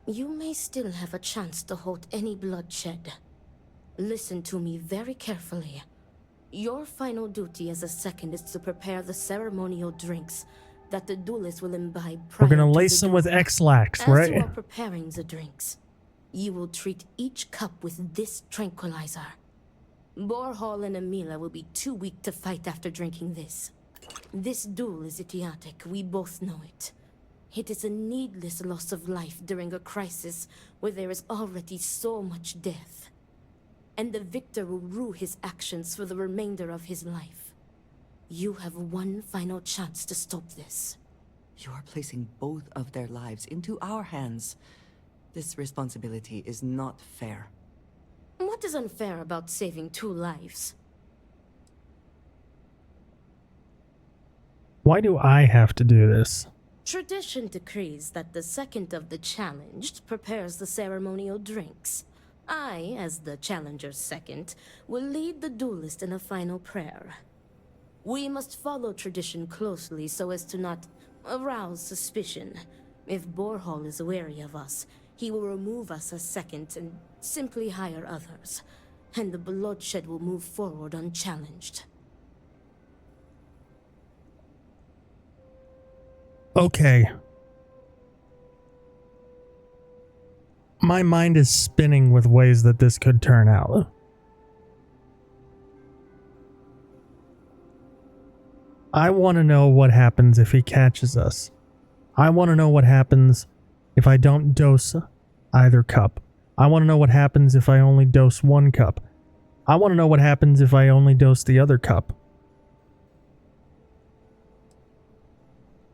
you may still have a chance to halt any bloodshed. Listen to me very carefully. Your final duty as a second is to prepare the ceremonial drinks that the duelists will imbibe prior We're gonna to lace the them with duel. X-Lax, As you right? are preparing the drinks, you will treat each cup with this tranquilizer. Borhall and Amila will be too weak to fight after drinking this. This duel is idiotic, we both know it. It is a needless loss of life during a crisis where there is already so much death. And the victor will rue his actions for the remainder of his life. You have one final chance to stop this. You are placing both of their lives into our hands. This responsibility is not fair. What is unfair about saving 2 lives? Why do I have to do this? Tradition decrees that the second of the challenged prepares the ceremonial drinks. I, as the challenger's second, will lead the duelist in a final prayer. We must follow tradition closely so as to not arouse suspicion. If Borhall is wary of us, he will remove us as second and simply hire others. And the bloodshed will move forward unchallenged. Okay. My mind is spinning with ways that this could turn out. I want to know what happens if he catches us. I want to know what happens if I don't dose either cup. I want to know what happens if I only dose one cup. I want to know what happens if I only dose the other cup.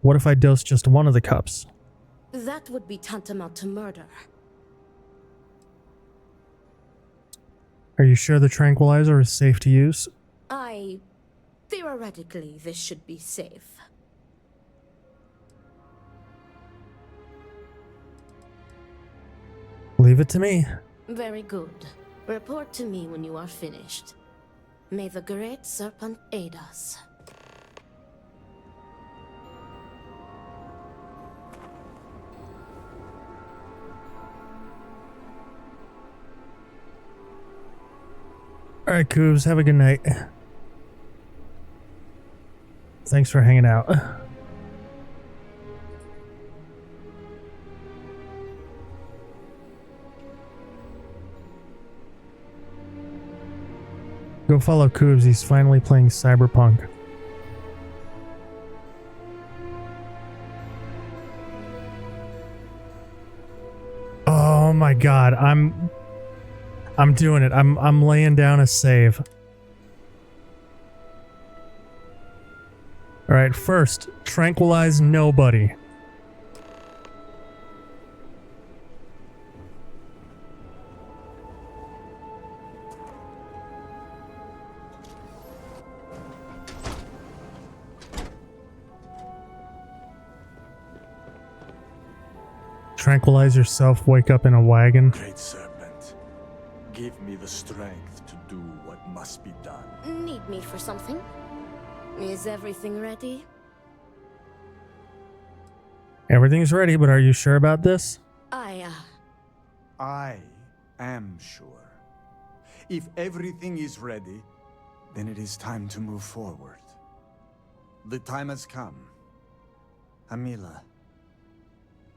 What if I dose just one of the cups? That would be tantamount to murder. Are you sure the tranquilizer is safe to use? Theoretically, this should be safe. Leave it to me. Very good. Report to me when you are finished. May the Great Serpent aid us. Alright, Coobs, have a good night. Thanks for hanging out. Go follow Coobs, he's finally playing Cyberpunk. Oh my god, I'm doing it. I'm laying down a save. Alright, first, tranquilize nobody. Tranquilize yourself, wake up in a wagon. Great Serpent, give me the strength to do what must be done. Need me for something? Is everything ready? Everything's ready, but are you sure about this? I am sure. If everything is ready, then it is time to move forward. The time has come. Amila,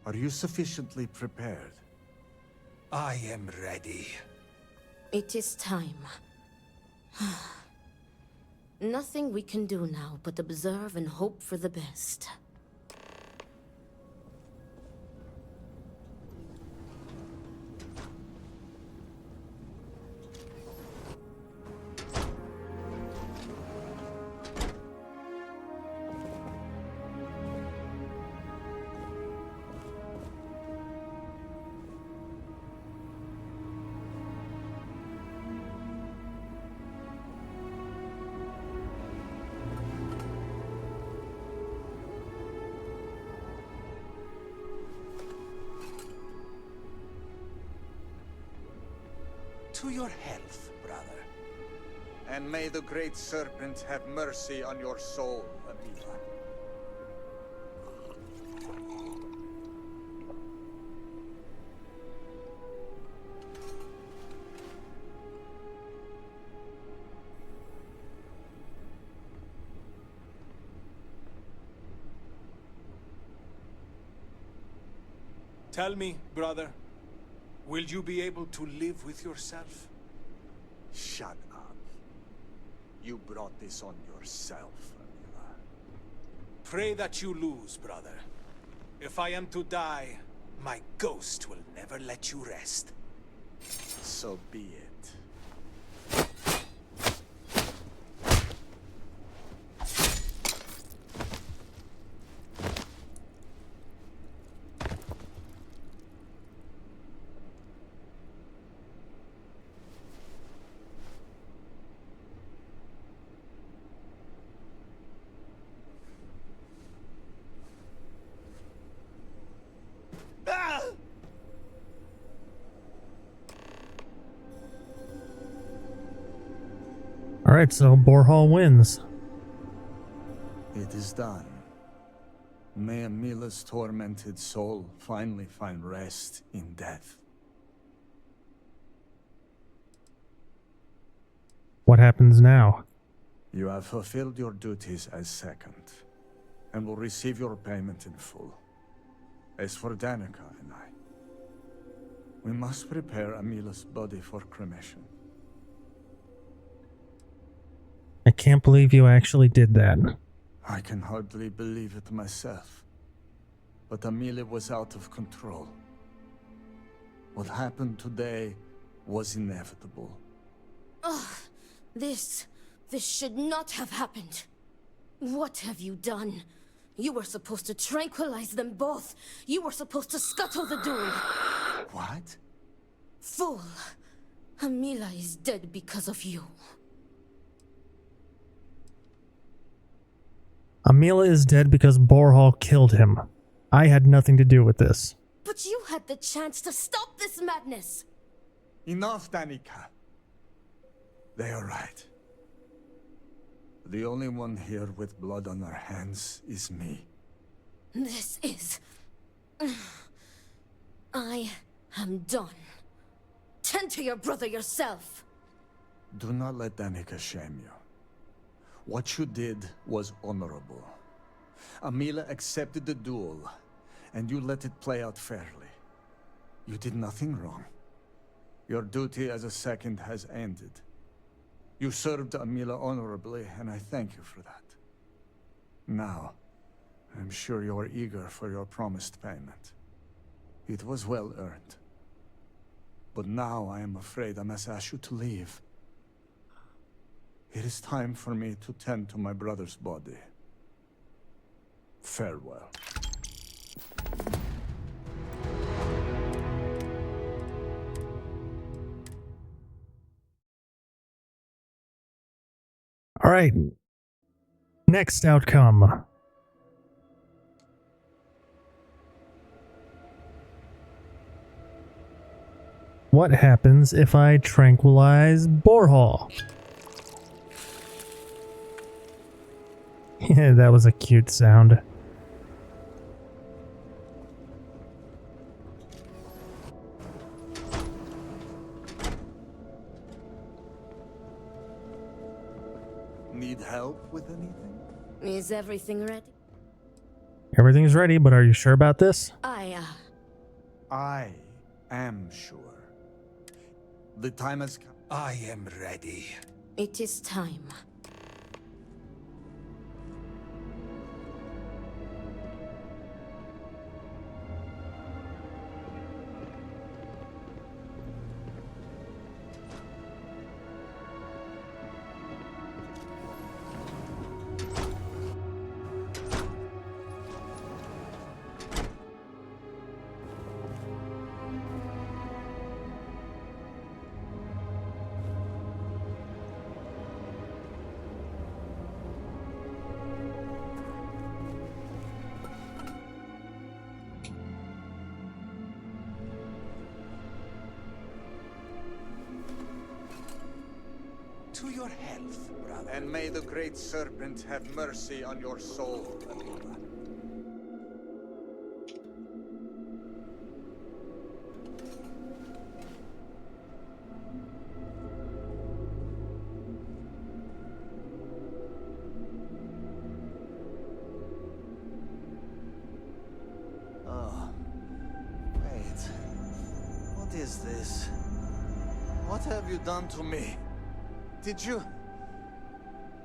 are you sufficiently prepared? I am ready. It is time. Nothing we can do now but observe and hope for the best. To your health, brother. And may the Great Serpent have mercy on your soul, Amila. Tell me, brother, will you be able to live with yourself? Shut up. You brought this on yourself, Amila. Pray that you lose, brother. If I am to die, my ghost will never let you rest. So be it. Alright, so Borhall wins. It is done. May Amila's tormented soul finally find rest in death. What happens now? You have fulfilled your duties as second, and will receive your payment in full. As for Danica and I, we must prepare Amila's body for cremation. I can't believe you actually did that. I can hardly believe it myself. But Amila was out of control. What happened today was inevitable. Ugh, this should not have happened. What have you done? You were supposed to tranquilize them both. You were supposed to scuttle the duel. What? Fool. Amila is dead because of you. Amila is dead because Borhall killed him. I had nothing to do with this. But you had the chance to stop this madness. Enough, Danica. They are right. The only one here with blood on our hands is me. This is... I am done. Tend to your brother yourself. Do not let Danica shame you. What you did was honorable. Amila accepted the duel, and you let it play out fairly. You did nothing wrong. Your duty as a second has ended. You served Amila honorably, and I thank you for that. Now, I'm sure you are eager for your promised payment. It was well earned. But now I am afraid I must ask you to leave. It is time for me to tend to my brother's body. Farewell. Alright. Next outcome. What happens if I tranquilize Borhall? Yeah, that was a cute sound. Need help with anything? Is everything ready? Everything's ready, but are you sure about this? I am sure. The time has come. I am ready. It is time. To your health, brother. And may the great serpent have mercy on your soul, Amila. Oh, wait. What is this? What have you done to me? Did you...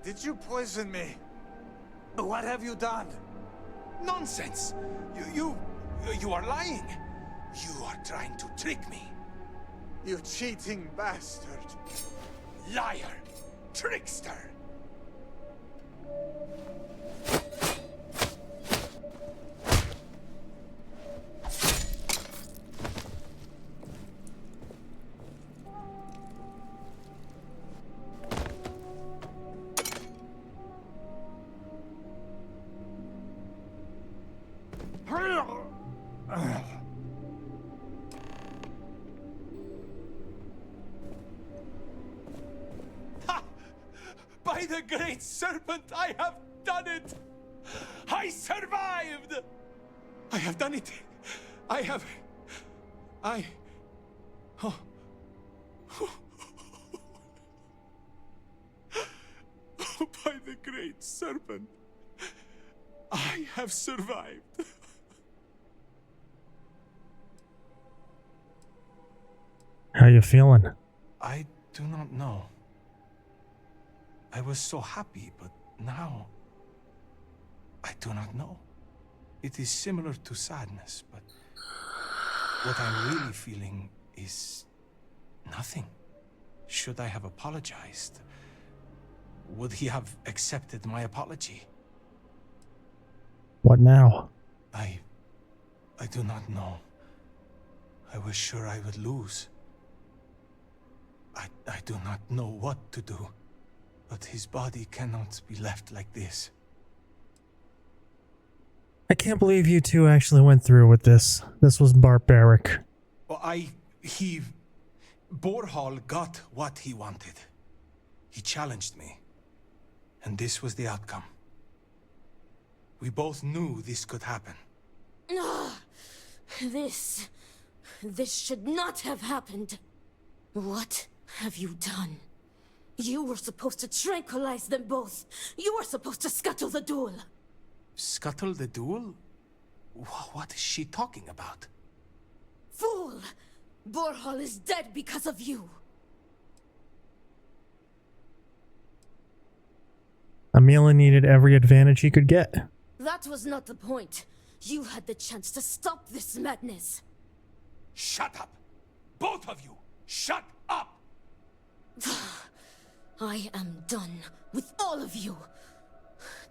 Did you poison me? What have you done? Nonsense! You are lying! You are trying to trick me! You cheating bastard! Liar! Trickster! By the great serpent, I have done it! I survived! I have done it! Oh. Oh, by the great serpent, I have survived. How you feeling? I do not know. I was so happy, but now I do not know. It is similar to sadness, but what I'm really feeling is nothing. Should I have apologized? Would he have accepted my apology? What now? I do not know. I was sure I would lose. I do not know what to do. But his body cannot be left like this. I can't believe you two actually went through with this. This was barbaric. Well, Borhall got what he wanted. He challenged me. And this was the outcome. We both knew this could happen. This should not have happened. What have you done? You were supposed to tranquilize them both. You were supposed to scuttle the duel. Scuttle the duel? What is she talking about? Fool! Borhall is dead because of you. Amila needed every advantage he could get. That was not the point. You had the chance to stop this madness. Shut up! Both of you! Shut up! I am done with all of you.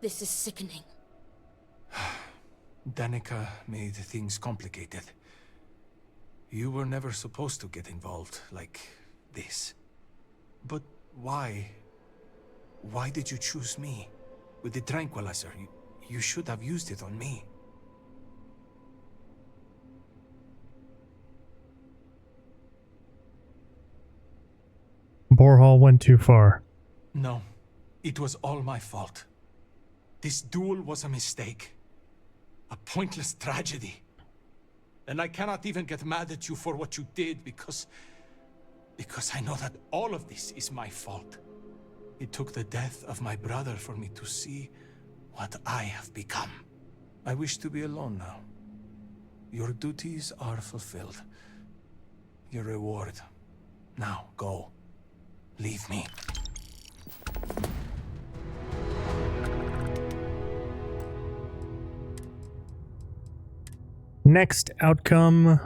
This is sickening. Danica made things complicated. You were never supposed to get involved like this. But why? Why did you choose me? With the tranquilizer, you should have used it on me. Borhall went too far. No, it was all my fault. This duel was a mistake. A pointless tragedy. And I cannot even get mad at you for what you did because I know that all of this is my fault. It took the death of my brother for me to see what I have become. I wish to be alone now. Your duties are fulfilled. Your reward. Now, go. Leave me. Next outcome.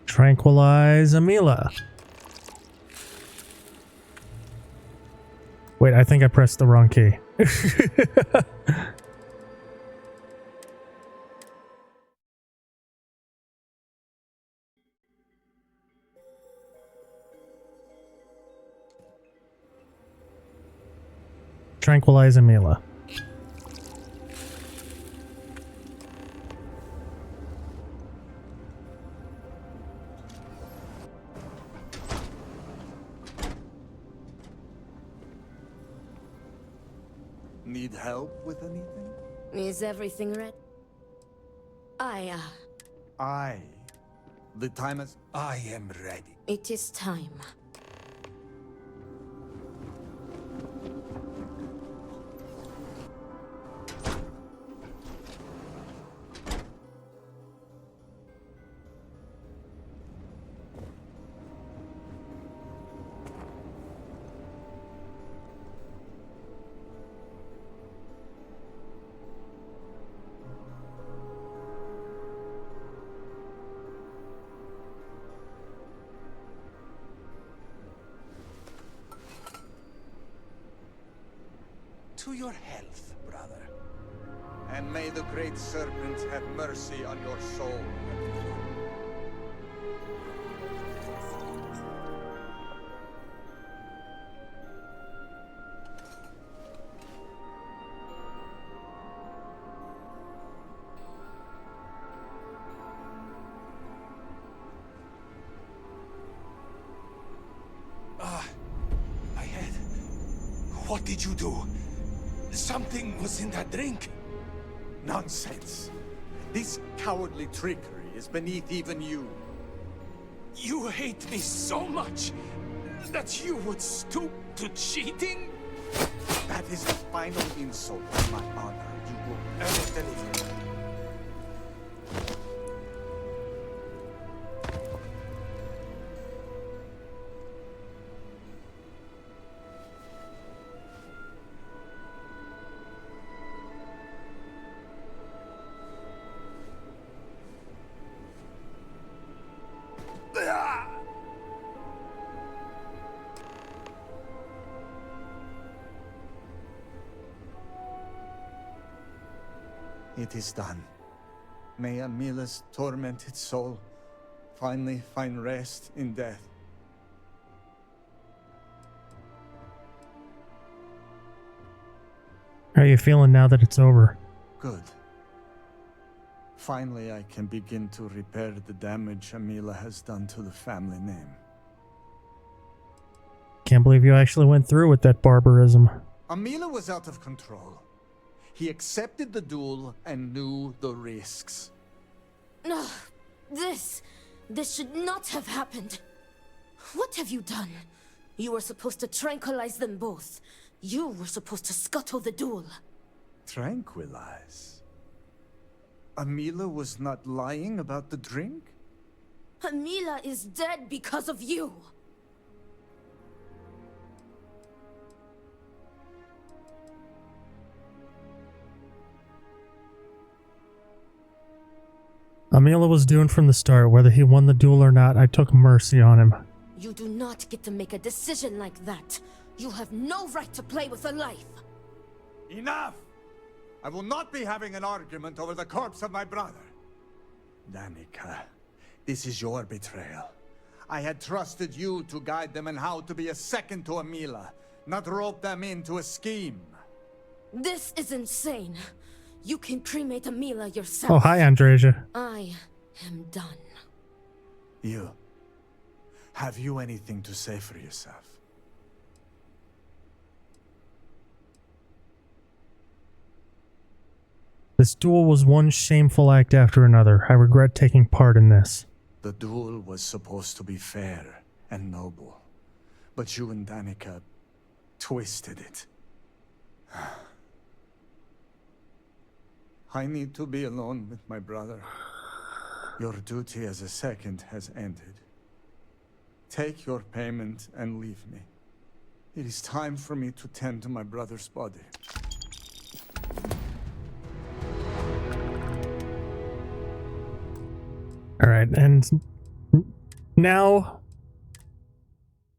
Tranquilize Amila. Wait, I think I pressed the wrong key. Tranquilize Amila. Need help with anything? Is everything ready? The time is... I am ready. It is time. To your health, brother. And may the great serpent have mercy on your soul. My head. What did you do? Something was in that drink. Nonsense. This cowardly trickery is beneath even you. You hate me so much that you would stoop to cheating? That is the final insult to my honor. You will never deliver. It is done. May Amila's tormented soul finally find rest in death. How are you feeling now that it's over? Good. Finally, I can begin to repair the damage Amila has done to the family name. Can't believe you actually went through with that barbarism. Amila was out of control. He accepted the duel and knew the risks. No, this should not have happened. What have you done? You were supposed to tranquilize them both. You were supposed to scuttle the duel. Tranquilize? Amila was not lying about the drink? Amila is dead because of you. Amila was doomed from the start. Whether he won the duel or not, I took mercy on him. You do not get to make a decision like that. You have no right to play with a life. Enough! I will not be having an argument over the corpse of my brother. Danica, this is your betrayal. I had trusted you to guide them in how to be a second to Amila, not rope them into a scheme. This is insane. You can cremate Amila yourself. Oh, hi, Andreja. I am done. You. Have you anything to say for yourself? This duel was one shameful act after another. I regret taking part in this. The duel was supposed to be fair and noble, but you and Danica twisted it. I need to be alone with my brother. Your duty as a second has ended. Take your payment and leave me. It is time for me to tend to my brother's body. Alright, and now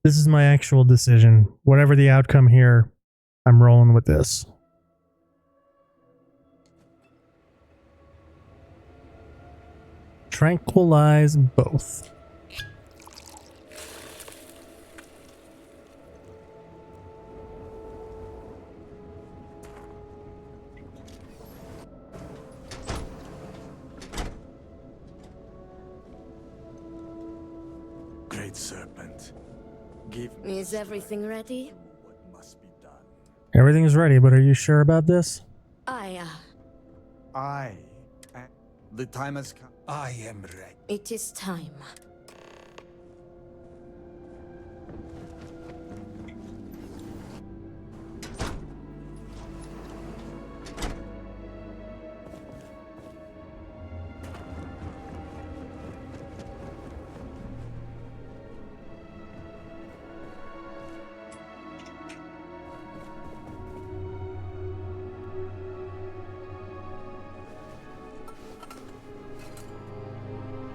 this is my actual decision. Whatever the outcome here, I'm rolling with this. Tranquilize both. Great Serpent, give me... Is everything ready? what must be done. Everything's ready, but are you sure about this? The time has come. I am ready. It is time.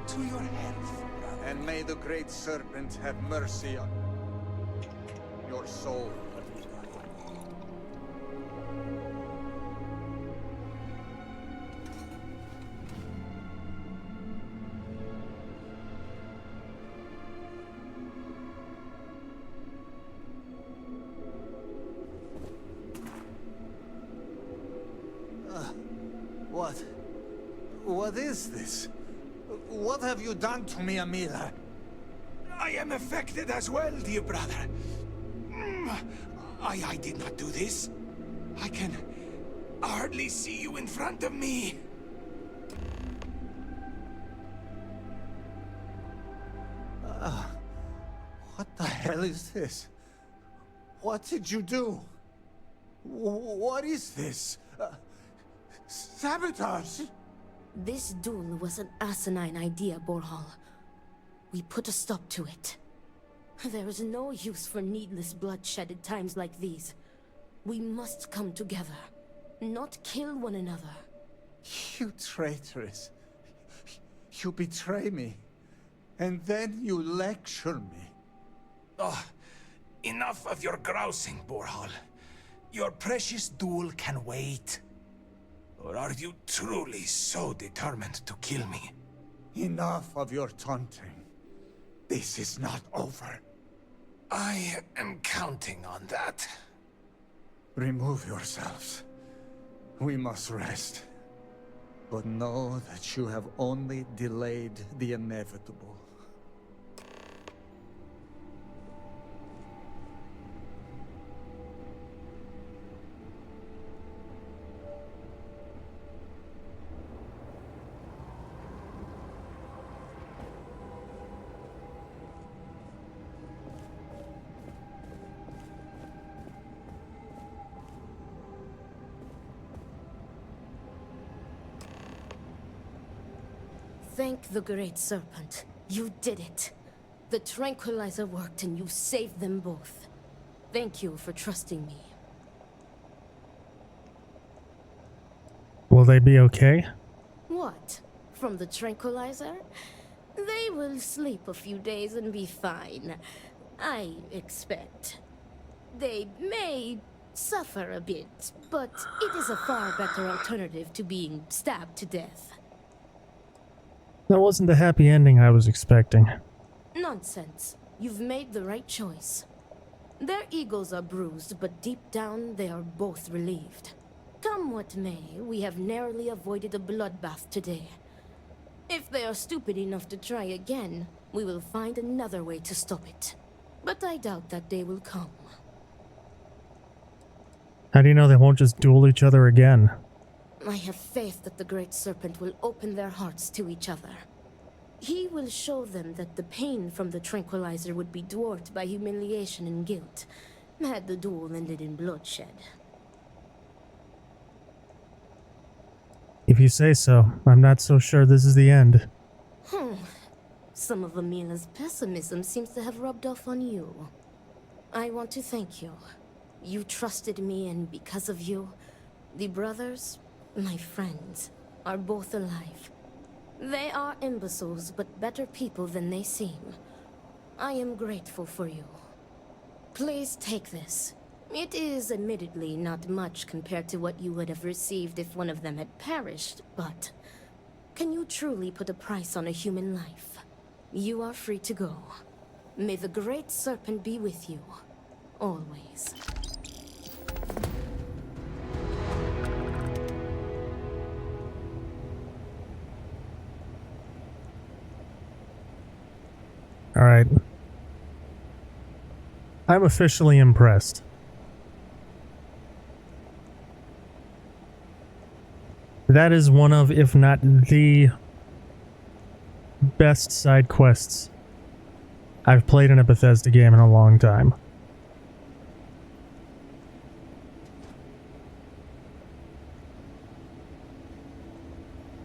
To your health, brother. And may the great serpent have mercy on your soul. What is this? What have you done to me, Amila? I am affected as well, dear brother. I did not do this. I can hardly see you in front of me. What the hell is this? What did you do? What is this? Sabotage? This duel was an asinine idea, Borhal. We put a stop to it. There is no use for needless bloodshed at times like these. We must come together, not kill one another. You traitoress. You betray me. And then you lecture me. Oh, enough of your grousing, Borhal. Your precious duel can wait. Or are you truly so determined to kill me? Enough of your taunting. This is not over. I am counting on that. Remove yourselves. We must rest. But know that you have only delayed the inevitable. Thank the Great Serpent. You did it. The tranquilizer worked and you saved them both. Thank you for trusting me. Will they be okay? What? From the tranquilizer? They will sleep a few days and be fine. I expect. They may suffer a bit, but it is a far better alternative to being stabbed to death. That wasn't the happy ending I was expecting. Nonsense. You've made the right choice. Their egos are bruised, but deep down they are both relieved. Come what may, we have narrowly avoided a bloodbath today. If they are stupid enough to try again, we will find another way to stop it. But I doubt that day will come. How do you know they won't just duel each other again? I have faith that the Great Serpent will open their hearts to each other. He will show them that the pain from the tranquilizer would be dwarfed by humiliation and guilt, had the duel ended in bloodshed. If you say so, I'm not so sure this is the end. Some of Amila's pessimism seems to have rubbed off on you. I want to thank you. You trusted me, and because of you, the brothers, my friends, are both alive. They are imbeciles, but better people than they seem. I am grateful for you. Please take this. It is admittedly not much compared to what you would have received if one of them had perished, but can you truly put a price on a human life? You are free to go. May the Great Serpent be with you, always. Alright. I'm officially impressed. That is one of, if not the best side quests I've played in a Bethesda game in a long time.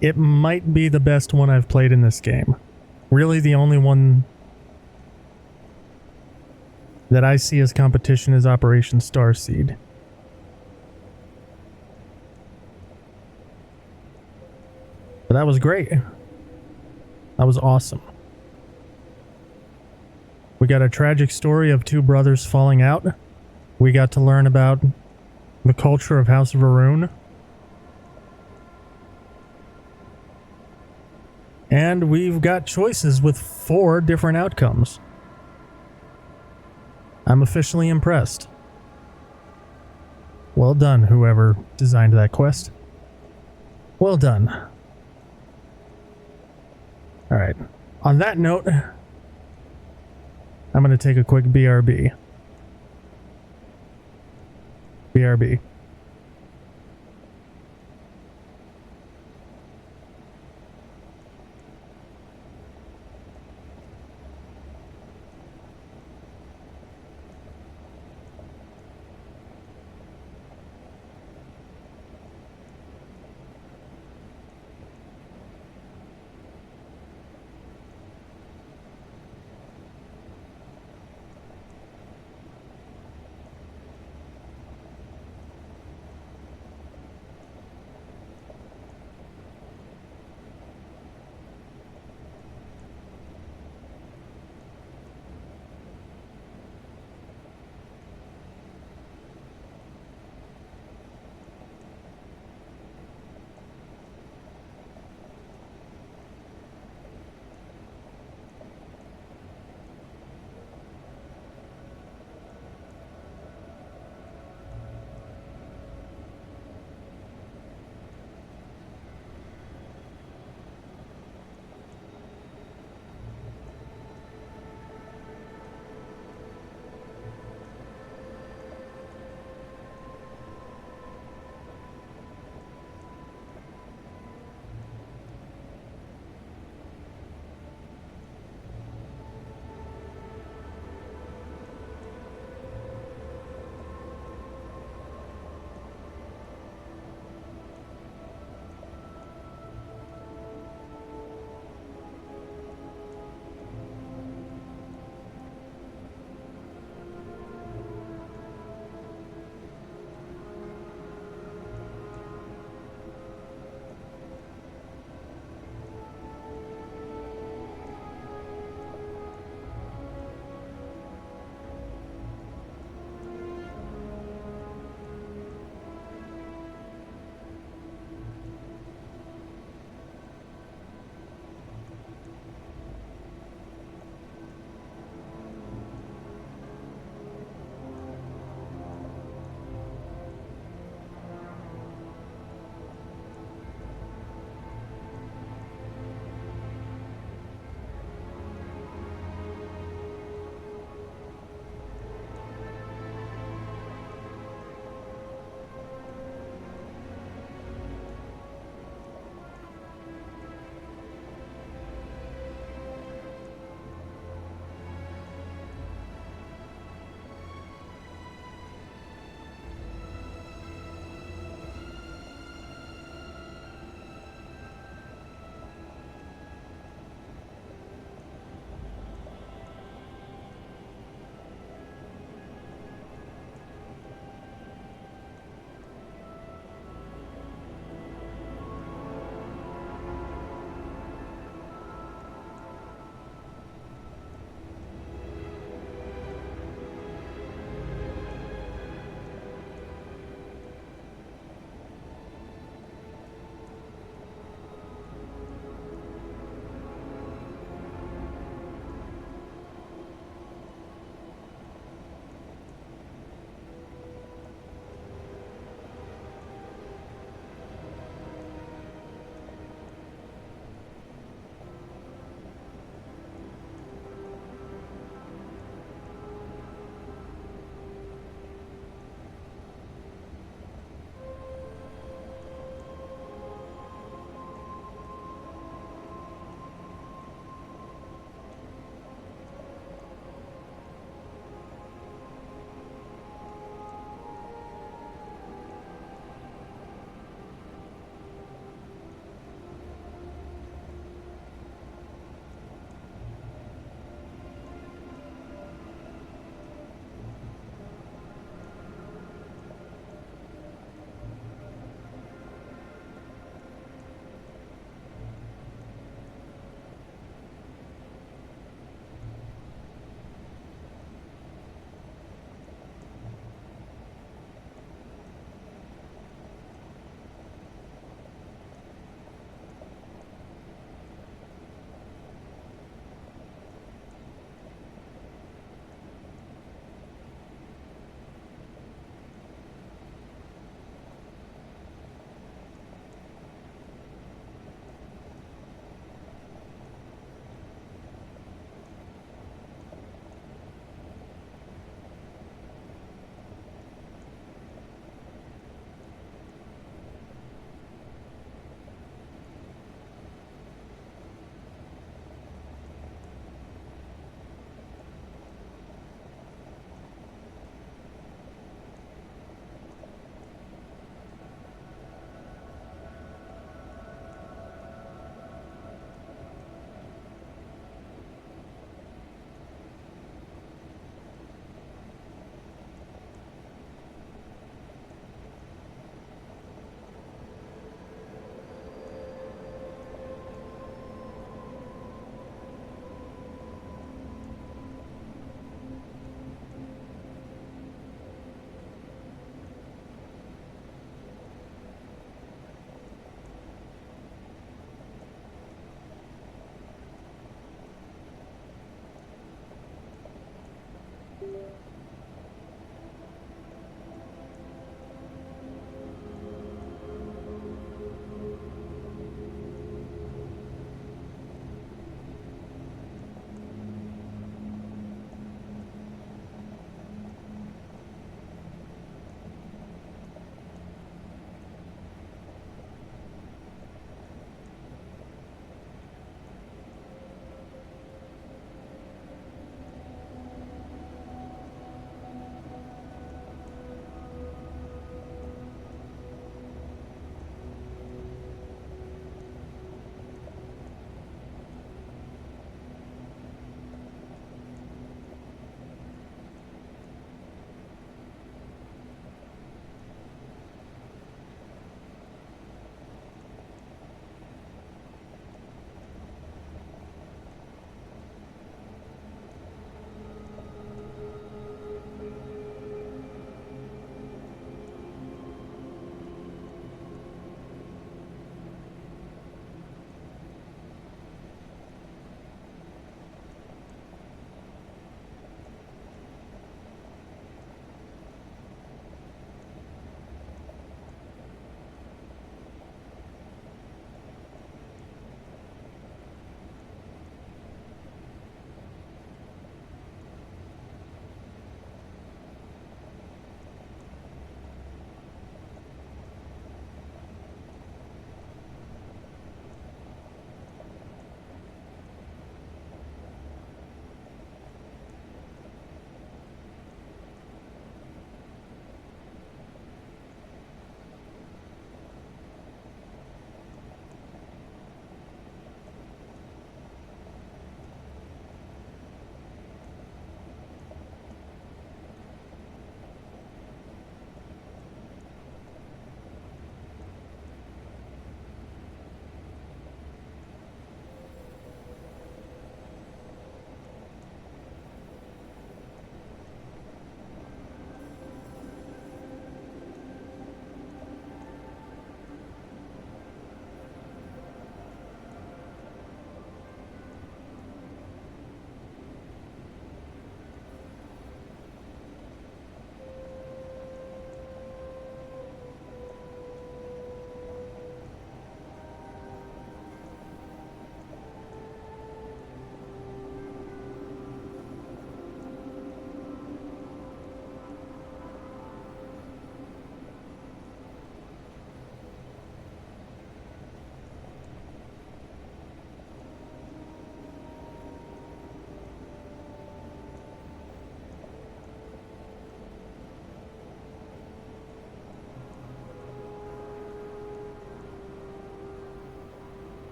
It might be the best one I've played in this game. Really the only one that I see as competition is Operation Starseed. But that was great. That was awesome. We got a tragic story of two brothers falling out. We got to learn about the culture of House Varun. And we've got choices with 4 different outcomes. I'm officially impressed. Well done, whoever designed that quest. Well done. All right. On that note, I'm going to take a quick BRB. BRB.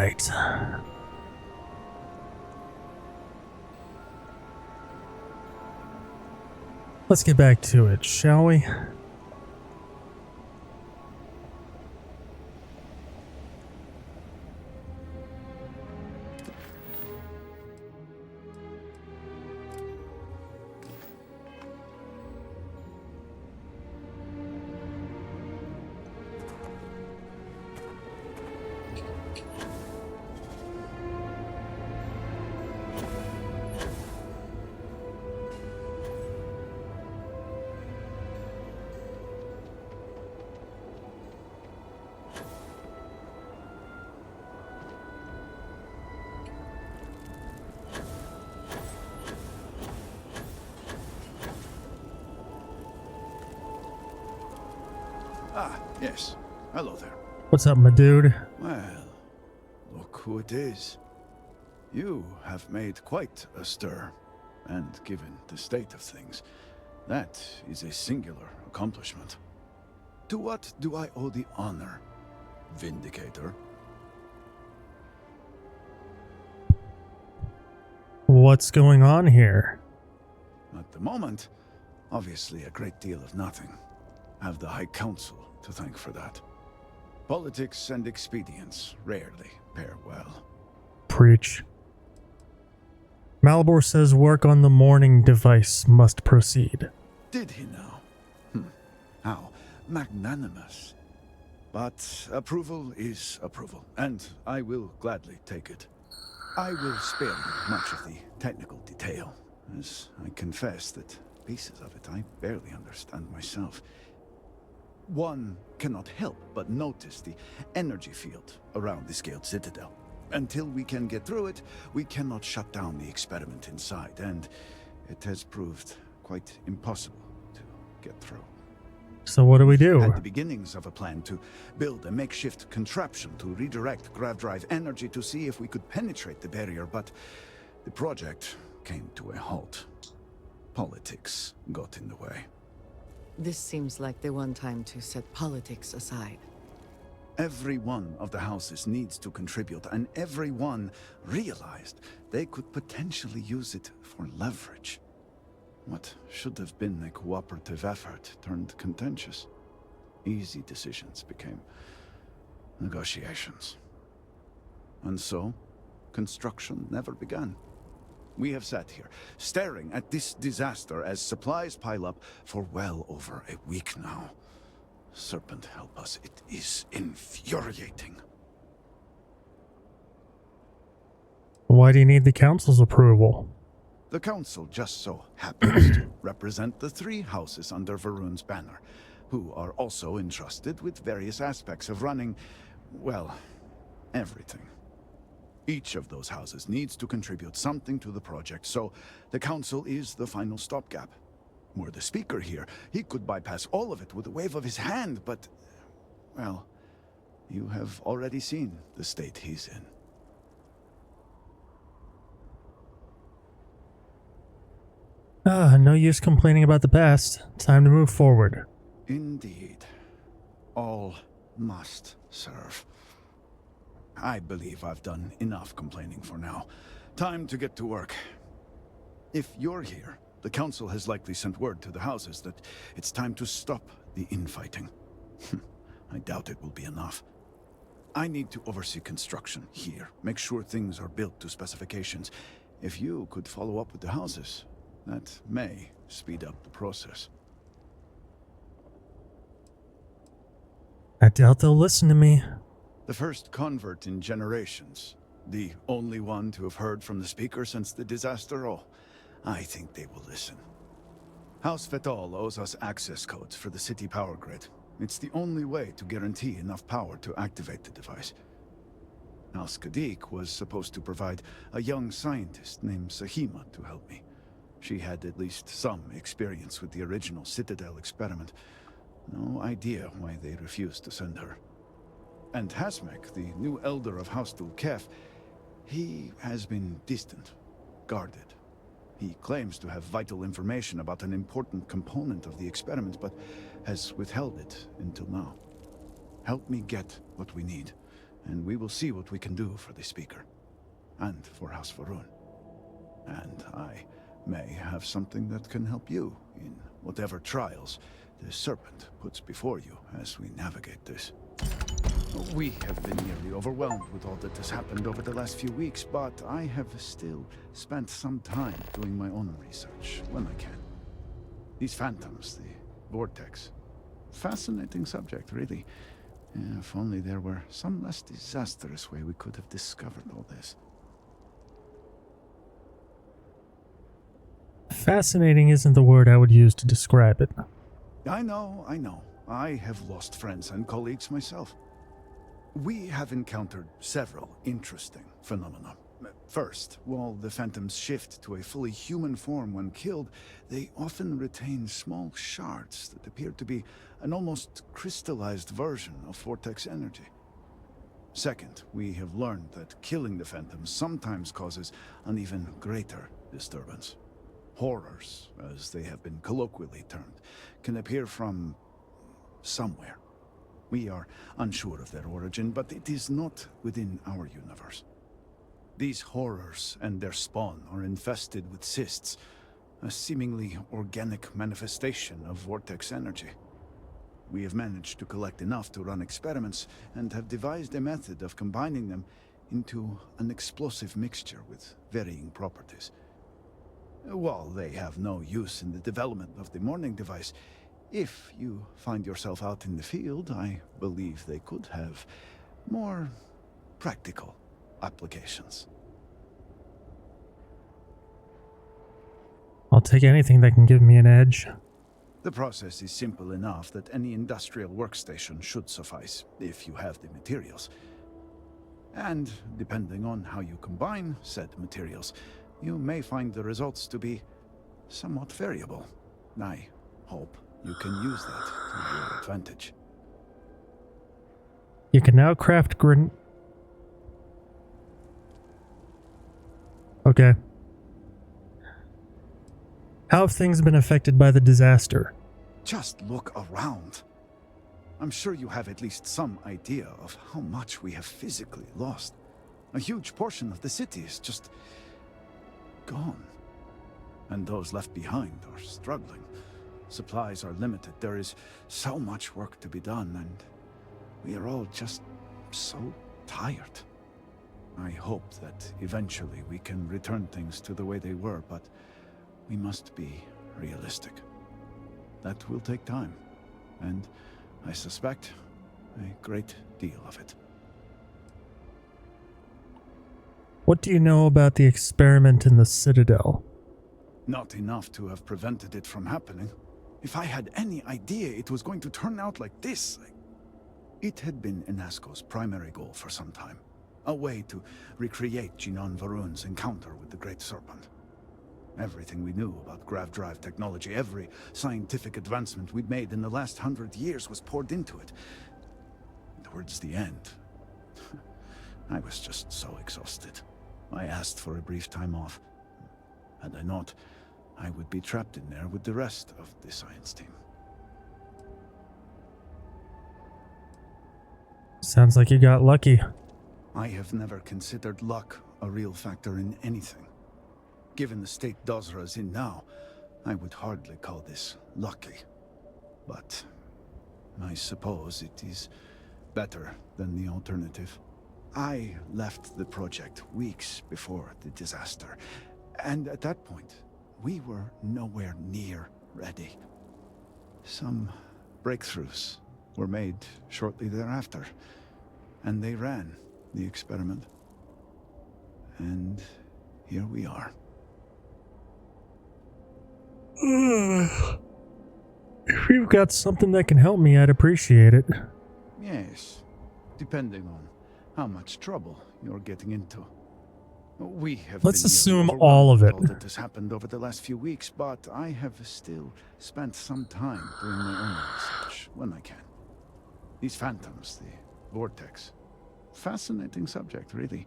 right. Let's get back to it, shall we? Ah, yes. Hello there. What's up, my dude? Well, look who it is. You have made quite a stir, and given the state of things, that is a singular accomplishment. To what do I owe the honor, Vindicator? What's going on here? At the moment, obviously a great deal of nothing. Have the High Council to thank for that. Politics and expedience rarely pair well. Preach. Malibor says work on the morning device must proceed. Did he now? How magnanimous. But approval is approval, and I will gladly take it. I will spare you much of the technical detail, as I confess that pieces of it I barely understand myself. One cannot help but notice the energy field around the scaled citadel. Until we can get through it, we cannot shut down the experiment inside, and it has proved quite impossible to get through. So what do we do? Had the beginnings of a plan to build a makeshift contraption to redirect grav drive energy to see if we could penetrate the barrier, but the project came to a halt. Politics got in the way. This seems like the one time to set politics aside. Every one of the houses needs to contribute, and every one realized they could potentially use it for leverage. What should have been a cooperative effort turned contentious. Easy decisions became negotiations. And so, construction never began. We have sat here, staring at this disaster as supplies pile up for well over a week now. Serpent help us, it is infuriating. Why do you need the council's approval? The council just so happens to represent the three houses under Varun's banner, who are also entrusted with various aspects of running, well, everything. Each of those houses needs to contribute something to the project, so the council is the final stopgap. Were the speaker here, he could bypass all of it with a wave of his hand, but, well, you have already seen the state he's in. No use complaining about the past. Time to move forward. Indeed. All must serve. I believe I've done enough complaining for now. Time to get to work. If you're here, the council has likely sent word to the houses that it's time to stop the infighting. I doubt it will be enough. I need to oversee construction here, make sure things are built to specifications. If you could follow up with the houses, that may speed up the process. I doubt they'll listen to me. The first convert in generations. The only one to have heard from the speaker since the disaster. Oh, I think they will listen. House Fetal owes us access codes for the city power grid. It's the only way to guarantee enough power to activate the device. House Kadik was supposed to provide a young scientist named Sahima to help me. She had at least some experience with the original Citadel experiment. No idea why they refused to send her. And Hasmek, the new elder of House Dulkef, he has been distant, guarded. He claims to have vital information about an important component of the experiment, but has withheld it until now. Help me get what we need, and we will see what we can do for the Speaker, and for House Varun. And I may have something that can help you in whatever trials the Serpent puts before you as we navigate this. We have been nearly overwhelmed with all that has happened over the last few weeks, but I have still spent some time doing my own research when I can. These phantoms, the vortex. Fascinating subject, really. If only there were some less disastrous way we could have discovered all this. Fascinating isn't the word I would use to describe it. I know. I have lost friends and colleagues myself. We have encountered several interesting phenomena. First, while the phantoms shift to a fully human form when killed, they often retain small shards that appear to be an almost crystallized version of vortex energy. Second, we have learned that killing the phantoms sometimes causes an even greater disturbance. Horrors, as they have been colloquially termed, can appear from somewhere. We are unsure of their origin, but it is not within our universe. These horrors and their spawn are infested with cysts, a seemingly organic manifestation of vortex energy. We have managed to collect enough to run experiments and have devised a method of combining them into an explosive mixture with varying properties. While they have no use in the development of the morning device, if you find yourself out in the field, I believe they could have more practical applications. I'll take anything that can give me an edge. The process is simple enough that any industrial workstation should suffice, if you have the materials. And depending on how you combine said materials, you may find the results to be somewhat variable. I hope you can use that to your advantage. You can now craft Okay. How have things been affected by the disaster? Just look around. I'm sure you have at least some idea of how much we have physically lost. A huge portion of the city is just gone. And those left behind are struggling. Supplies are limited. There is so much work to be done, and we are all just so tired. I hope that eventually we can return things to the way they were, but we must be realistic. That will take time, and I suspect a great deal of it. What do you know about the experiment in the Citadel? Not enough to have prevented it from happening. If I had any idea it was going to turn out like this, it had been Inasco's primary goal for some time. A way to recreate Jinan Varun's encounter with the Great Serpent. Everything we knew about grav drive technology, every scientific advancement we'd made in the last 100 years was poured into it. Towards the end, I was just so exhausted. I asked for a brief time off. Had I not, I would be trapped in there with the rest of the science team. Sounds like you got lucky. I have never considered luck a real factor in anything. Given the state Dozra is in now, I would hardly call this lucky. But I suppose it is better than the alternative. I left the project weeks before the disaster, and at that point, we were nowhere near ready. Some breakthroughs were made shortly thereafter, and they ran the experiment. And here we are. If you've got something that can help me, I'd appreciate it. Yes, depending on how much trouble you're getting into. We have Let's been assume nearly all of overwhelmed it. with all that has happened over the last few weeks, but I have still spent some time doing my own research when I can. These phantoms, the vortex. Fascinating subject, really.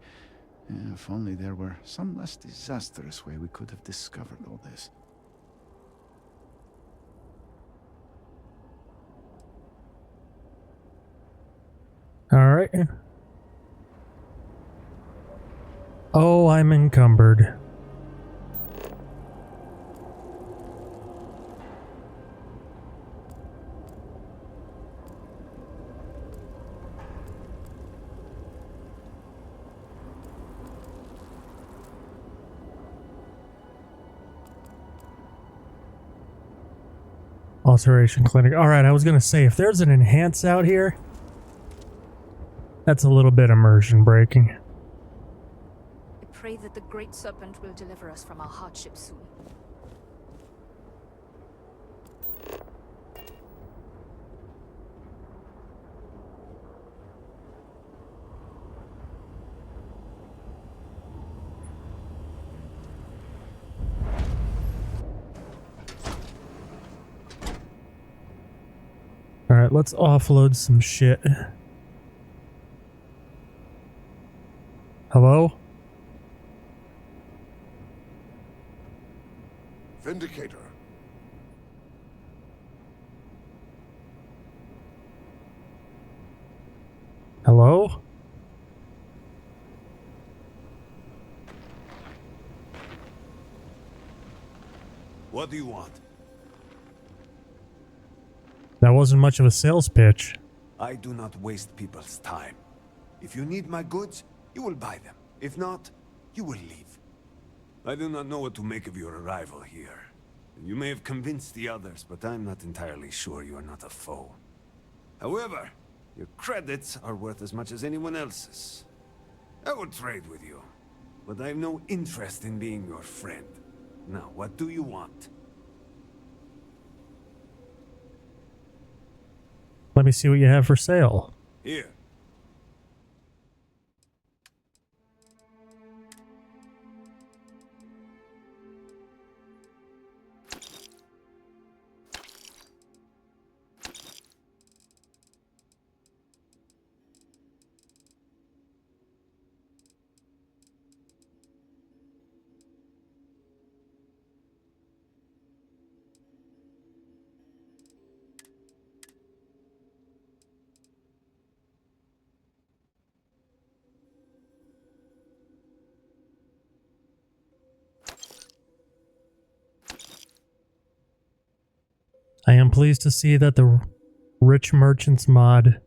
If only there were some less disastrous way we could have discovered all this. All right. Oh, I'm encumbered. Alteration clinic. Alright, I was gonna say, if there's an enhance out here, that's a little bit immersion breaking. I pray that the Great Serpent will deliver us from our hardship soon. Alright, let's offload some shit. Hello? Vindicator. Hello? What do you want? That wasn't much of a sales pitch. I do not waste people's time. If you need my goods, you will buy them. If not, you will leave. I do not know what to make of your arrival here. You may have convinced the others, but I'm not entirely sure you are not a foe. However, your credits are worth as much as anyone else's. I will trade with you, but I have no interest in being your friend. Now, what do you want? Let me see what you have for sale. Here. I am pleased to see that the Rich Merchants mod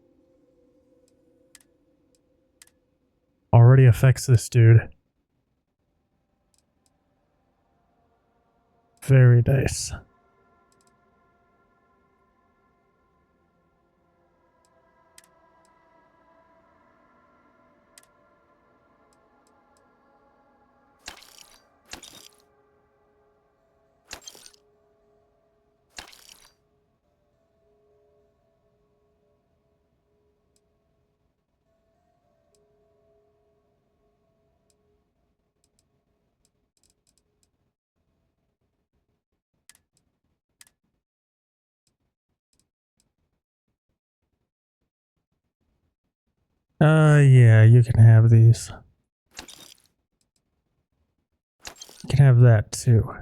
already affects this dude. Very nice. Yeah, you can have these. You can have that too.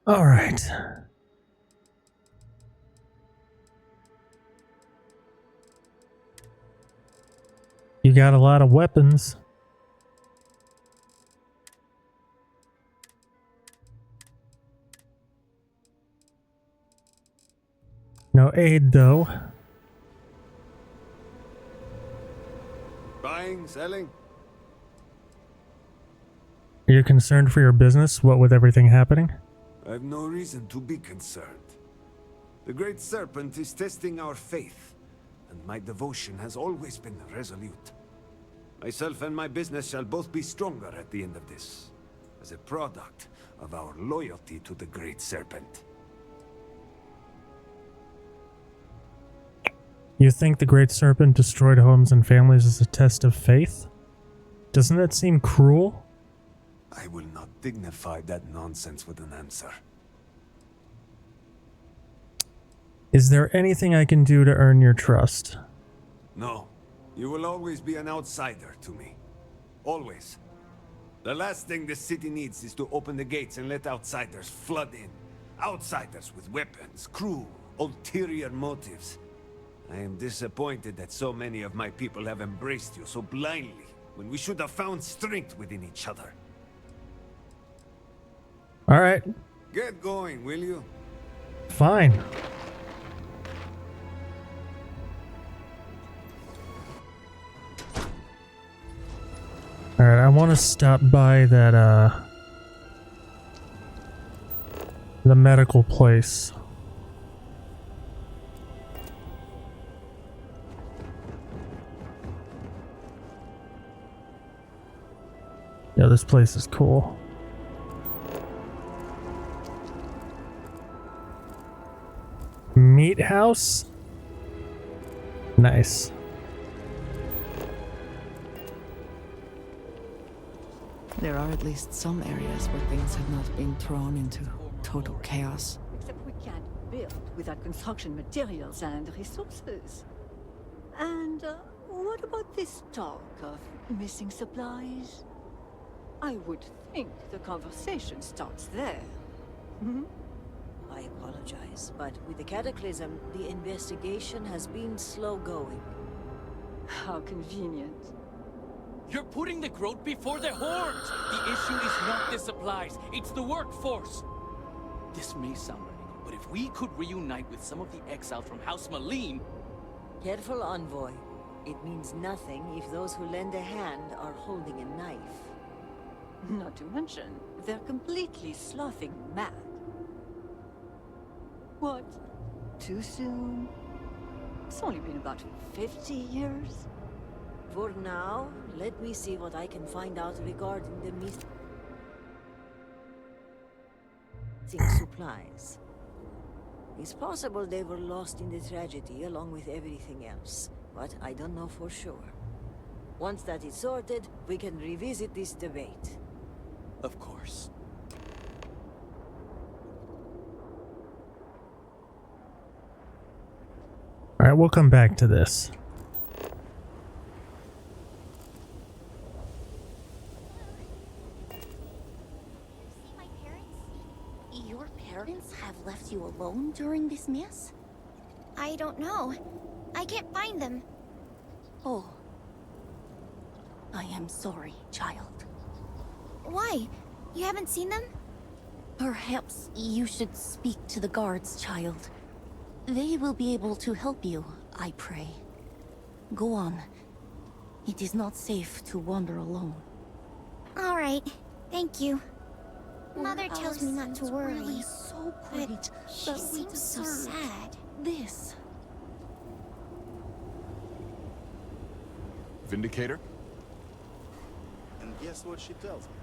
All right. You got a lot of weapons. No aid, though. Buying, selling? You're concerned for your business, what with everything happening? I have no reason to be concerned. The Great Serpent is testing our faith, and my devotion has always been resolute. Myself and my business shall both be stronger at the end of this. as a product of our loyalty to the Great Serpent. You think the Great Serpent destroyed homes and families as a test of faith? Doesn't that seem cruel? I will not dignify that nonsense with an answer. Is there anything I can do to earn your trust? No, you will always be an outsider to me. Always. The last thing this city needs is to open the gates and let outsiders flood in. Outsiders with weapons, cruel, ulterior motives. I am disappointed that so many of my people have embraced you so blindly, when we should have found strength within each other. Alright, Get going, will you? fine. Alright, I want to stop by that, the medical place. Yeah, this place is cool. Meat house? Nice. There are at least some areas where things have not been thrown into total chaos. Except we can't build without construction materials and resources. And what about this talk of missing supplies? I would think the conversation starts there. Hmm? I apologize, but with the Cataclysm, the investigation has been slow going. How convenient. You're putting the growth before the horns! The issue is not the supplies, it's the workforce! This may sound radical, but if we could reunite with some of the exiles from House Malene... Careful, Envoy. It means nothing if those who lend a hand are holding a knife. Not to mention, they're completely sloughing mad. What? Too soon? It's only been about 50 years. For now, let me see what I can find out regarding the missing supplies. It's possible they were lost in the tragedy along with everything else, but I don't know for sure. Once that is sorted, we can revisit this debate. Of course. Alright, we'll come back to this. Your parents have left you alone during this mess? I don't know. I can't find them. Oh. I am sorry, child. Why? You haven't seen them? Perhaps you should speak to the guards, child. They will be able to help you, I pray. Go on. It is not safe to wander alone. All right. Thank you. Mother tells me not to worry. Really so great, but she seems so sad. This. Vindicator? And guess what she tells me?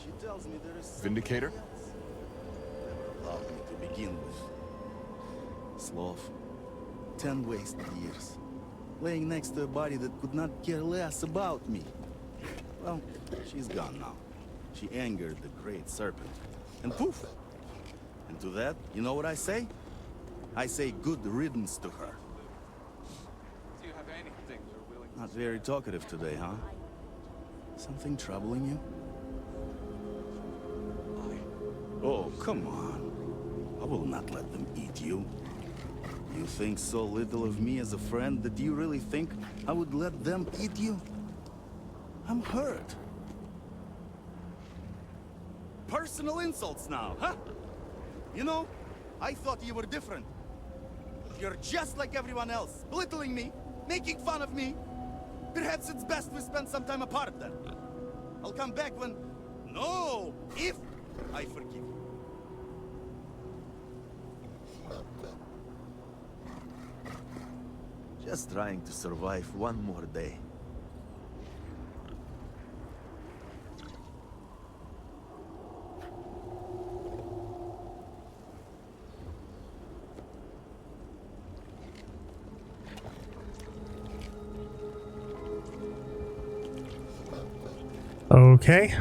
She tells me there is Vindicator? never allowed me to begin with. Sloth. 10 wasted years. Laying next to a body that could not care less about me. Well, she's gone now. She angered the Great Serpent. And poof! And to that, you know what I say? I say good riddance to her. Do you have anything you're willing to Not very talkative today, huh? Something troubling you? Oh, come on. I will not let them eat you. You think so little of me as a friend that you really think I would let them eat you? I'm hurt. Personal insults now, huh? You know, I thought you were different. You're just like everyone else, belittling me, making fun of me. Perhaps it's best we spend some time apart then. I'll come back when... No! If I forgive you. Just trying to survive one more day. Okay.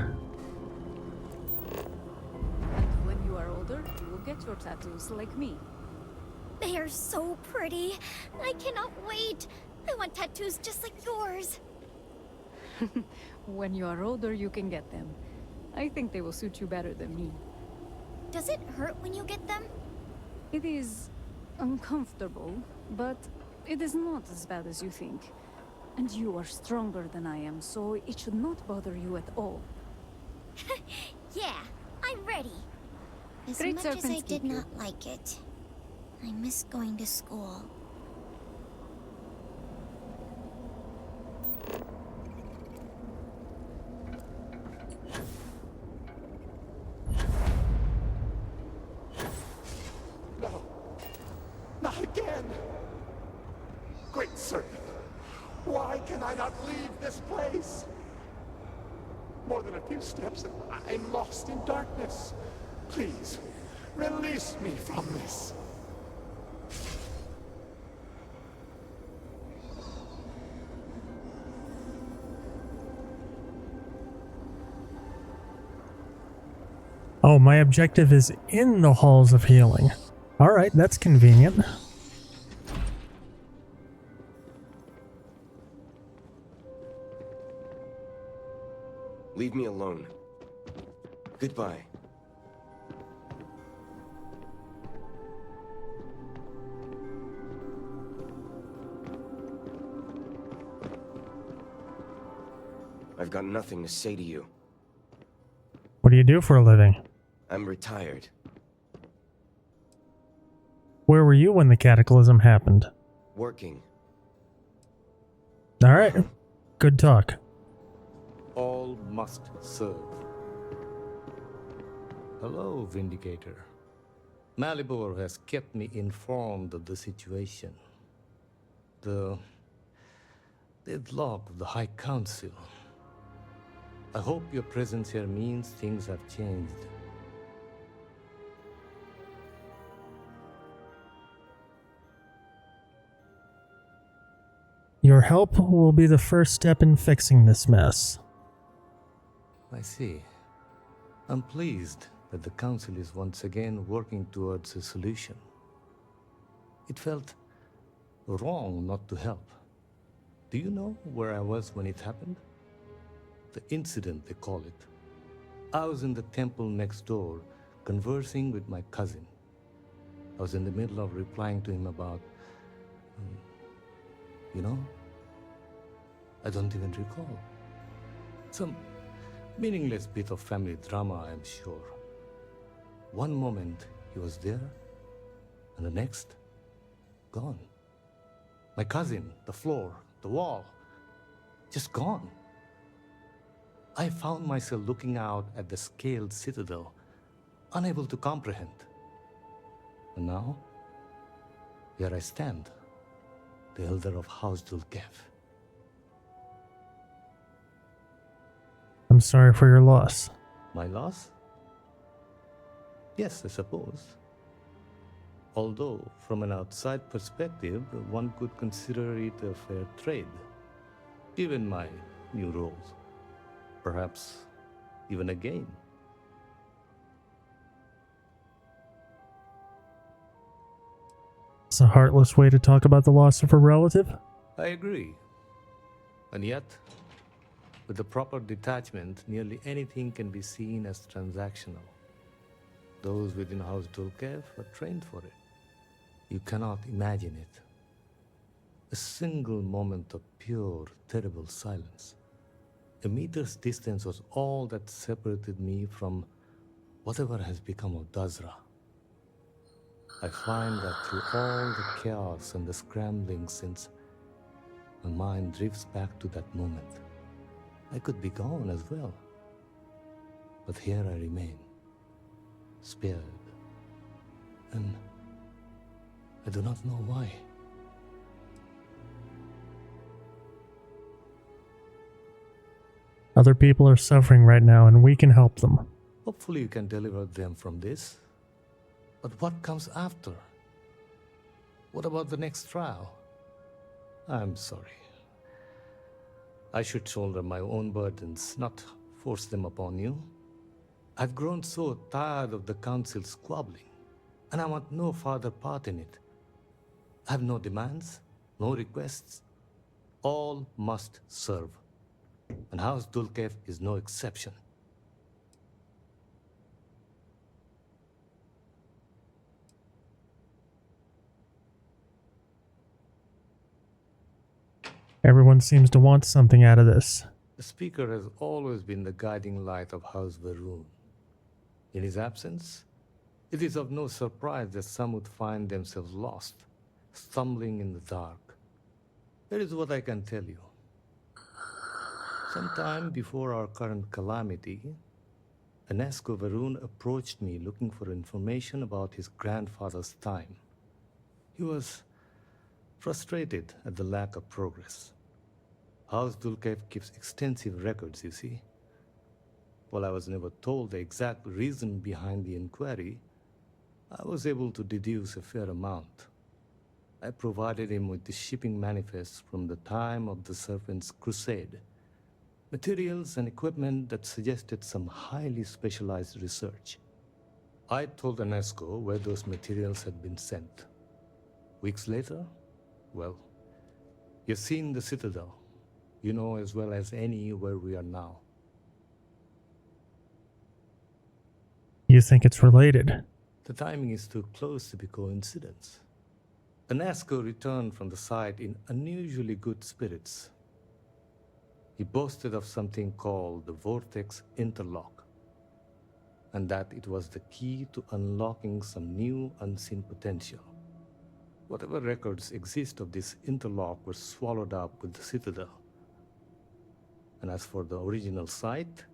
And when you are older, you will get your tattoos like me. They are so pretty. I cannot wait. I want tattoos just like yours. When you are older, you can get them. I think they will suit you better than me. Does it hurt when you get them? It is uncomfortable, but it is not as bad as you think. And you are stronger than I am, so it should not bother you at all. Yeah, I'm ready. As Great much as I serpents did keep you. not like it, I miss going to school. No. Not again. Great serpent. Why can I not leave this place? More than a few steps and I'm lost in darkness. Please, release me from this. Oh, my objective is in the halls of healing. Alright, that's convenient. Leave me alone. Goodbye. I've got nothing to say to you. What do you do for a living? I'm retired. Where were you when the cataclysm happened? Working. Alright, good talk. All must serve. Hello, Vindicator. Malibor has kept me informed of the situation. The deadlock of the High Council. I hope your presence here means things have changed. Your help will be the first step in fixing this mess. I see. I'm pleased that the Council is once again working towards a solution. It felt wrong not to help. Do you know where I was when it happened? The incident, they call it. I was in the temple next door, conversing with my cousin. I was in the middle of replying to him about... you know? I don't even recall. Some meaningless bit of family drama, I'm sure. One moment, he was there, and the next, gone. My cousin, the floor, the wall, just gone. I found myself looking out at the scaled citadel, unable to comprehend. And now, here I stand, the elder of House Dulkev. I'm sorry for your loss. My loss? Yes, I suppose. Although, from an outside perspective, one could consider it a fair trade, given my new roles. Perhaps even a gain. It's a heartless way to talk about the loss of a relative. I agree. And yet, with the proper detachment, nearly anything can be seen as transactional. Those within House Dulkev are trained for it. You cannot imagine it. A single moment of pure, terrible silence. A meter's distance was all that separated me from whatever has become of Dazra. I find that through all the chaos and the scrambling since, my mind drifts back to that moment. I could be gone as well. But here I remain, spared. And I do not know why. Other people are suffering right now, and we can help them. Hopefully you can deliver them from this. But what comes after? What about the next trial? I'm sorry. I should shoulder my own burdens, not force them upon you. I've grown so tired of the council squabbling, and I want no further part in it. I have no demands, no requests. All must serve. And House Dulkev is no exception. Everyone seems to want something out of this. The Speaker has always been the guiding light of House Varun. In his absence, it is of no surprise that some would find themselves lost, stumbling in the dark. Here is what I can tell you. Sometime before our current calamity, Enesco Varun approached me looking for information about his grandfather's time. He was frustrated at the lack of progress. House Dulkev keeps extensive records, you see. While I was never told the exact reason behind the inquiry, I was able to deduce a fair amount. I provided him with the shipping manifests from the time of the Serpent's Crusade, materials and equipment that suggested some highly specialized research. I told Enesco where those materials had been sent. Weeks later, well, you've seen the Citadel. You know as well as any where we are now. You think it's related? The timing is too close to be coincidence. Enesco returned from the site in unusually good spirits. He boasted of something called the Vortex Interlock, and that it was the key to unlocking some new unseen potential. Whatever records exist of this interlock were swallowed up with the Citadel. And as for the original site,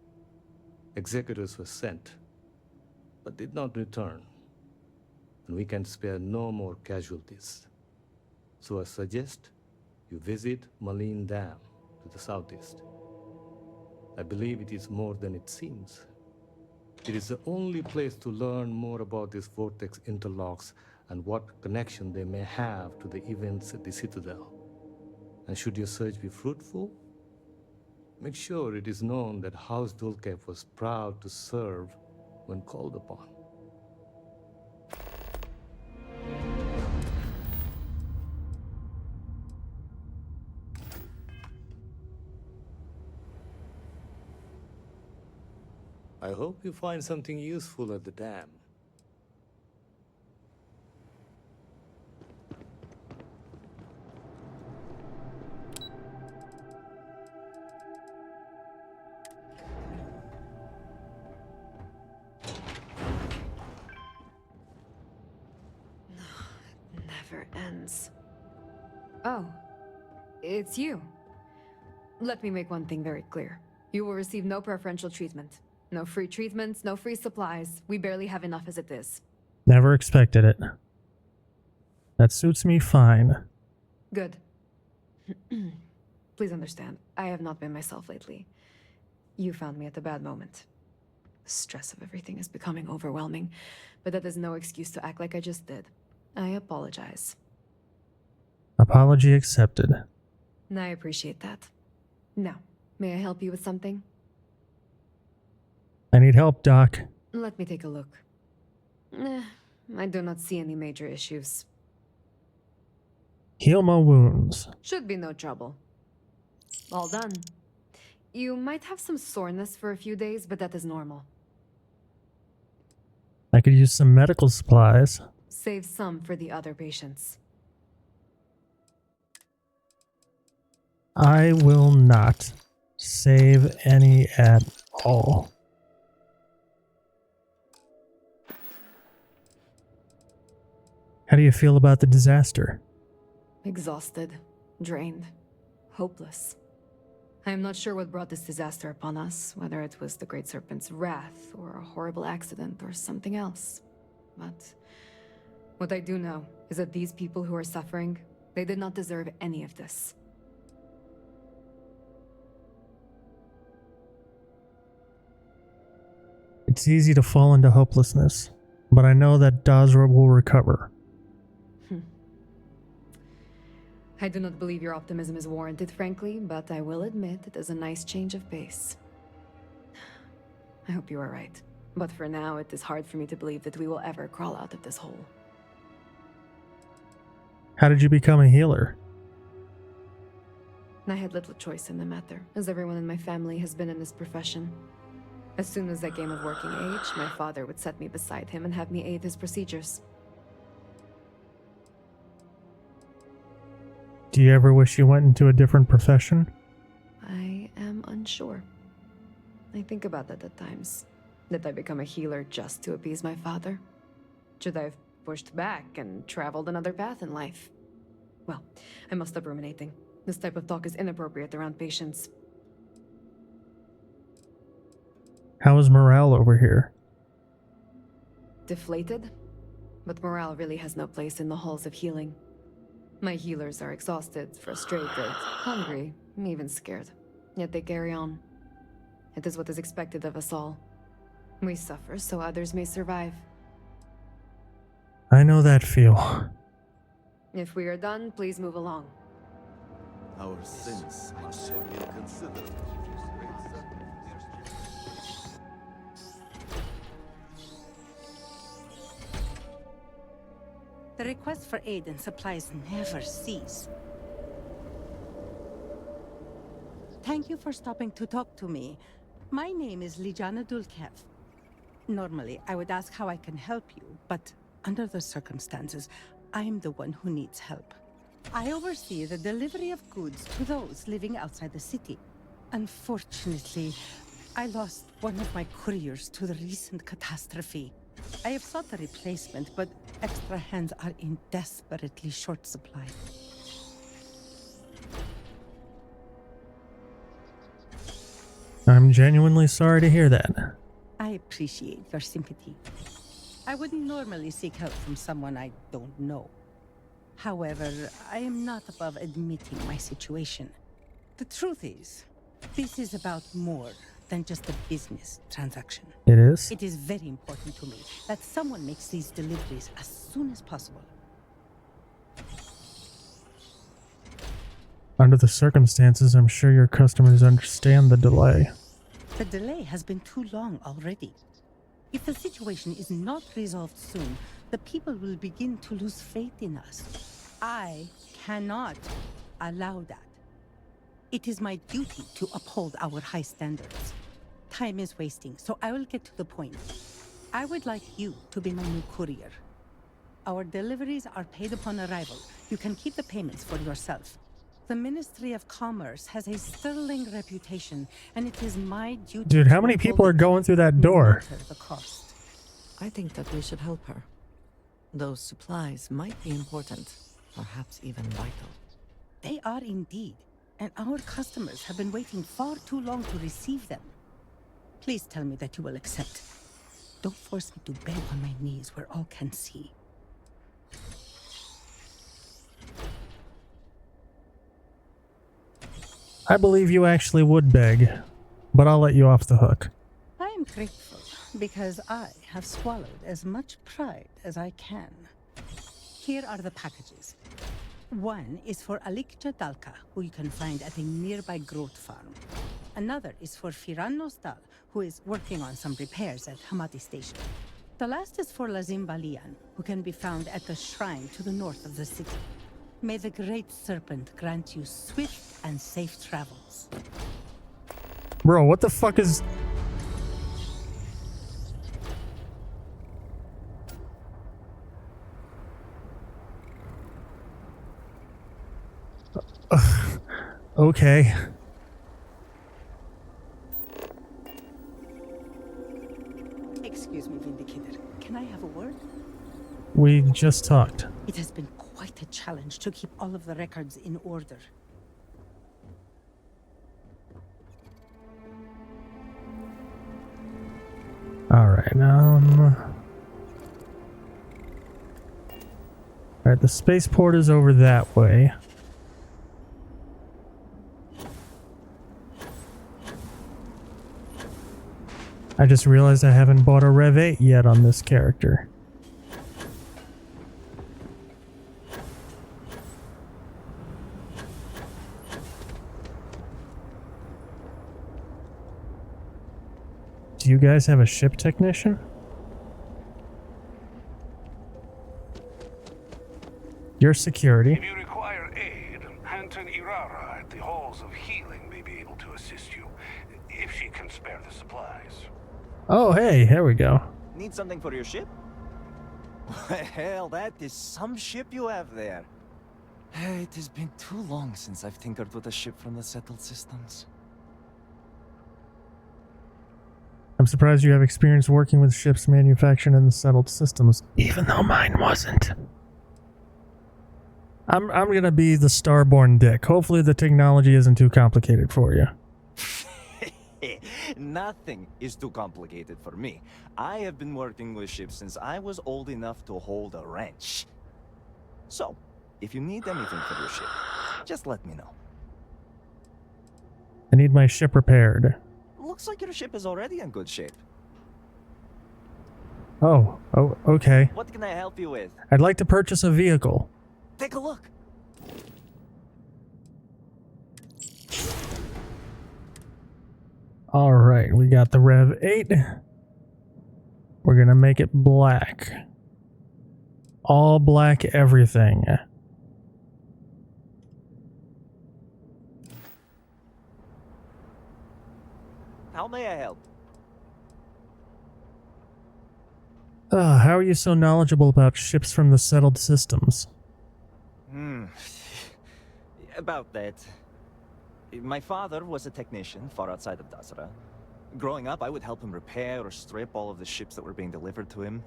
executors were sent, but did not return. And we can spare no more casualties. So I suggest you visit Malin Dam to the southeast. I believe it is more than it seems. It is the only place to learn more about these vortex interlocks and what connection they may have to the events at the Citadel. And should your search be fruitful, make sure it is known that House Dulkev was proud to serve when called upon. I hope you find something useful at the dam. Never ends. Oh, it's you. Let me make one thing very clear. You will receive no preferential treatment. No free treatments, no free supplies. We barely have enough as it is. Never expected it. That suits me fine. Good. Please understand, I have not been myself lately. You found me at a bad moment. The stress of everything is becoming overwhelming, but that is no excuse to act like I just did. I apologize. Apology accepted. I appreciate that. Now, may I help you with something? I need help, Doc. Let me take a look. I do not see any major issues. Heal my wounds. Should be no trouble. All done. You might have some soreness for a few days, but that is normal. I could use some medical supplies. Save some for the other patients. I will not save any at all. How do you feel about the disaster? Exhausted, drained, hopeless. I am not sure what brought this disaster upon us, whether it was the Great Serpent's wrath, or a horrible accident, or something else. But what I do know is that these people who are suffering, they did not deserve any of this. It's easy to fall into hopelessness, but I know that Dazra will recover. I do not believe your optimism is warranted, frankly, but I will admit it is a nice change of pace. I hope you are right. But for now, it is hard for me to believe that we will ever crawl out of this hole. How did you become a healer? I had little choice in the matter, as everyone in my family has been in this profession. As soon as I came of working age, my father would set me beside him and have me aid his procedures. Do you ever wish you went into a different profession? I am unsure. I think about that at times. Did I become a healer just to appease my father? Should I have pushed back and traveled another path in life? Well, I must stop ruminating. This type of talk is inappropriate around patients. How is morale over here? Deflated? But morale really has no place in the halls of healing. My healers are exhausted, frustrated, hungry, even scared. Yet they carry on. It is what is expected of us all. We suffer so others may survive. I know that feel. If we are done, please move along. Our sins must have been considered. The requests for aid and supplies never cease. Thank you for stopping to talk to me. My name is Lijana Dulkev. Normally, I would ask how I can help you, but under the circumstances, I'm the one who needs help. I oversee the delivery of goods to those living outside the city. Unfortunately, I lost one of my couriers to the recent catastrophe. I have sought a replacement, but extra hands are in desperately short supply. I'm genuinely sorry to hear that. I appreciate your sympathy. I wouldn't normally seek help from someone I don't know. However, I am not above admitting my situation. The truth is, this is about more than just a business transaction. It is? It is very important to me that someone makes these deliveries as soon as possible. Under the circumstances, I'm sure your customers understand the delay. The delay has been too long already. If the situation is not resolved soon, the people will begin to lose faith in us. I cannot allow that. It is my duty to uphold our high standards. Time is wasting, so I will get to the point. I would like you to be my new courier. Our deliveries are paid upon arrival. You can keep the payments for yourself. The Ministry of Commerce has a sterling reputation, and it is my duty. Dude, how many people are going through that door? The cost. I think that we should help her. Those supplies might be important, perhaps even vital. They are indeed, and our customers have been waiting far too long to receive them. Please tell me that you will accept. Don't force me to beg on my knees where all can see. I believe you actually would beg, but I'll let you off the hook. I am grateful because I have swallowed as much pride as I can. Here are the packages. One is for Alikja Dalka, who you can find at a nearby growth farm. Another is for Firan Nostal, who is working on some repairs at Hamati Station. The last is for Lazim Balian, who can be found at the shrine to the north of the city. May the Great Serpent grant you swift and safe travels. Bro, what the fuck is... Okay. Excuse me, Vindicator. Can I have a word? We just talked. It has been quite a challenge to keep all of the records in order. Alright, Alright, the spaceport is over that way. I just realized I haven't bought a Rev 8 yet on this character. Do do you guys have a ship technician? Your security. If you require aid, Anton Irara at the Halls of Healing may be able to assist you, if she can spare the supplies. Oh, hey, here we go. Need something for your ship? Well, that is some ship you have there. It has been too long since I've tinkered with a ship from the settled systems. I'm surprised you have experience working with ships manufactured in the settled systems, even though mine wasn't. I'm gonna be the starborn dick. Hopefully the technology isn't too complicated for you. Nothing is too complicated for me. I have been working with ships since I was old enough to hold a wrench. So, if you need anything for your ship, just let me know. I need my ship repaired. Looks like your ship is already in good shape. Oh, okay. What can I help you with? I'd like to purchase a vehicle. Take a look. Alright, we got the Rev 8. We're gonna make it black. All black everything. How may I help? How are you so knowledgeable about ships from the settled systems? About that. My father was a technician far outside of Dasra. Growing up, I would help him repair or strip all of the ships that were being delivered to him.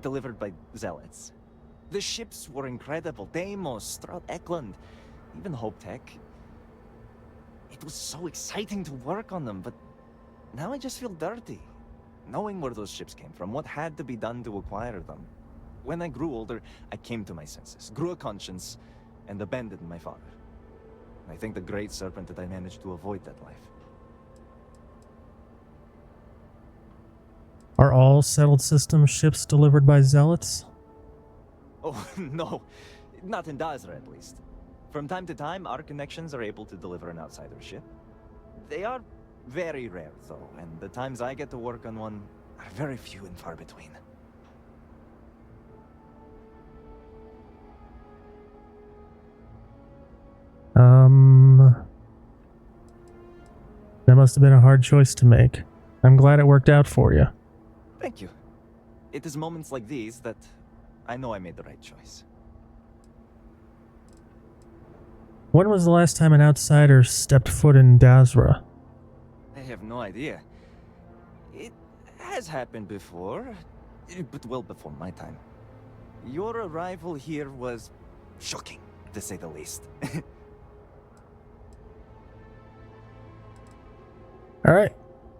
Delivered by zealots. The ships were incredible. Deimos, Stroud Eklund, even Hope Tech. It was so exciting to work on them, but now I just feel dirty. Knowing where those ships came from, what had to be done to acquire them. When I grew older, I came to my senses, grew a conscience, and abandoned my father. I think the Great Serpent that I managed to avoid that life. Are all settled system ships delivered by zealots? Oh, no. Not in Dazra, at least. From time to time, our connections are able to deliver an outsider ship. They are very rare, though, and the times I get to work on one are very few and far between. That must have been a hard choice to make. I'm glad it worked out for you. Thank you. It is moments like these that I know I made the right choice. When was the last time an outsider stepped foot in Dazra? I have no idea. It has happened before, but well before my time. Your arrival here was shocking, to say the least. Alright.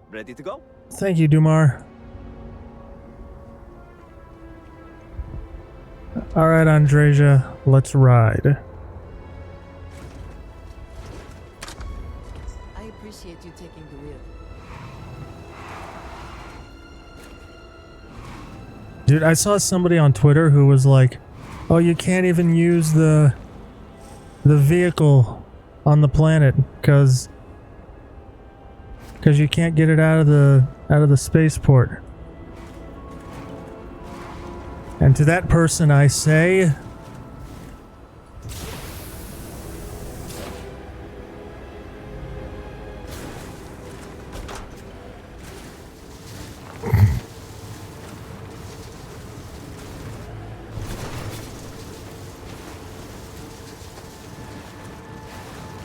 Ready to go? Thank you, Dumar. Alright, Andreja, let's ride. I appreciate you taking the wheel. Dude, I saw somebody on Twitter who was like, oh, you can't even use the vehicle on the planet because you can't get it out of the spaceport. And to that person I say,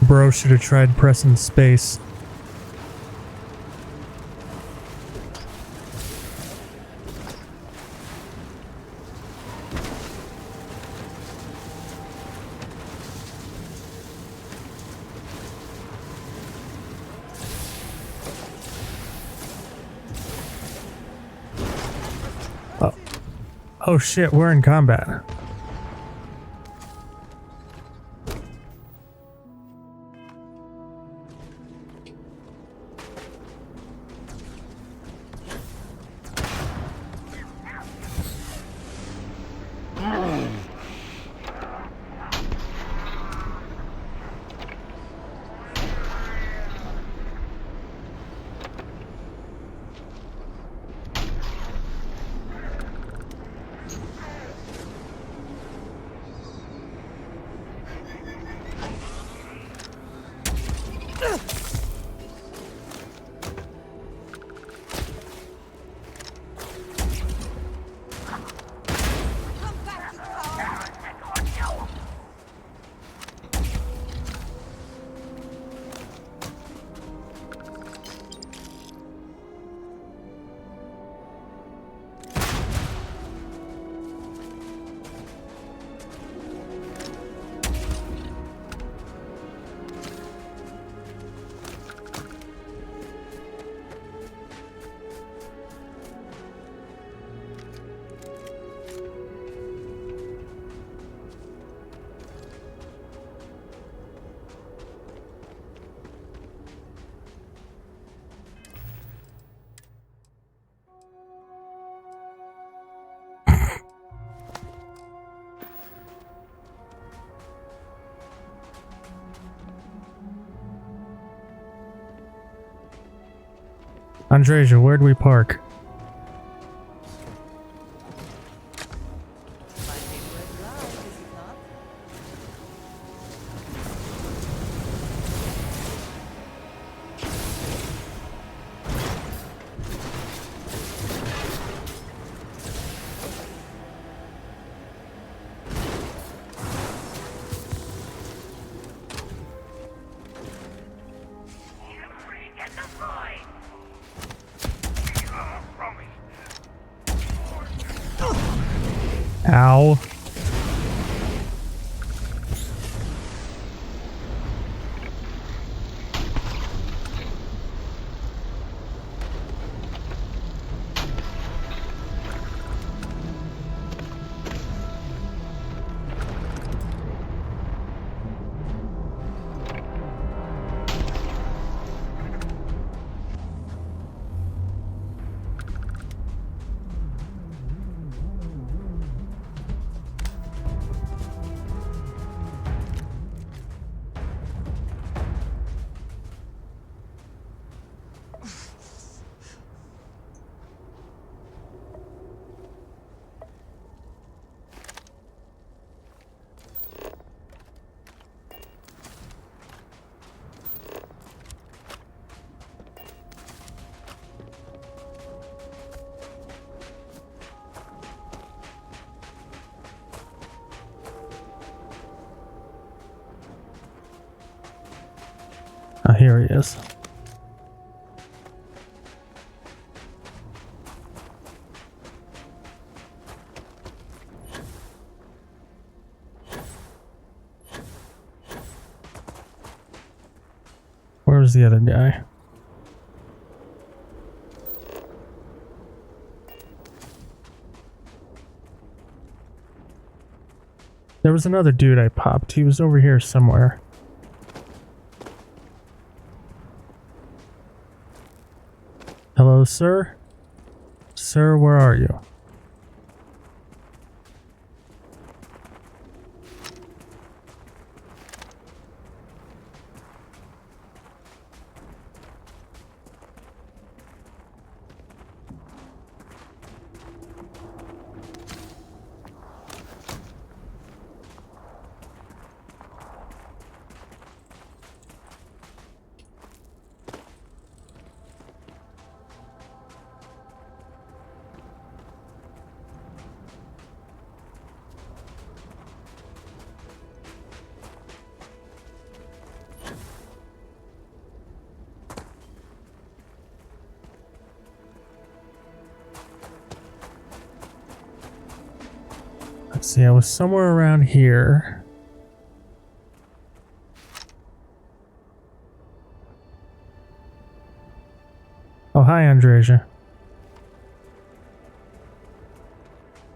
bro should have tried pressing space. Oh shit, we're in combat. Andreja, where'd we park? Ow. Oh, here he is. Where's the other guy? There was another dude I popped. He was over here somewhere. Hello, sir? Sir, where are you? Let's see, I was somewhere around here. Oh, hi, Andreja.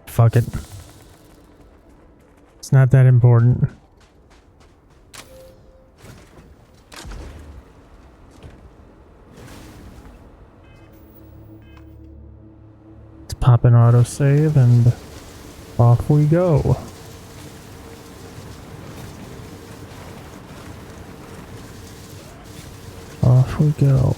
Fuck it. It's not that important. Let's pop an autosave and off we go. Off we go.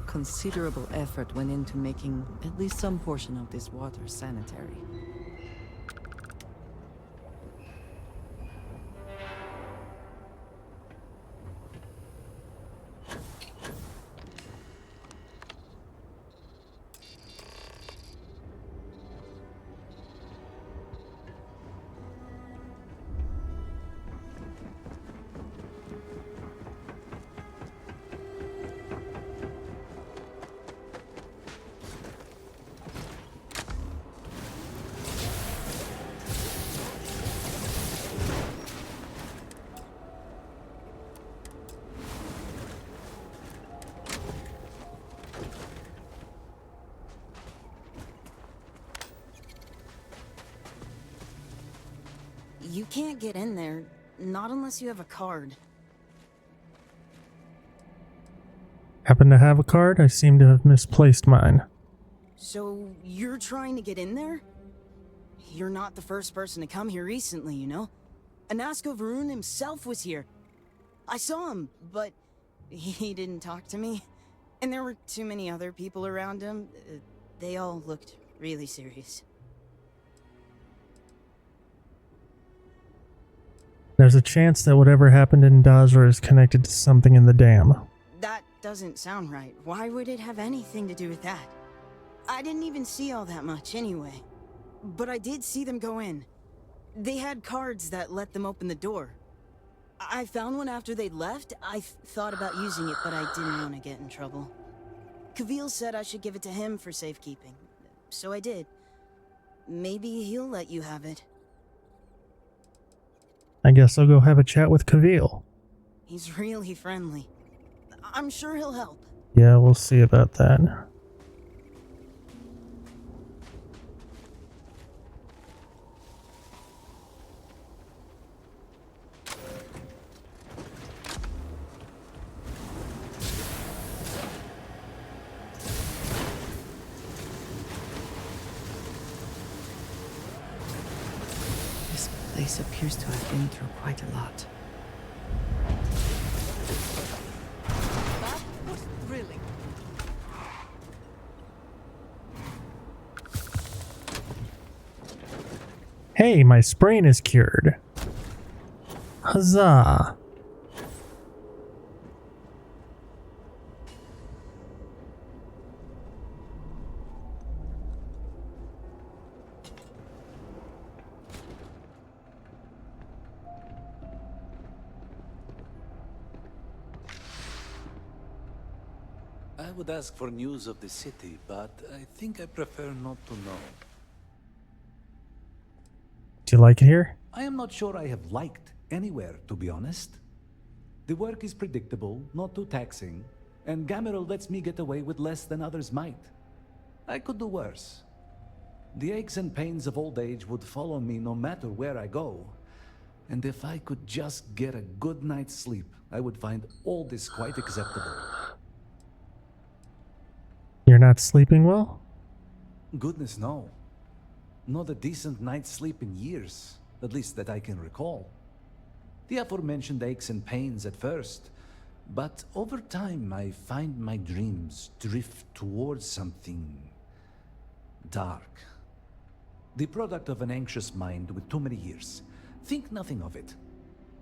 Considerable effort went into making at least some portion of this water sanitary. You can't get in there, not unless you have a card. Happen to have a card? I seem to have misplaced mine. So, you're trying to get in there? You're not the first person to come here recently, you know? Anasko Varun himself was here. I saw him, but he didn't talk to me. And there were too many other people around him. They all looked really serious. There's a chance that whatever happened in Dazra is connected to something in the dam. That doesn't sound right. Why would it have anything to do with that? I didn't even see all that much anyway. But I did see them go in. They had cards that let them open the door. I found one after they'd left. I thought about using it, but I didn't want to get in trouble. Kavil said I should give it to him for safekeeping. So I did. Maybe he'll let you have it. I guess I'll go have a chat with Kavil. He's really friendly. I'm sure he'll help. Yeah, we'll see about that. This place appears to have been through quite a lot. That was thrilling. Hey, my sprain is cured. Huzzah! I would ask for news of the city, but I think I prefer not to know. Do you like it here? I am not sure I have liked anywhere, to be honest. The work is predictable, not too taxing, and Gamerel lets me get away with less than others might. I could do worse. The aches and pains of old age would follow me no matter where I go, and if I could just get a good night's sleep, I would find all this quite acceptable. You're not sleeping well? Goodness, no. Not a decent night's sleep in years, at least that I can recall. The aforementioned aches and pains at first, but over time I find my dreams drift towards something dark. The product of an anxious mind with too many years. Think nothing of it.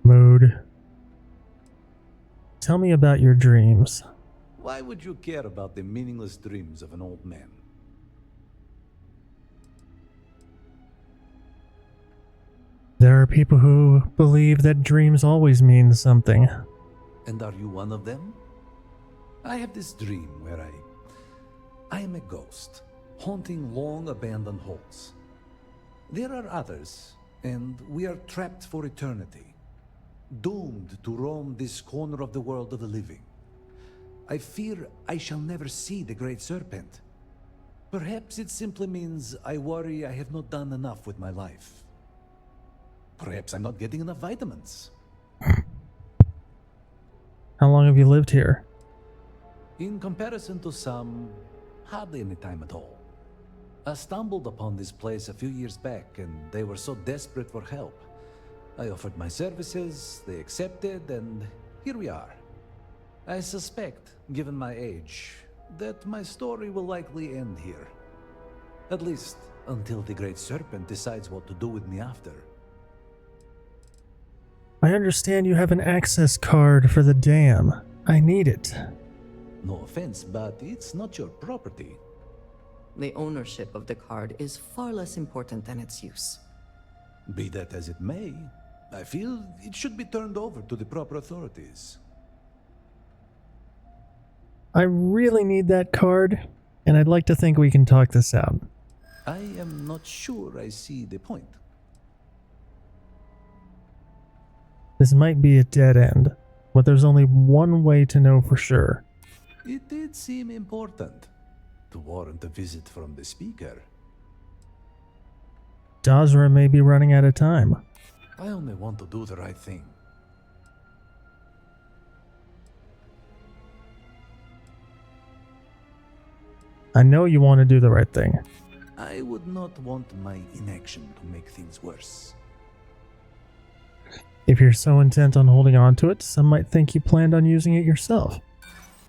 Mood. Tell me about your dreams. Why would you care about the meaningless dreams of an old man? There are people who believe that dreams always mean something. And are you one of them? I have this dream where I am a ghost, haunting long abandoned halls. There are others, and we are trapped for eternity, doomed to roam this corner of the world of the living. I fear I shall never see the Great Serpent. Perhaps it simply means I worry I have not done enough with my life. Perhaps I'm not getting enough vitamins. How long have you lived here? In comparison to some, hardly any time at all. I stumbled upon this place a few years back, and they were so desperate for help. I offered my services, they accepted, and here we are. I suspect, given my age, that my story will likely end here. At least, until the Great Serpent decides what to do with me after. I understand you have an access card for the dam. I need it. No offense, but it's not your property. The ownership of the card is far less important than its use. Be that as it may, I feel it should be turned over to the proper authorities. I really need that card, and I'd like to think we can talk this out. I am not sure I see the point. This might be a dead end, but there's only one way to know for sure. It did seem important to warrant a visit from the speaker. Dazra may be running out of time. I only want to do the right thing. I know you want to do the right thing. I would not want my inaction to make things worse. If you're so intent on holding on to it, some might think you planned on using it yourself.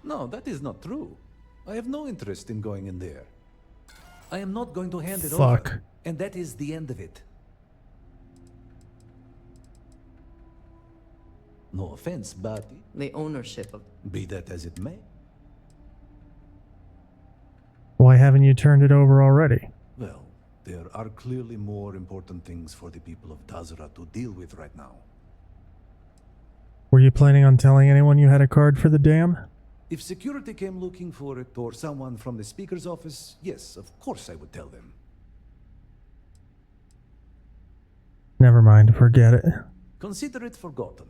No, that is not true. I have no interest in going in there. I am not going to hand it over. And that is the end of it. No offense, but... The ownership of... Be that as it may. Why haven't you turned it over already? Well, there are clearly more important things for the people of Dazra to deal with right now. Were you planning on telling anyone you had a card for the dam? If security came looking for it, or someone from the speaker's office, yes, of course I would tell them. Never mind, forget it. Consider it forgotten.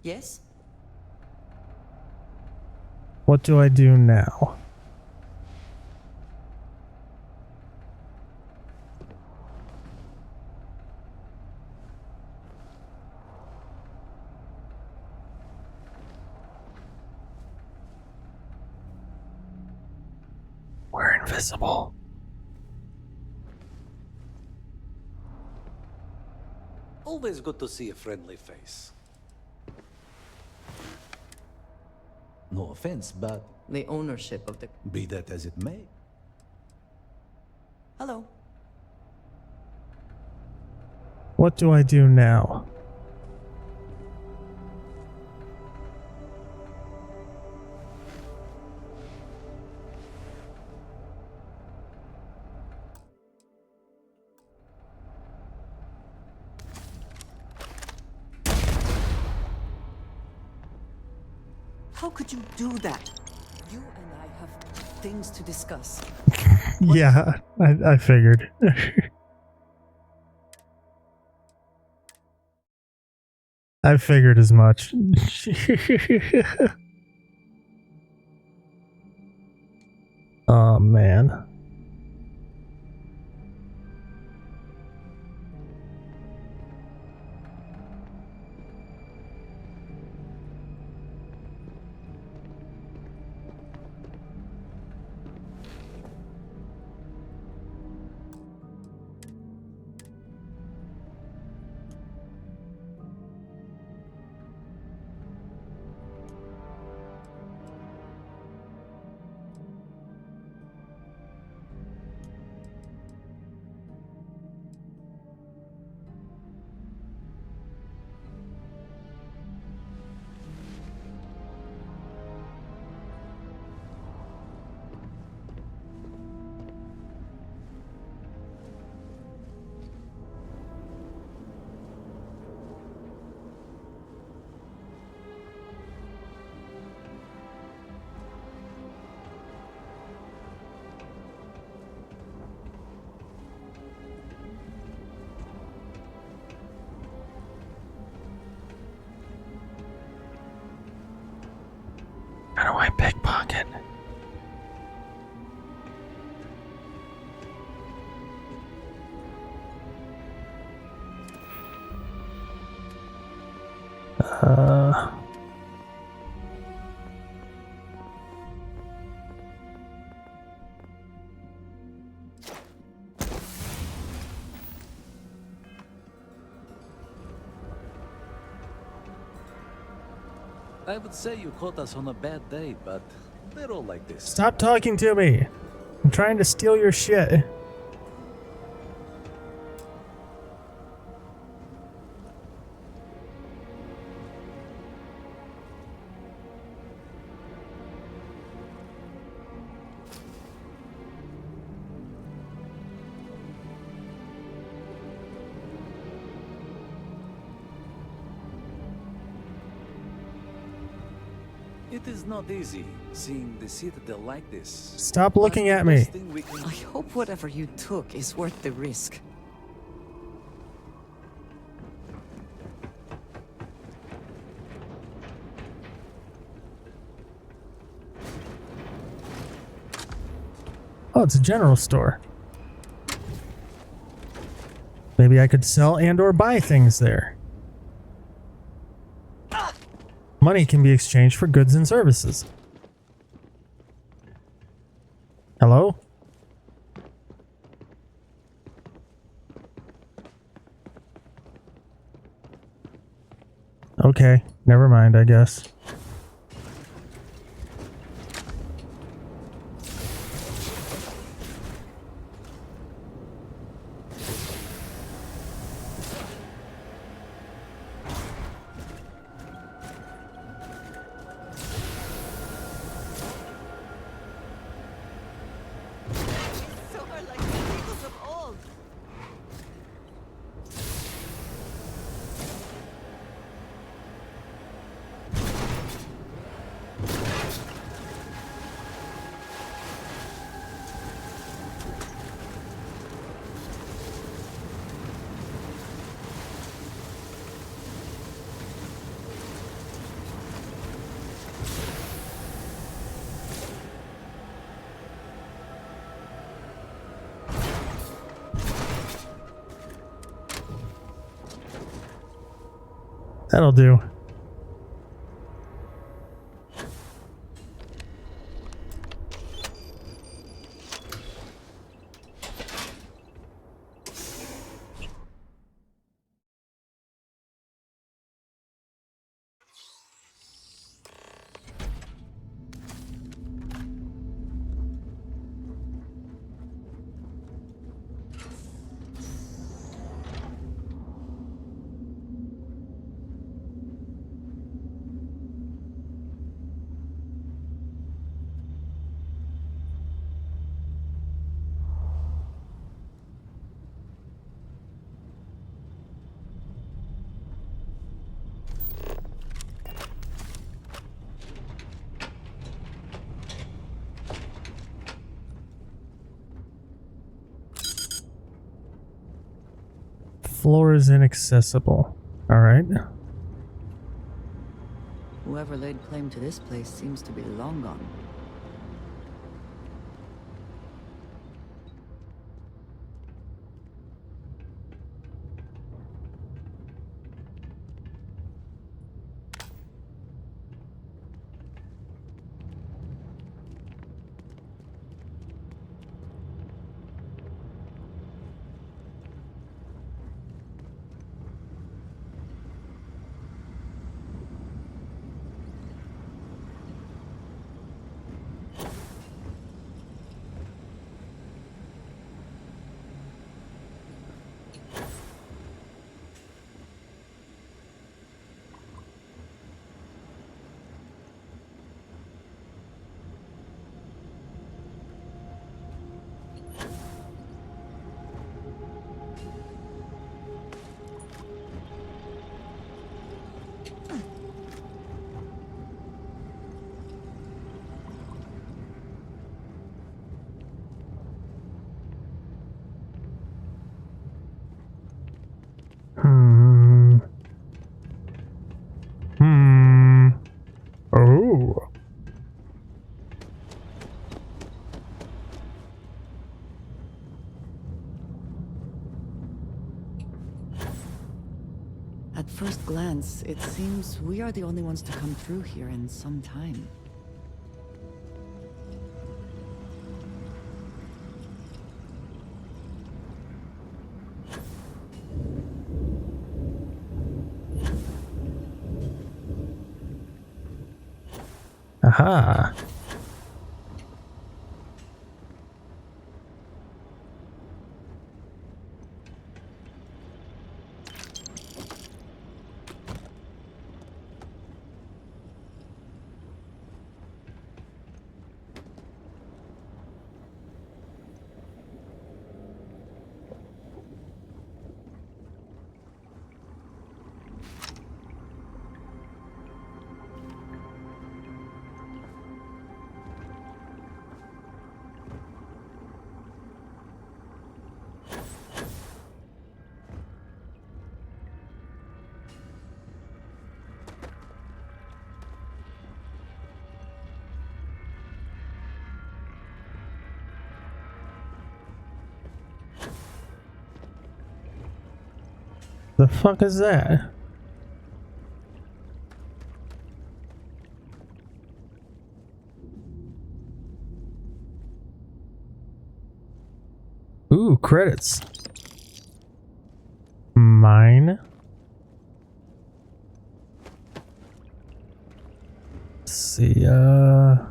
Yes? What do I do now? We're invisible. Always good to see a friendly face. No offense, but... The ownership of the... Be that as it may. Hello. What do I do now? How could you do that? You and I have things to discuss. Yeah, I figured. I figured as much. Oh, man. How do I pickpocket? I would say you caught us on a bad day, but they're all like this. Stop talking to me. I'm trying to steal your shit. It is not easy seeing the Citadel like this. Stop looking at me. I hope whatever you took is worth the risk. Oh, it's a general store. Maybe I could sell and or buy things there. Money can be exchanged for goods and services. Hello? Okay, never mind, I guess. That'll do. Floor is inaccessible. Alright. Whoever laid claim to this place seems to be long gone. Oh. At first glance, it seems we are the only ones to come through here in some time. Aha. The fuck is that? Ooh, credits. Mine. Let's see, error.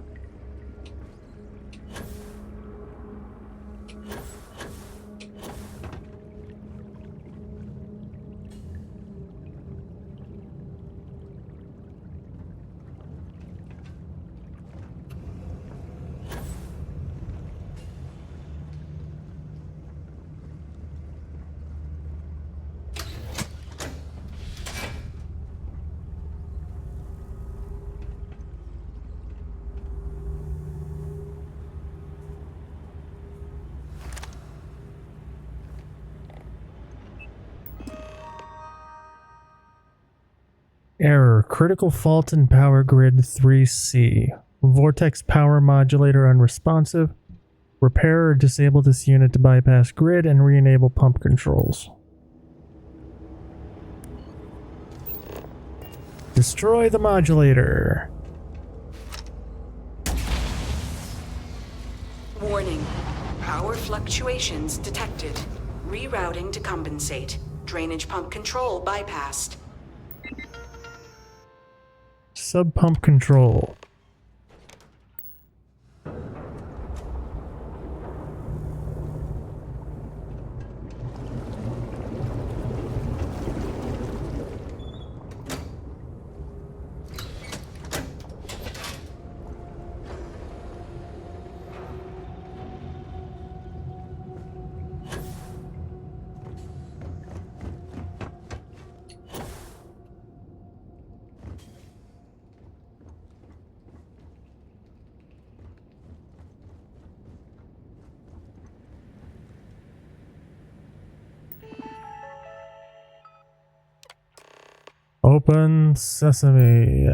Critical fault in power grid 3C. Vortex power modulator unresponsive. Repair or disable this unit to bypass grid and re-enable pump controls. Destroy the modulator. Warning. Power fluctuations detected. Rerouting to compensate. Drainage pump control bypassed. Sub-pump control. Open sesame.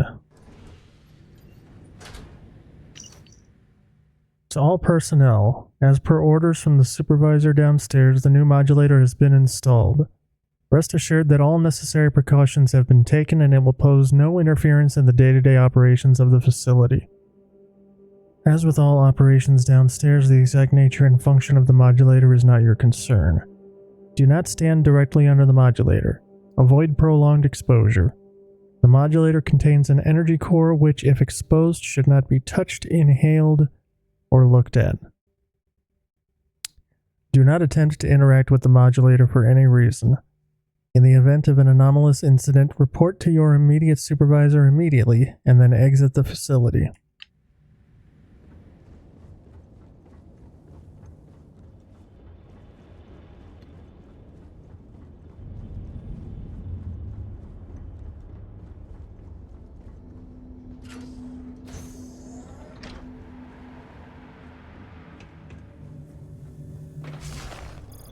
To all personnel, as per orders from the supervisor downstairs, the new modulator has been installed. Rest assured that all necessary precautions have been taken and it will pose no interference in the day-to-day operations of the facility. As with all operations downstairs, the exact nature and function of the modulator is not your concern. Do not stand directly under the modulator. Avoid prolonged exposure. The modulator contains an energy core which, if exposed, should not be touched, inhaled, or looked at. Do not attempt to interact with the modulator for any reason. In the event of an anomalous incident, report to your immediate supervisor immediately, and then exit the facility.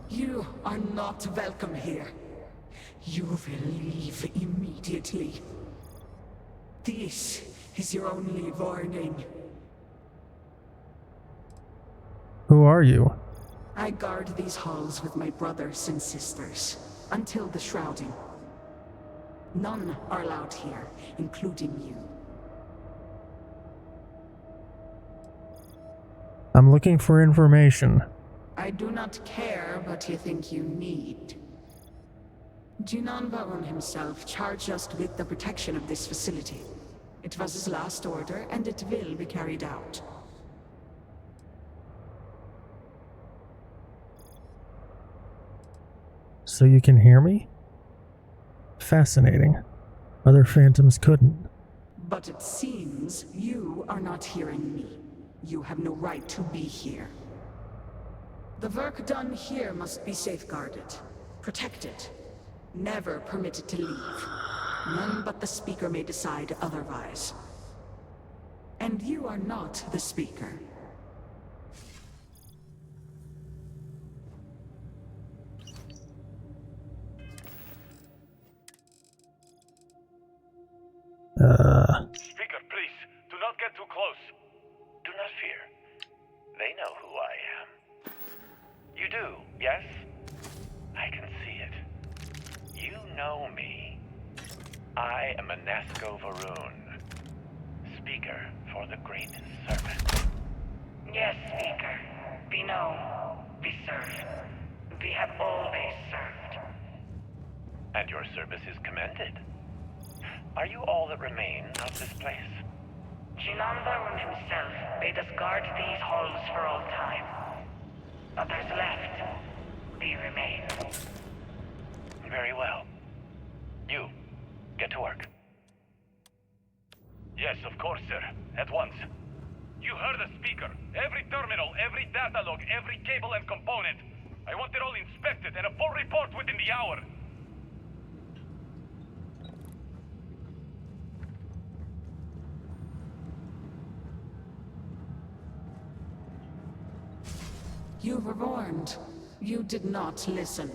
You are not welcome here. You will leave immediately. This is your only warning. Who are you? I guard these halls with my brothers and sisters, until the shrouding. None are allowed here, including you. I'm looking for information. I do not care what you think you need. Junon Baron himself charged us with the protection of this facility. It was his last order, and it will be carried out. So you can hear me? Fascinating. Other phantoms couldn't. But it seems you are not hearing me. You have no right to be here. The work done here must be safeguarded, protected, never permitted to leave. None but the Speaker may decide otherwise. And you are not the Speaker. Speaker, please, do not get too close. Do not fear. They know who I am. You do, yes? I can see it. You know me. I am Anesco Varun, Speaker for the Great Serpent. Yes, Speaker. Be known. Be served. We have always served. And your service is commended. Are you all that remain of this place? Jinan Varun himself bade us guard these halls for all time. Others left. We remain. Very well. You, get to work. Yes, of course, sir. At once. You heard the speaker. Every terminal, every data log, every cable and component. I want it all inspected and a full report within the hour. You were warned. You did not listen.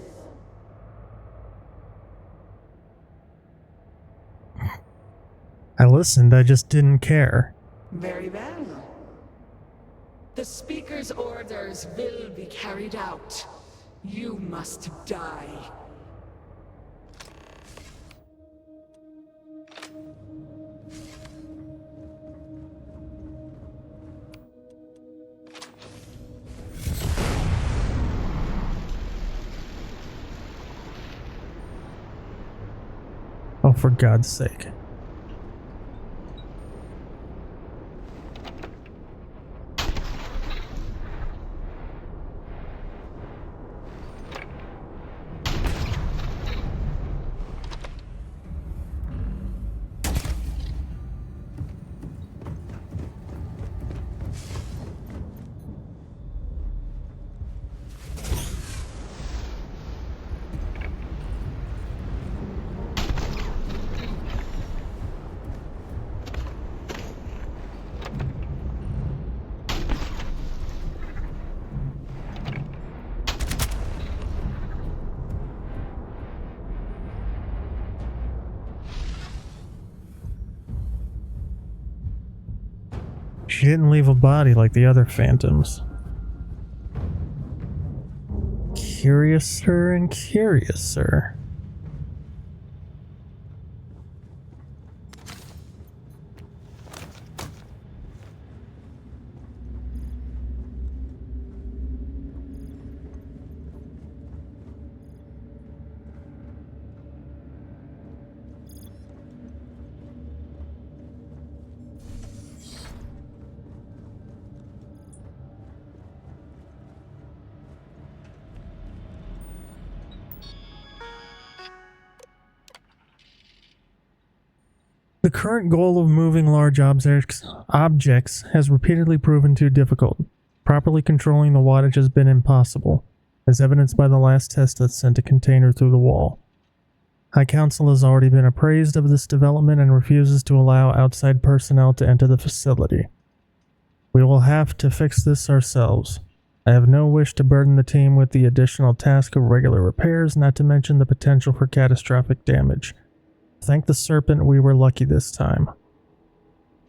I listened, I just didn't care. Very well. The Speaker's orders will be carried out. You must die. Oh, for God's sake. She didn't leave a body like the other phantoms. Curiouser and curiouser. The current goal of moving large objects has repeatedly proven too difficult. Properly controlling the wattage has been impossible, as evidenced by the last test that sent a container through the wall. High Council has already been appraised of this development and refuses to allow outside personnel to enter the facility. We will have to fix this ourselves. I have no wish to burden the team with the additional task of regular repairs, not to mention the potential for catastrophic damage. Thank the Serpent we were lucky this time.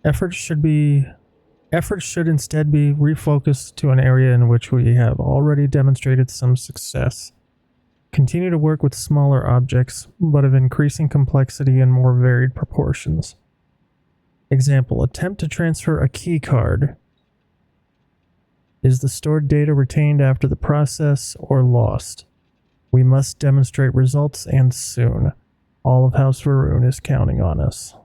Efforts should instead be refocused to an area in which we have already demonstrated some success. Continue to work with smaller objects, but of increasing complexity and more varied proportions. Example, attempt to transfer a key card. Is the stored data retained after the process or lost? We must demonstrate results, and soon. All of House Varun is counting on us.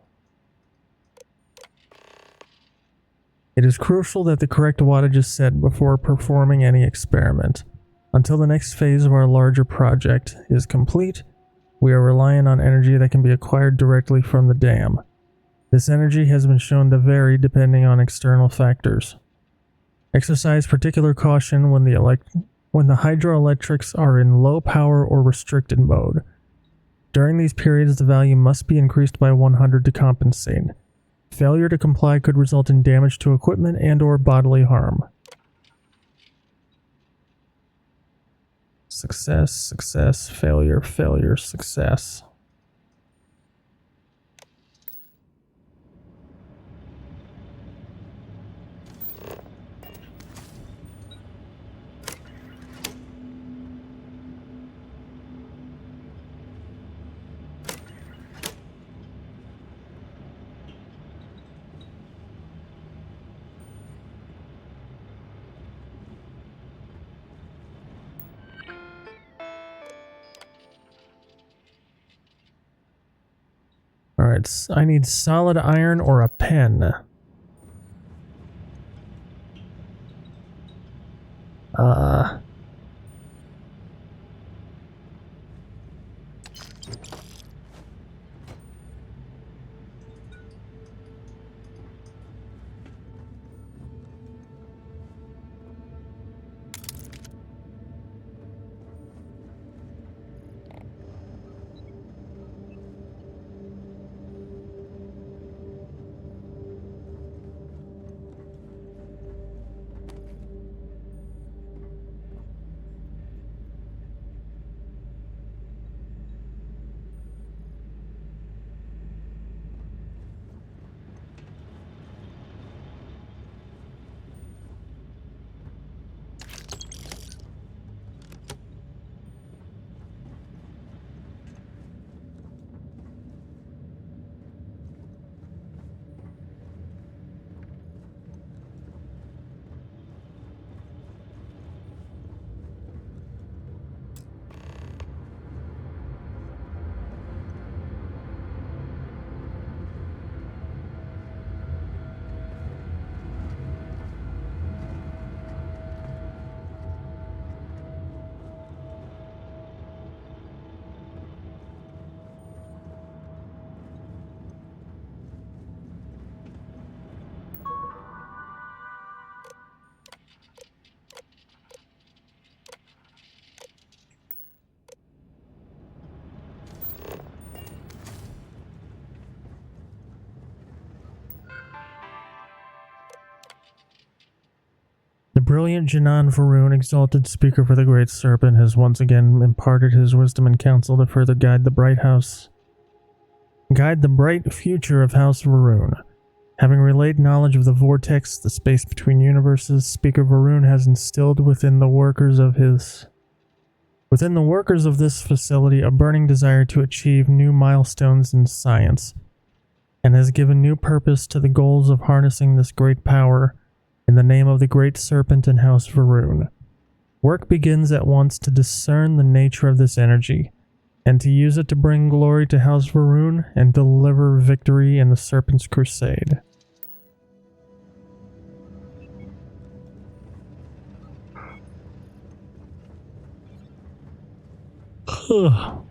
It is crucial that the correct wattage is set before performing any experiment. Until the next phase of our larger project is complete, we are relying on energy that can be acquired directly from the dam. This energy has been shown to vary depending on external factors. Exercise particular caution when the hydroelectrics are in low power or restricted mode. During these periods, the value must be increased by 100 to compensate. Failure to comply could result in damage to equipment and/or bodily harm. Success, success, failure, failure, success. Alright, I need solid iron or a pen. The brilliant Janan Varun, exalted speaker for the Great Serpent, has once again imparted his wisdom and counsel to further guide the bright future of House Varun. Having relayed knowledge of the vortex, the space between universes, Speaker Varun has instilled within the workers of this facility a burning desire to achieve new milestones in science, and has given new purpose to the goals of harnessing this great power in the name of the Great Serpent and House Varun. Work begins at once to discern the nature of this energy, and to use it to bring glory to House Varun and deliver victory in the Serpent's crusade. Ugh.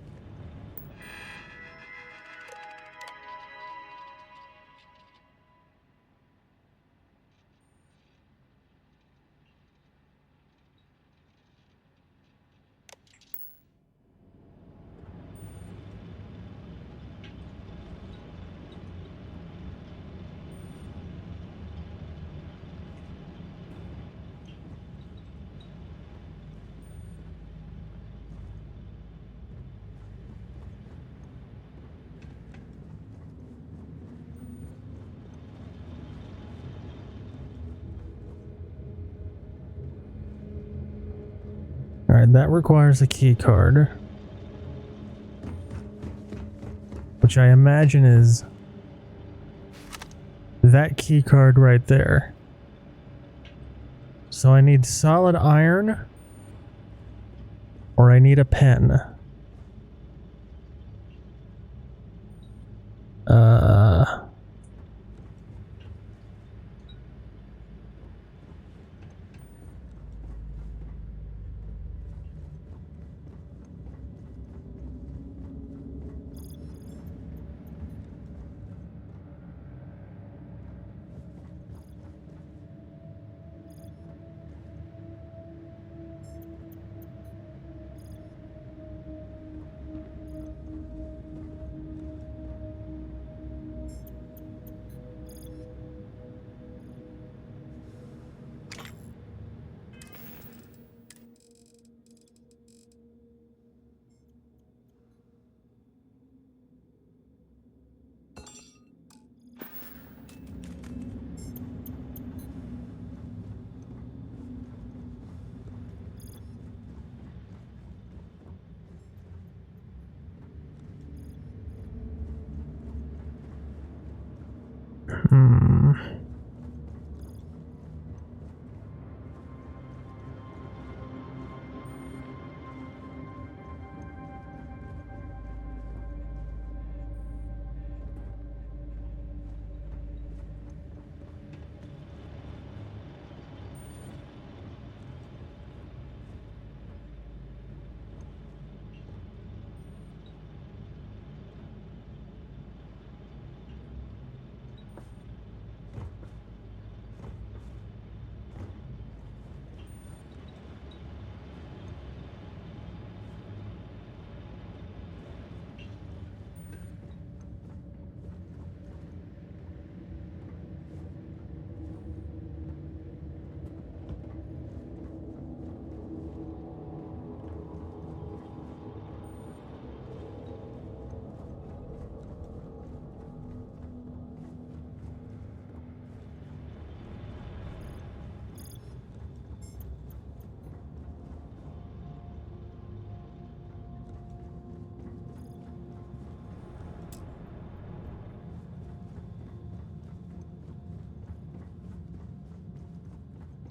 Alright, that requires a key card, which I imagine is that key card right there. So I need solid iron, or I need a pen.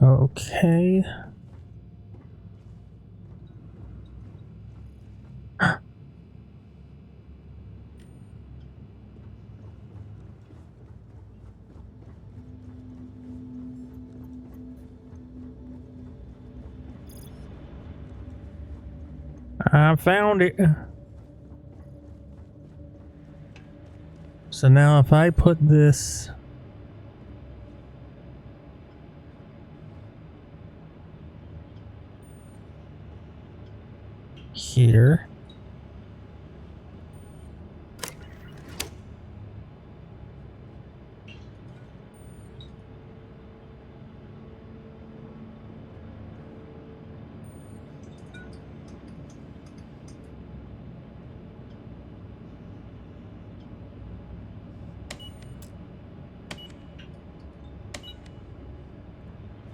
Okay. I found it. So now if I put this here.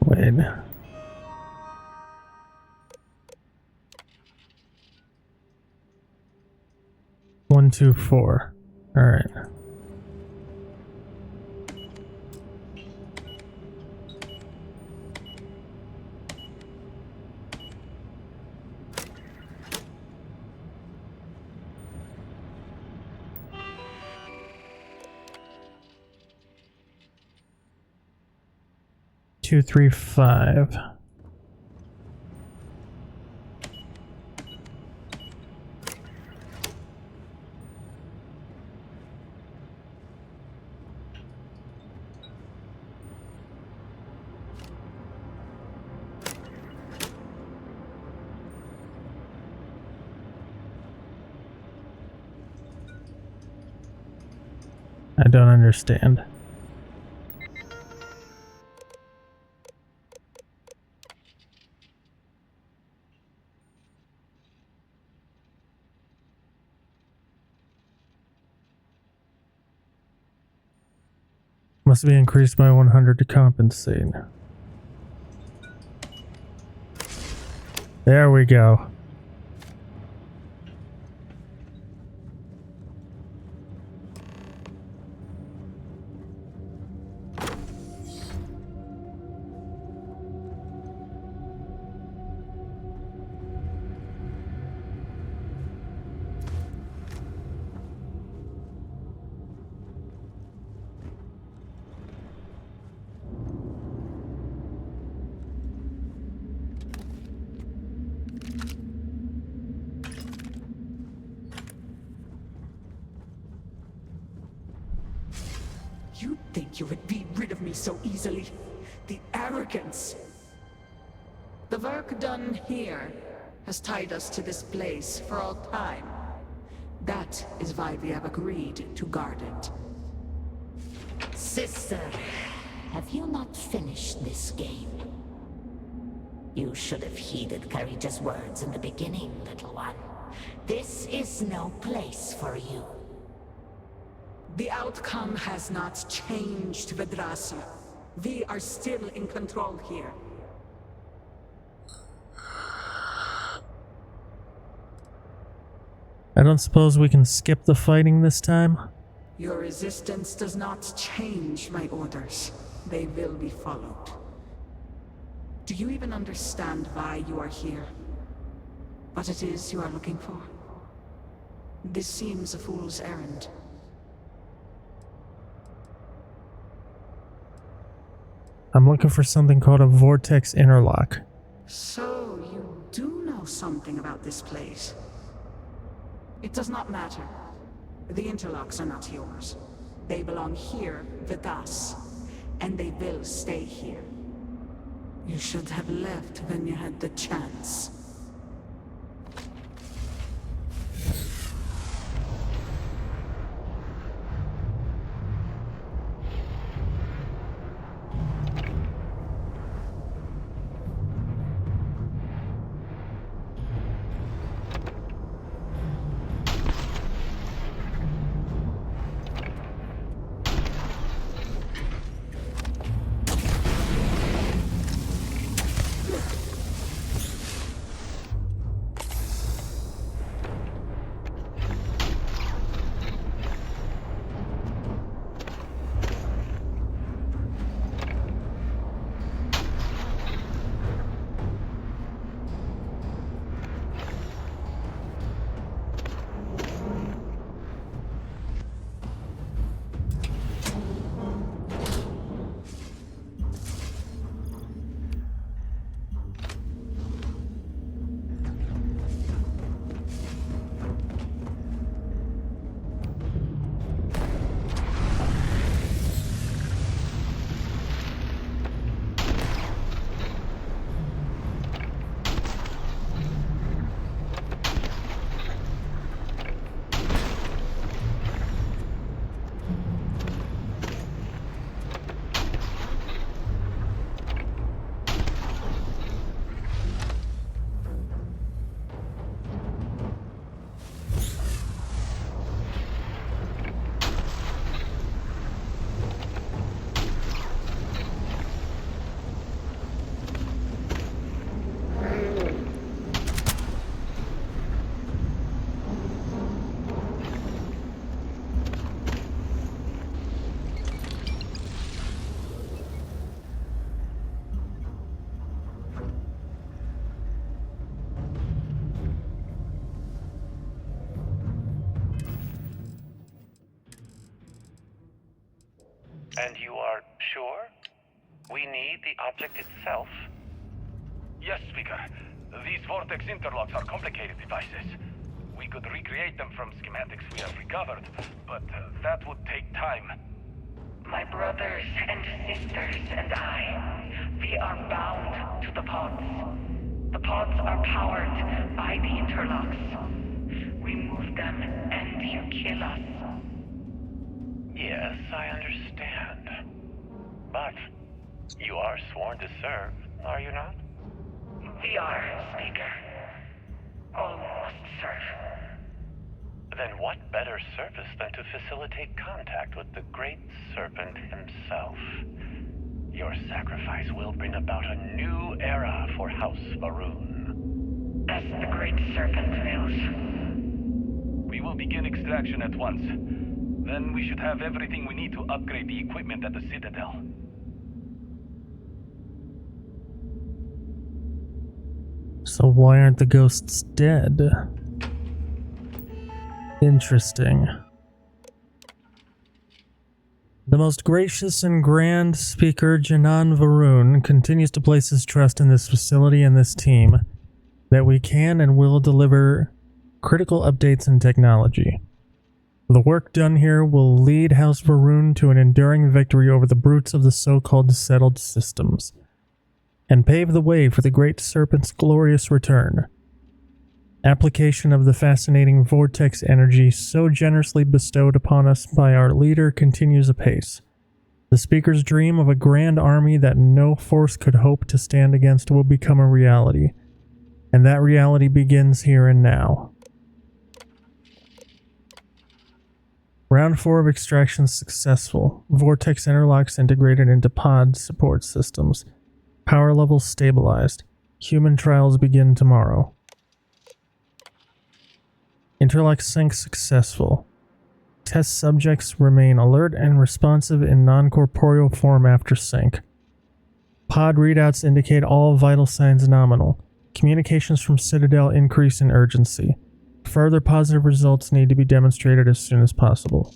Wait. 1, 2, 4. All right. Two, 3, 5. I don't understand. Must be increased by 100 to compensate. There we go. You think you would be rid of me so easily? The arrogance! The work done here has tied us to this place for all time. That is why we have agreed to guard it. Sister, have you not finished this game? You should have heeded Carita's words in the beginning, little one. This is no place for you. The outcome has not changed, Vedrasa. We are still in control here. I don't suppose we can skip the fighting this time? Your resistance does not change my orders. They will be followed. Do you even understand why you are here? What it is you are looking for? This seems a fool's errand. I'm looking for something called a vortex interlock. So you do know something about this place. It does not matter. The interlocks are not yours. They belong here with us, and they will stay here. You should have left when you had the chance. And you are sure? We need the object itself? Yes, Speaker. These vortex interlocks are complicated devices. We could recreate them from schematics we have recovered, but that would take time. My brothers and sisters and I, we are bound to the pods. The pods are powered by the interlocks. We move them and you kill us. Yes, I understand. But you are sworn to serve, are you not? We are, Speaker. All must serve. Then what better service than to facilitate contact with the Great Serpent himself? Your sacrifice will bring about a new era for House Maroon. As the Great Serpent wills. We will begin extraction at once. Then we should have everything we need to upgrade the equipment at the Citadel. So why aren't the ghosts dead? Interesting. The most gracious and grand speaker, Janan Varun, continues to place his trust in this facility and this team that we can and will deliver critical updates in technology. The work done here will lead House Varun to an enduring victory over the brutes of the so-called settled systems, and pave the way for the Great Serpent's glorious return. Application of the fascinating vortex energy so generously bestowed upon us by our leader continues apace. The speaker's dream of a grand army that no force could hope to stand against will become a reality, and that reality begins here and now. Round 4 of extraction successful. Vortex interlocks integrated into pod support systems. Power levels stabilized. Human trials begin tomorrow. Interlock sync successful. Test subjects remain alert and responsive in non-corporeal form after sync. Pod readouts indicate all vital signs nominal. Communications from Citadel increase in urgency. Further positive results need to be demonstrated as soon as possible.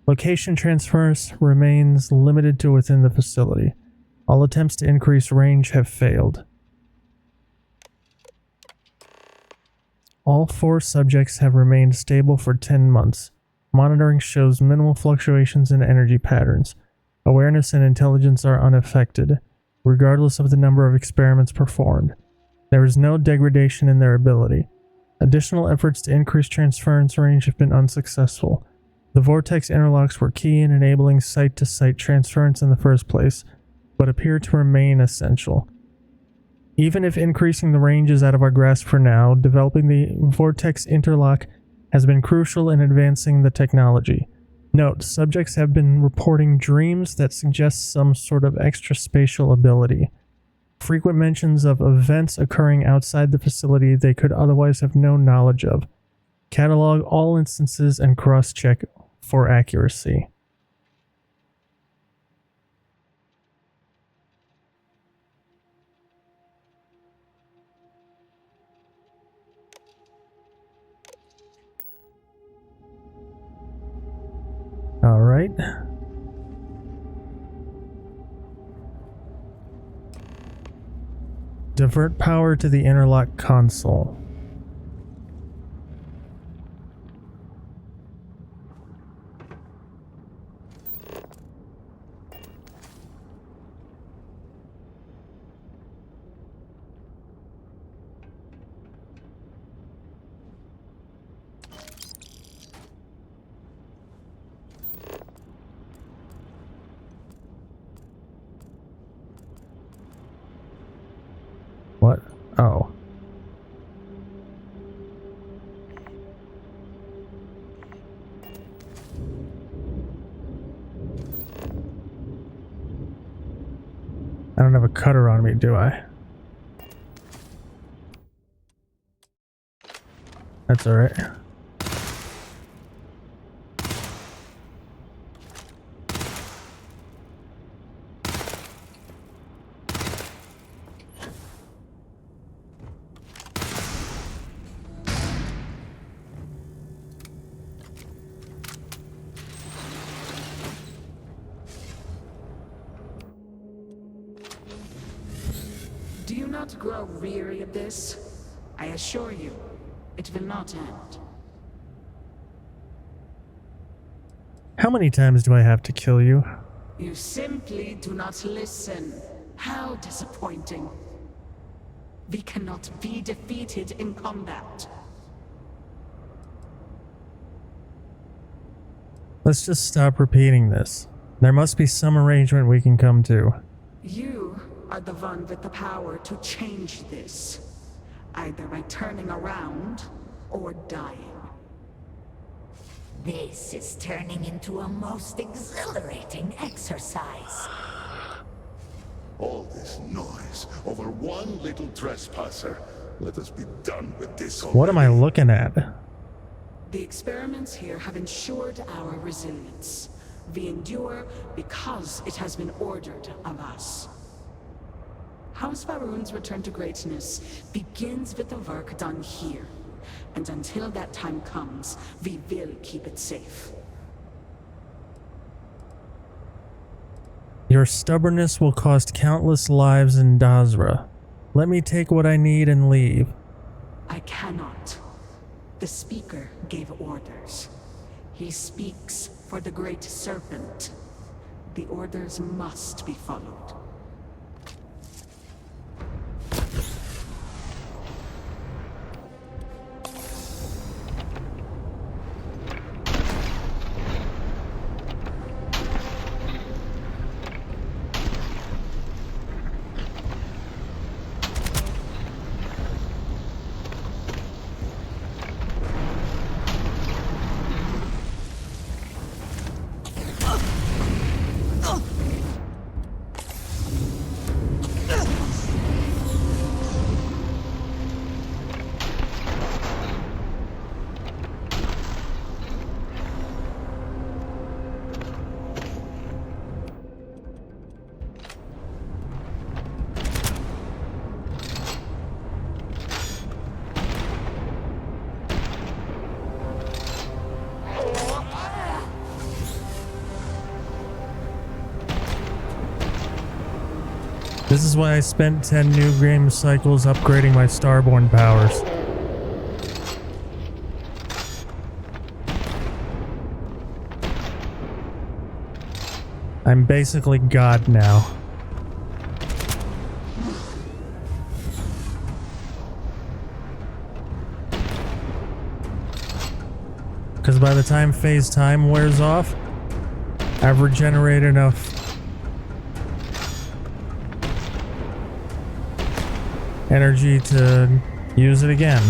Location transference remains limited to within the facility. All attempts to increase range have failed. All 4 subjects have remained stable for 10 months. Monitoring shows minimal fluctuations in energy patterns. Awareness and intelligence are unaffected, regardless of the number of experiments performed. There is no degradation in their ability. Additional efforts to increase transference range have been unsuccessful. The vortex interlocks were key in enabling site-to-site transference in the first place, but appear to remain essential. Even if increasing the range is out of our grasp for now, developing the vortex interlock has been crucial in advancing the technology. Note, subjects have been reporting dreams that suggest some sort of extra-spatial ability. Frequent mentions of events occurring outside the facility they could otherwise have no knowledge of. Catalog all instances and cross-check for accuracy. All right. Divert power to the interlock console. What? Oh. I don't have a cutter on me, do I? That's alright. not grow weary of this. I assure you, it will not end. How many times do I have to kill you? You simply do not listen. How disappointing. We cannot be defeated in combat. Let's just stop repeating this. There must be some arrangement we can come to. You are the one with the power to change this. Either by turning around or dying. This is turning into a most exhilarating exercise. All this noise over one little trespasser. Let us be done with this already. What am I looking at? The experiments here have ensured our resilience. We endure because it has been ordered of us. House Faroon's return to greatness begins with the work done here. And until that time comes, we will keep it safe. Your stubbornness will cost countless lives in Dazra. Let me take what I need and leave. I cannot. The Speaker gave orders. He speaks for the Great Serpent. The orders must be followed. This is why I spent 10 new game cycles upgrading my Starborn powers. I'm basically God now. Because by the time phase time wears off, I've regenerated enough energy to use it again.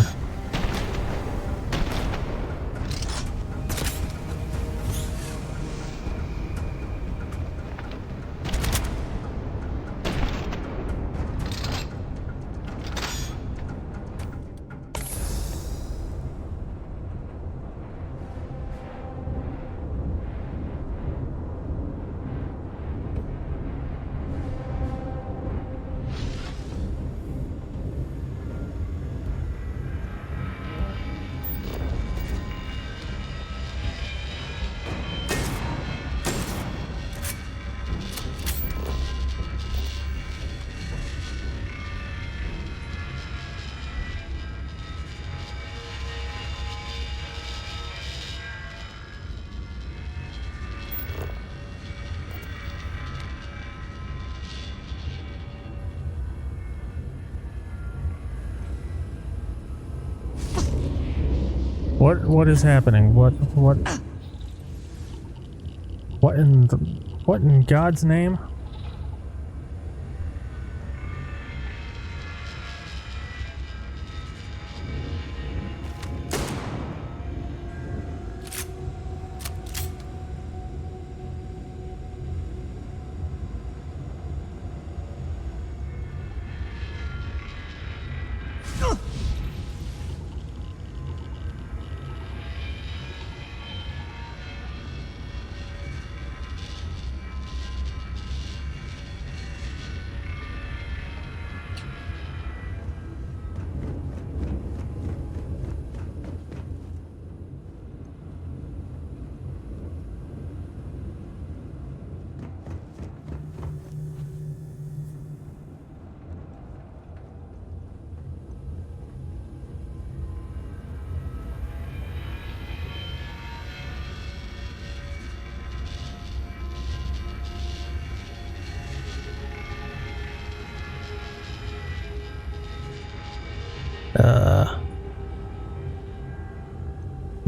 What is happening? What in God's name?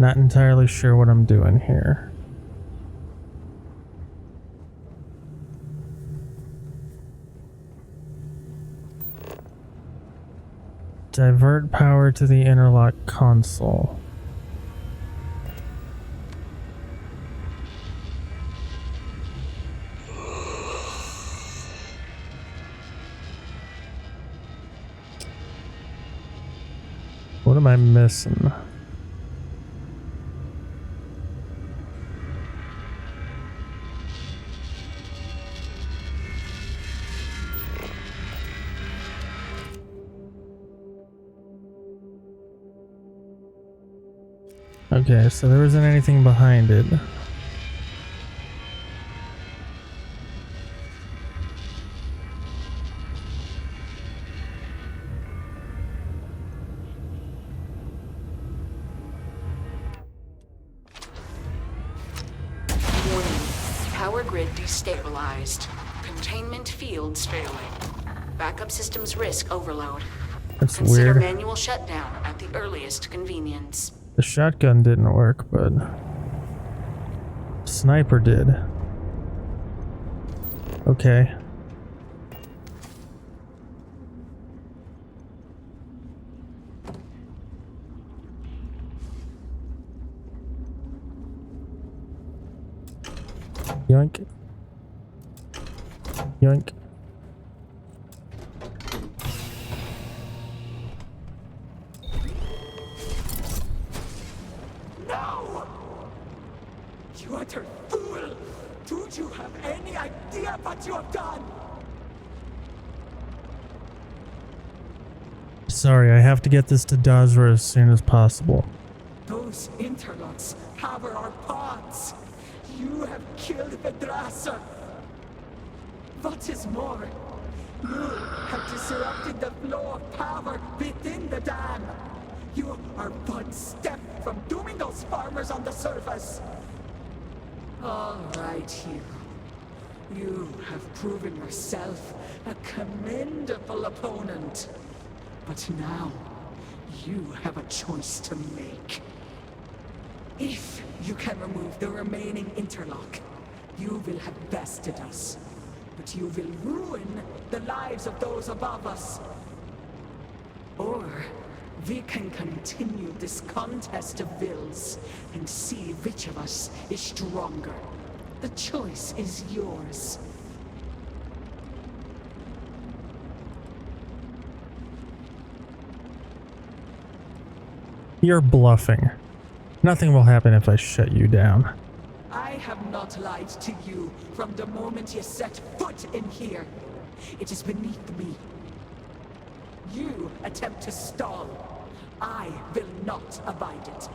Not entirely sure what I'm doing here. Divert power to the interlock console. What am I missing? Okay, so there isn't anything behind it. Warning. Power grid destabilized. Containment fields failing. Backup systems risk overload. That's Consider weird. manual shutdown at the earliest convenience. The shotgun didn't work, but sniper did. Okay. Yoink. Yoink. No! You utter fool! Don't you have any idea what you have done? Sorry, I have to get this to Dazra as soon as possible. Those interlocks power our pods. You have killed Vedrasa. What is more, you have disrupted the flow of power within the dam. You are one step from dooming those farmers on the surface. All right, you have proven yourself a commendable opponent. But now, you have a choice to make. If you can remove the remaining interlock, you will have bested us. But you will ruin the lives of those above us. Or we can continue this contest of wills and see which of us is stronger. The choice is yours. You're bluffing. Nothing will happen if I shut you down. I have not lied to you from the moment you set foot in here. It is beneath me. You attempt to stall. I will not abide it.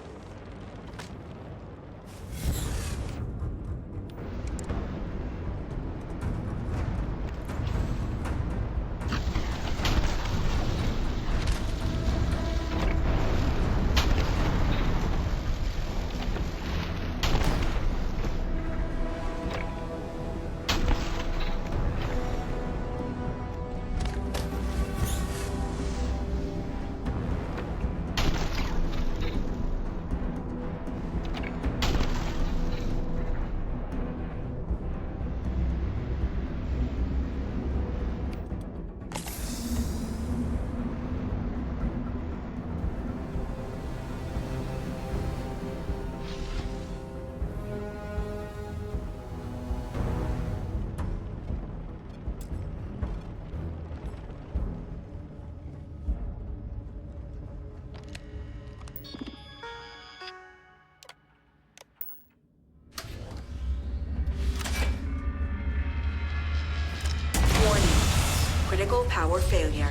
Critical power failure.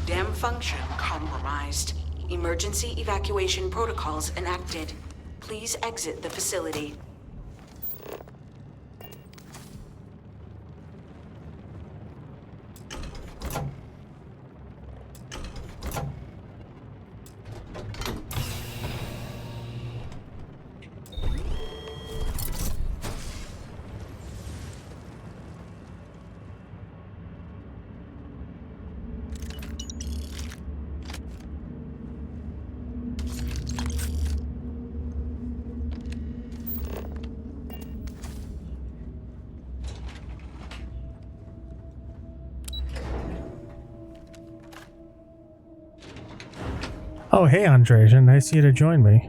Dam function compromised. Emergency evacuation protocols enacted. Please exit the facility. Oh, hey, Andreja. Nice of you to join me.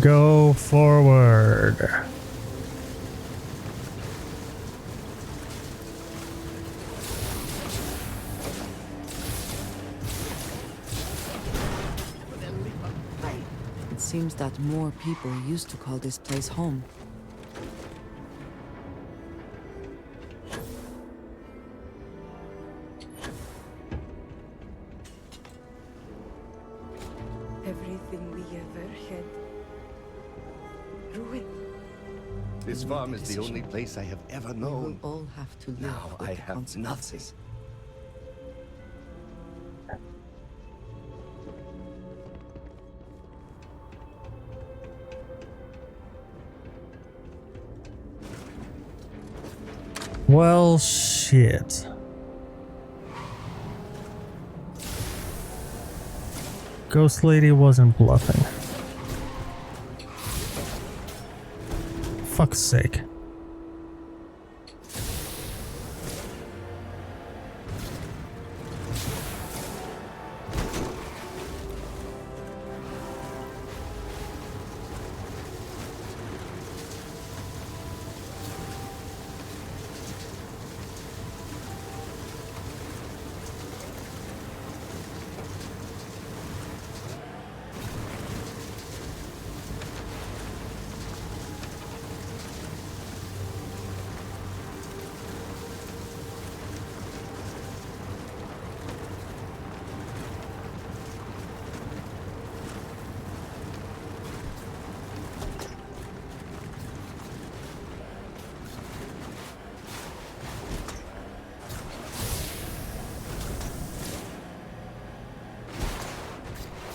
Go forward. It seems that more people used to call this place home. Everything we ever had. Ruined. This farm is the only place I have ever known. We will all have to live Now with I the have nothing. consequences. Well, shit. Ghost Lady wasn't bluffing. Fuck's sake.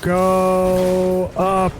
Go up.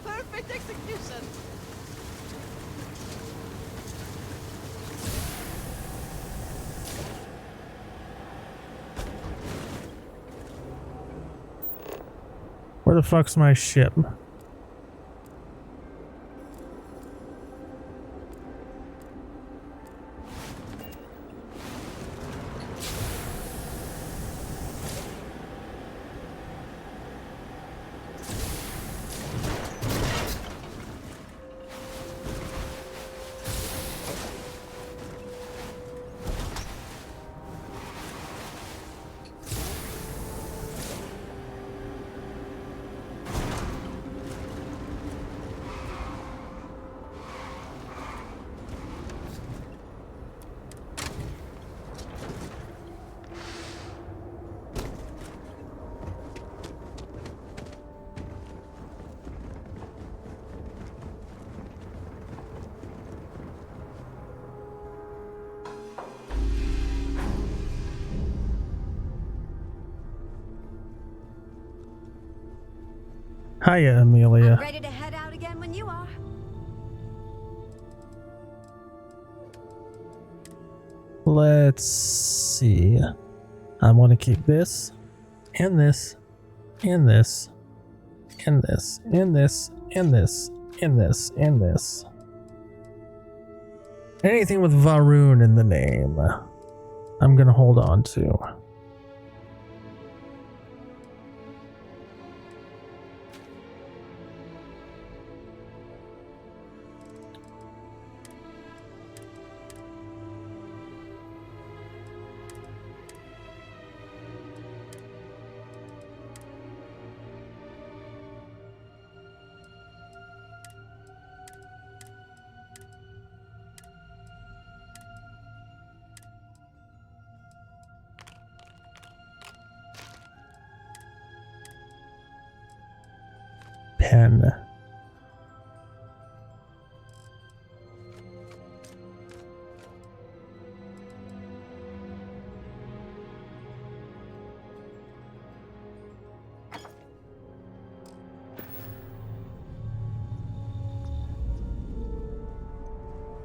Perfect execution. Where the fuck's my ship? Hiya, Amelia. Ready to head out again when you are. Let's see. I want to keep this, and this, and this, and this, and this, and this, and this, and this. Anything with Varun in the name, I'm gonna hold on to. Pen.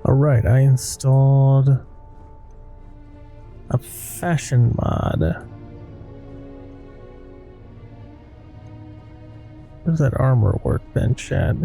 Alright, I installed a fashion mod. Where's that armor workbench at?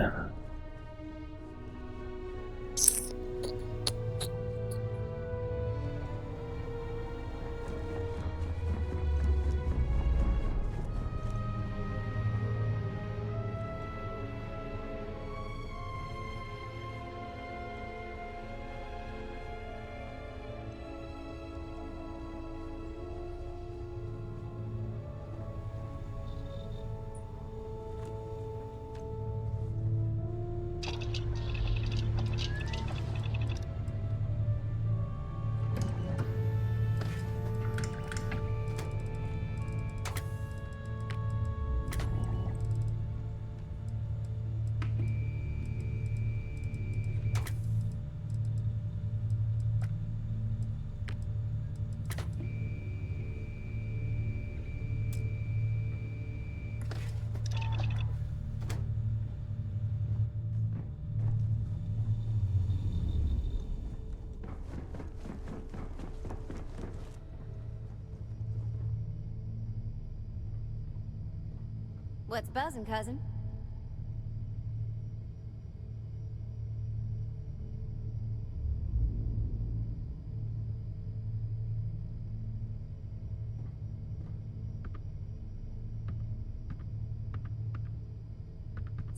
What's buzzing, cousin?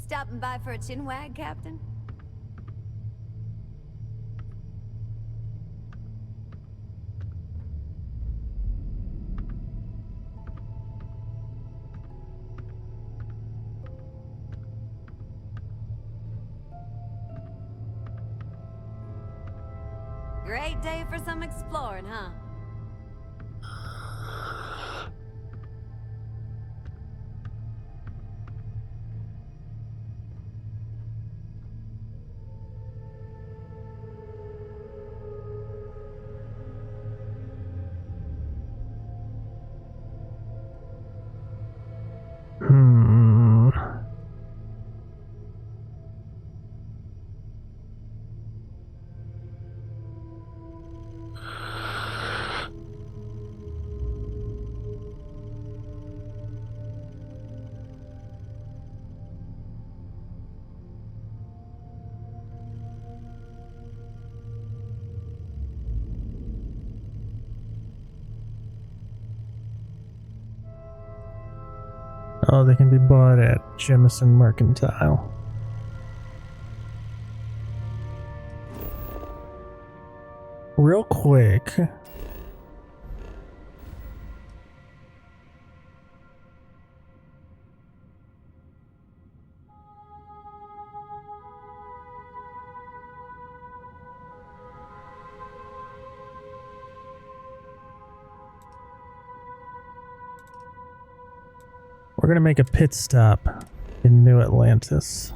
Stopping by for a chinwag, Captain? Great day for some exploring, huh? Oh, they can be bought at Jemison Mercantile. Real quick. We're gonna make a pit stop in New Atlantis.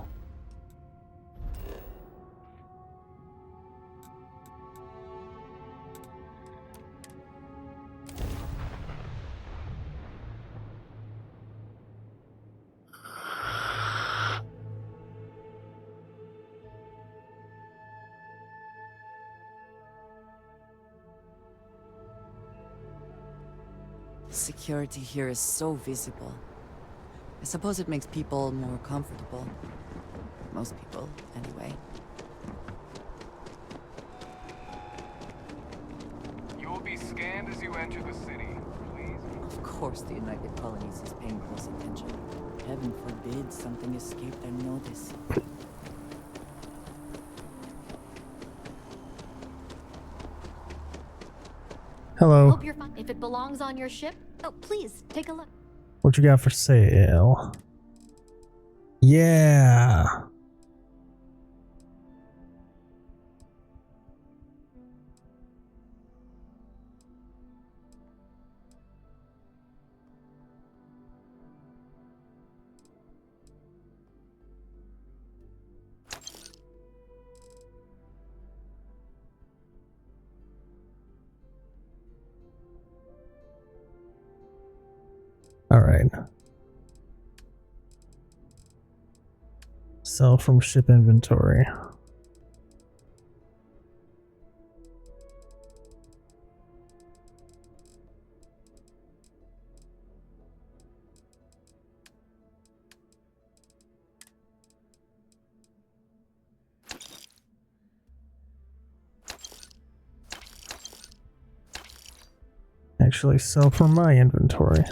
Security here is so visible. I suppose it makes people more comfortable. Most people, anyway. You will be scanned as you enter the city. Please. Of course the United Colonies is paying close attention. Heaven forbid something escaped their notice. Hello. Hope you're fine. If it belongs on your ship, oh, please take a look. What you got for sale? Yeah. All right. Sell from ship inventory. Actually, sell from my inventory.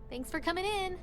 Thanks for coming in.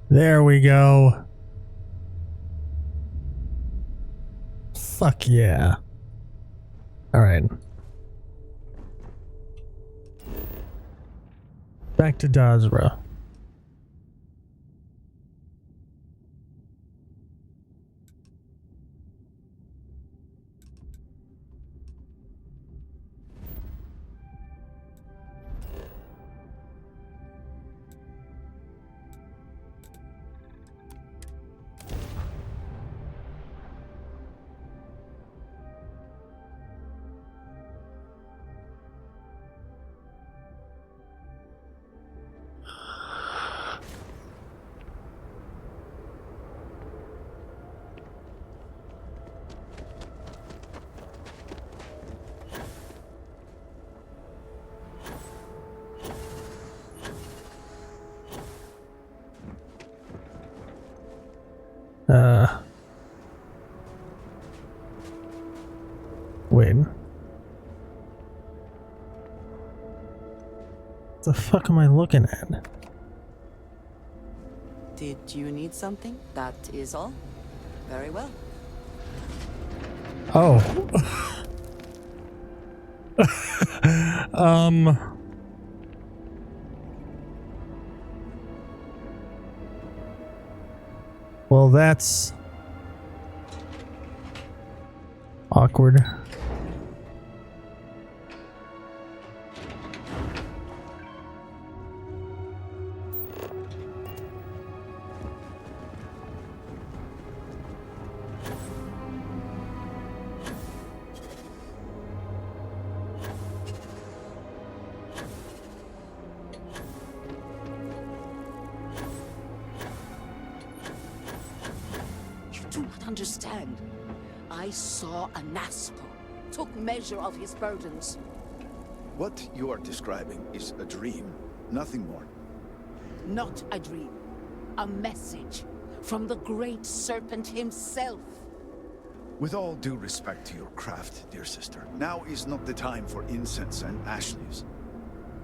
There we go. Fuck yeah. Alright. Back to Dazra. Wait. What the fuck am I looking at? Did you need something? That is all? Very well. Oh. Well, that's awkward. You do not understand. I saw a Nasco, took measure of his burdens. What you are describing is a dream, nothing more. Not a dream. A message from the great serpent himself. With all due respect to your craft, dear sister, now is not the time for incense and ash leaves.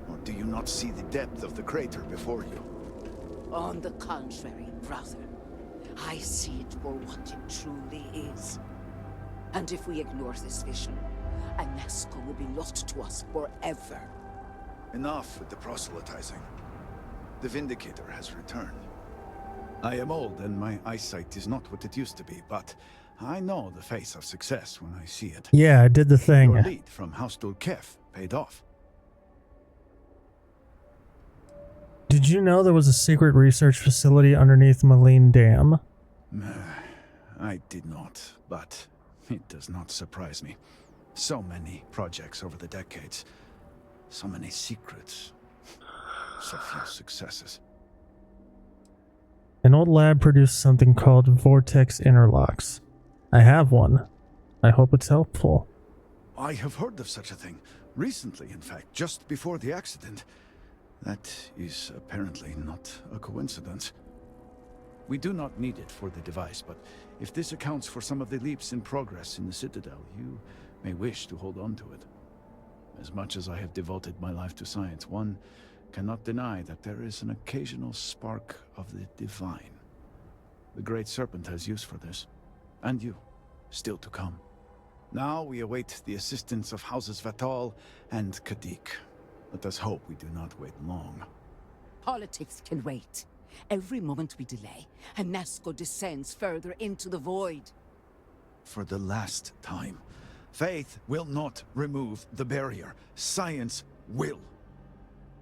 Or do you not see the depth of the crater before you? On the contrary, brother. I see it for what it truly is. And if we ignore this vision, Nasco will be lost to us forever. Enough with the proselytizing. The Vindicator has returned. I am old and my eyesight is not what it used to be, but I know the face of success when I see it. Yeah, I did the thing. Your lead from House Dulkef paid off. Did you know there was a secret research facility underneath McDan Dam? I did not, but it does not surprise me. So many projects over the decades. So many secrets. So few successes. An old lab produced something called Vortex Interlocks. I have one. I hope it's helpful. I have heard of such a thing. Recently, in fact, just before the accident. That is apparently not a coincidence. We do not need it for the device, but if this accounts for some of the leaps in progress in the Citadel, you may wish to hold on to it. As much as I have devoted my life to science, one cannot deny that there is an occasional spark of the divine. The Great Serpent has use for this. And you, still to come. Now we await the assistance of Houses Vatal and Kadik. Let us hope we do not wait long. Politics can wait. Every moment we delay, Nasco descends further into the void. For the last time, faith will not remove the barrier. Science will.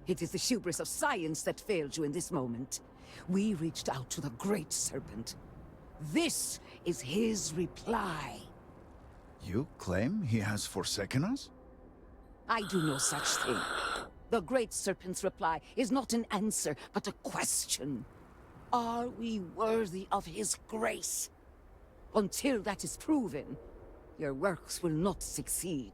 It is the hubris of science that failed you in this moment. We reached out to the Great Serpent. This is his reply. You claim he has forsaken us? I do no such thing. The Great Serpent's reply is not an answer, but a question. Are we worthy of his grace? Until that is proven, your works will not succeed.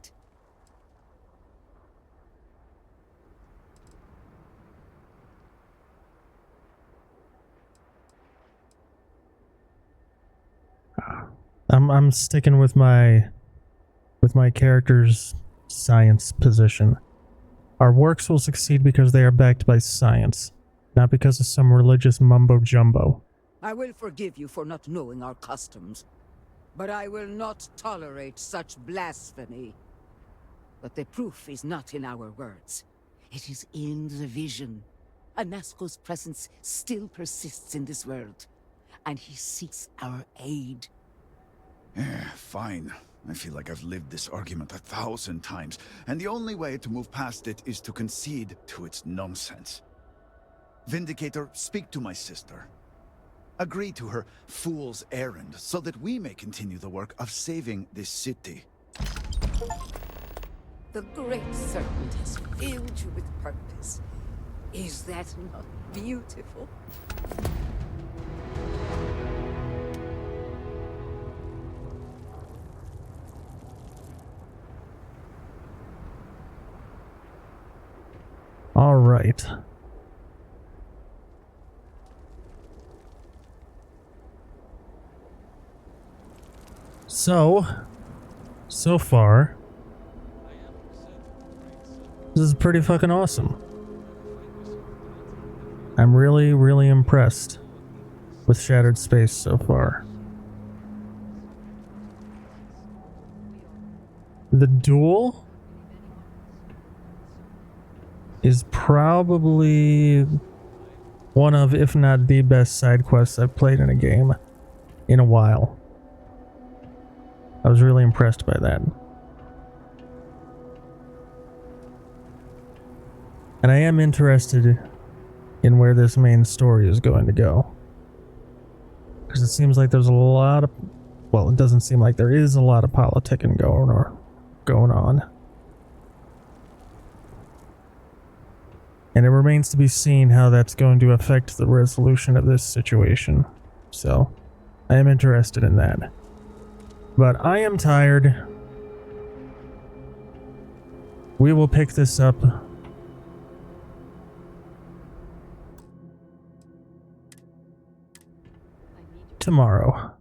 I'm sticking with my character's science position. Our works will succeed because they are backed by science, not because of some religious mumbo-jumbo. I will forgive you for not knowing our customs, but I will not tolerate such blasphemy. But the proof is not in our words. It is in the vision. Nasco's presence still persists in this world, and he seeks our aid. Fine. I feel like I've lived this argument 1,000 times, and the only way to move past it is to concede to its nonsense. Vindicator, speak to my sister. Agree to her fool's errand, so that we may continue the work of saving this city. The Great Serpent has filled you with purpose. Is that not beautiful? All right. So far, this is pretty fucking awesome. I'm really, really impressed with Shattered Space so far. The duel is probably one of, if not the best side quests I've played in a game. in a while. I was really impressed by that. And I am interested in where this main story is going to go. Because it seems like there's a lot of... Well, it doesn't seem like there is a lot of politicking going on. And it remains to be seen how that's going to affect the resolution of this situation. So, I am interested in that. But I am tired. We will pick this up tomorrow.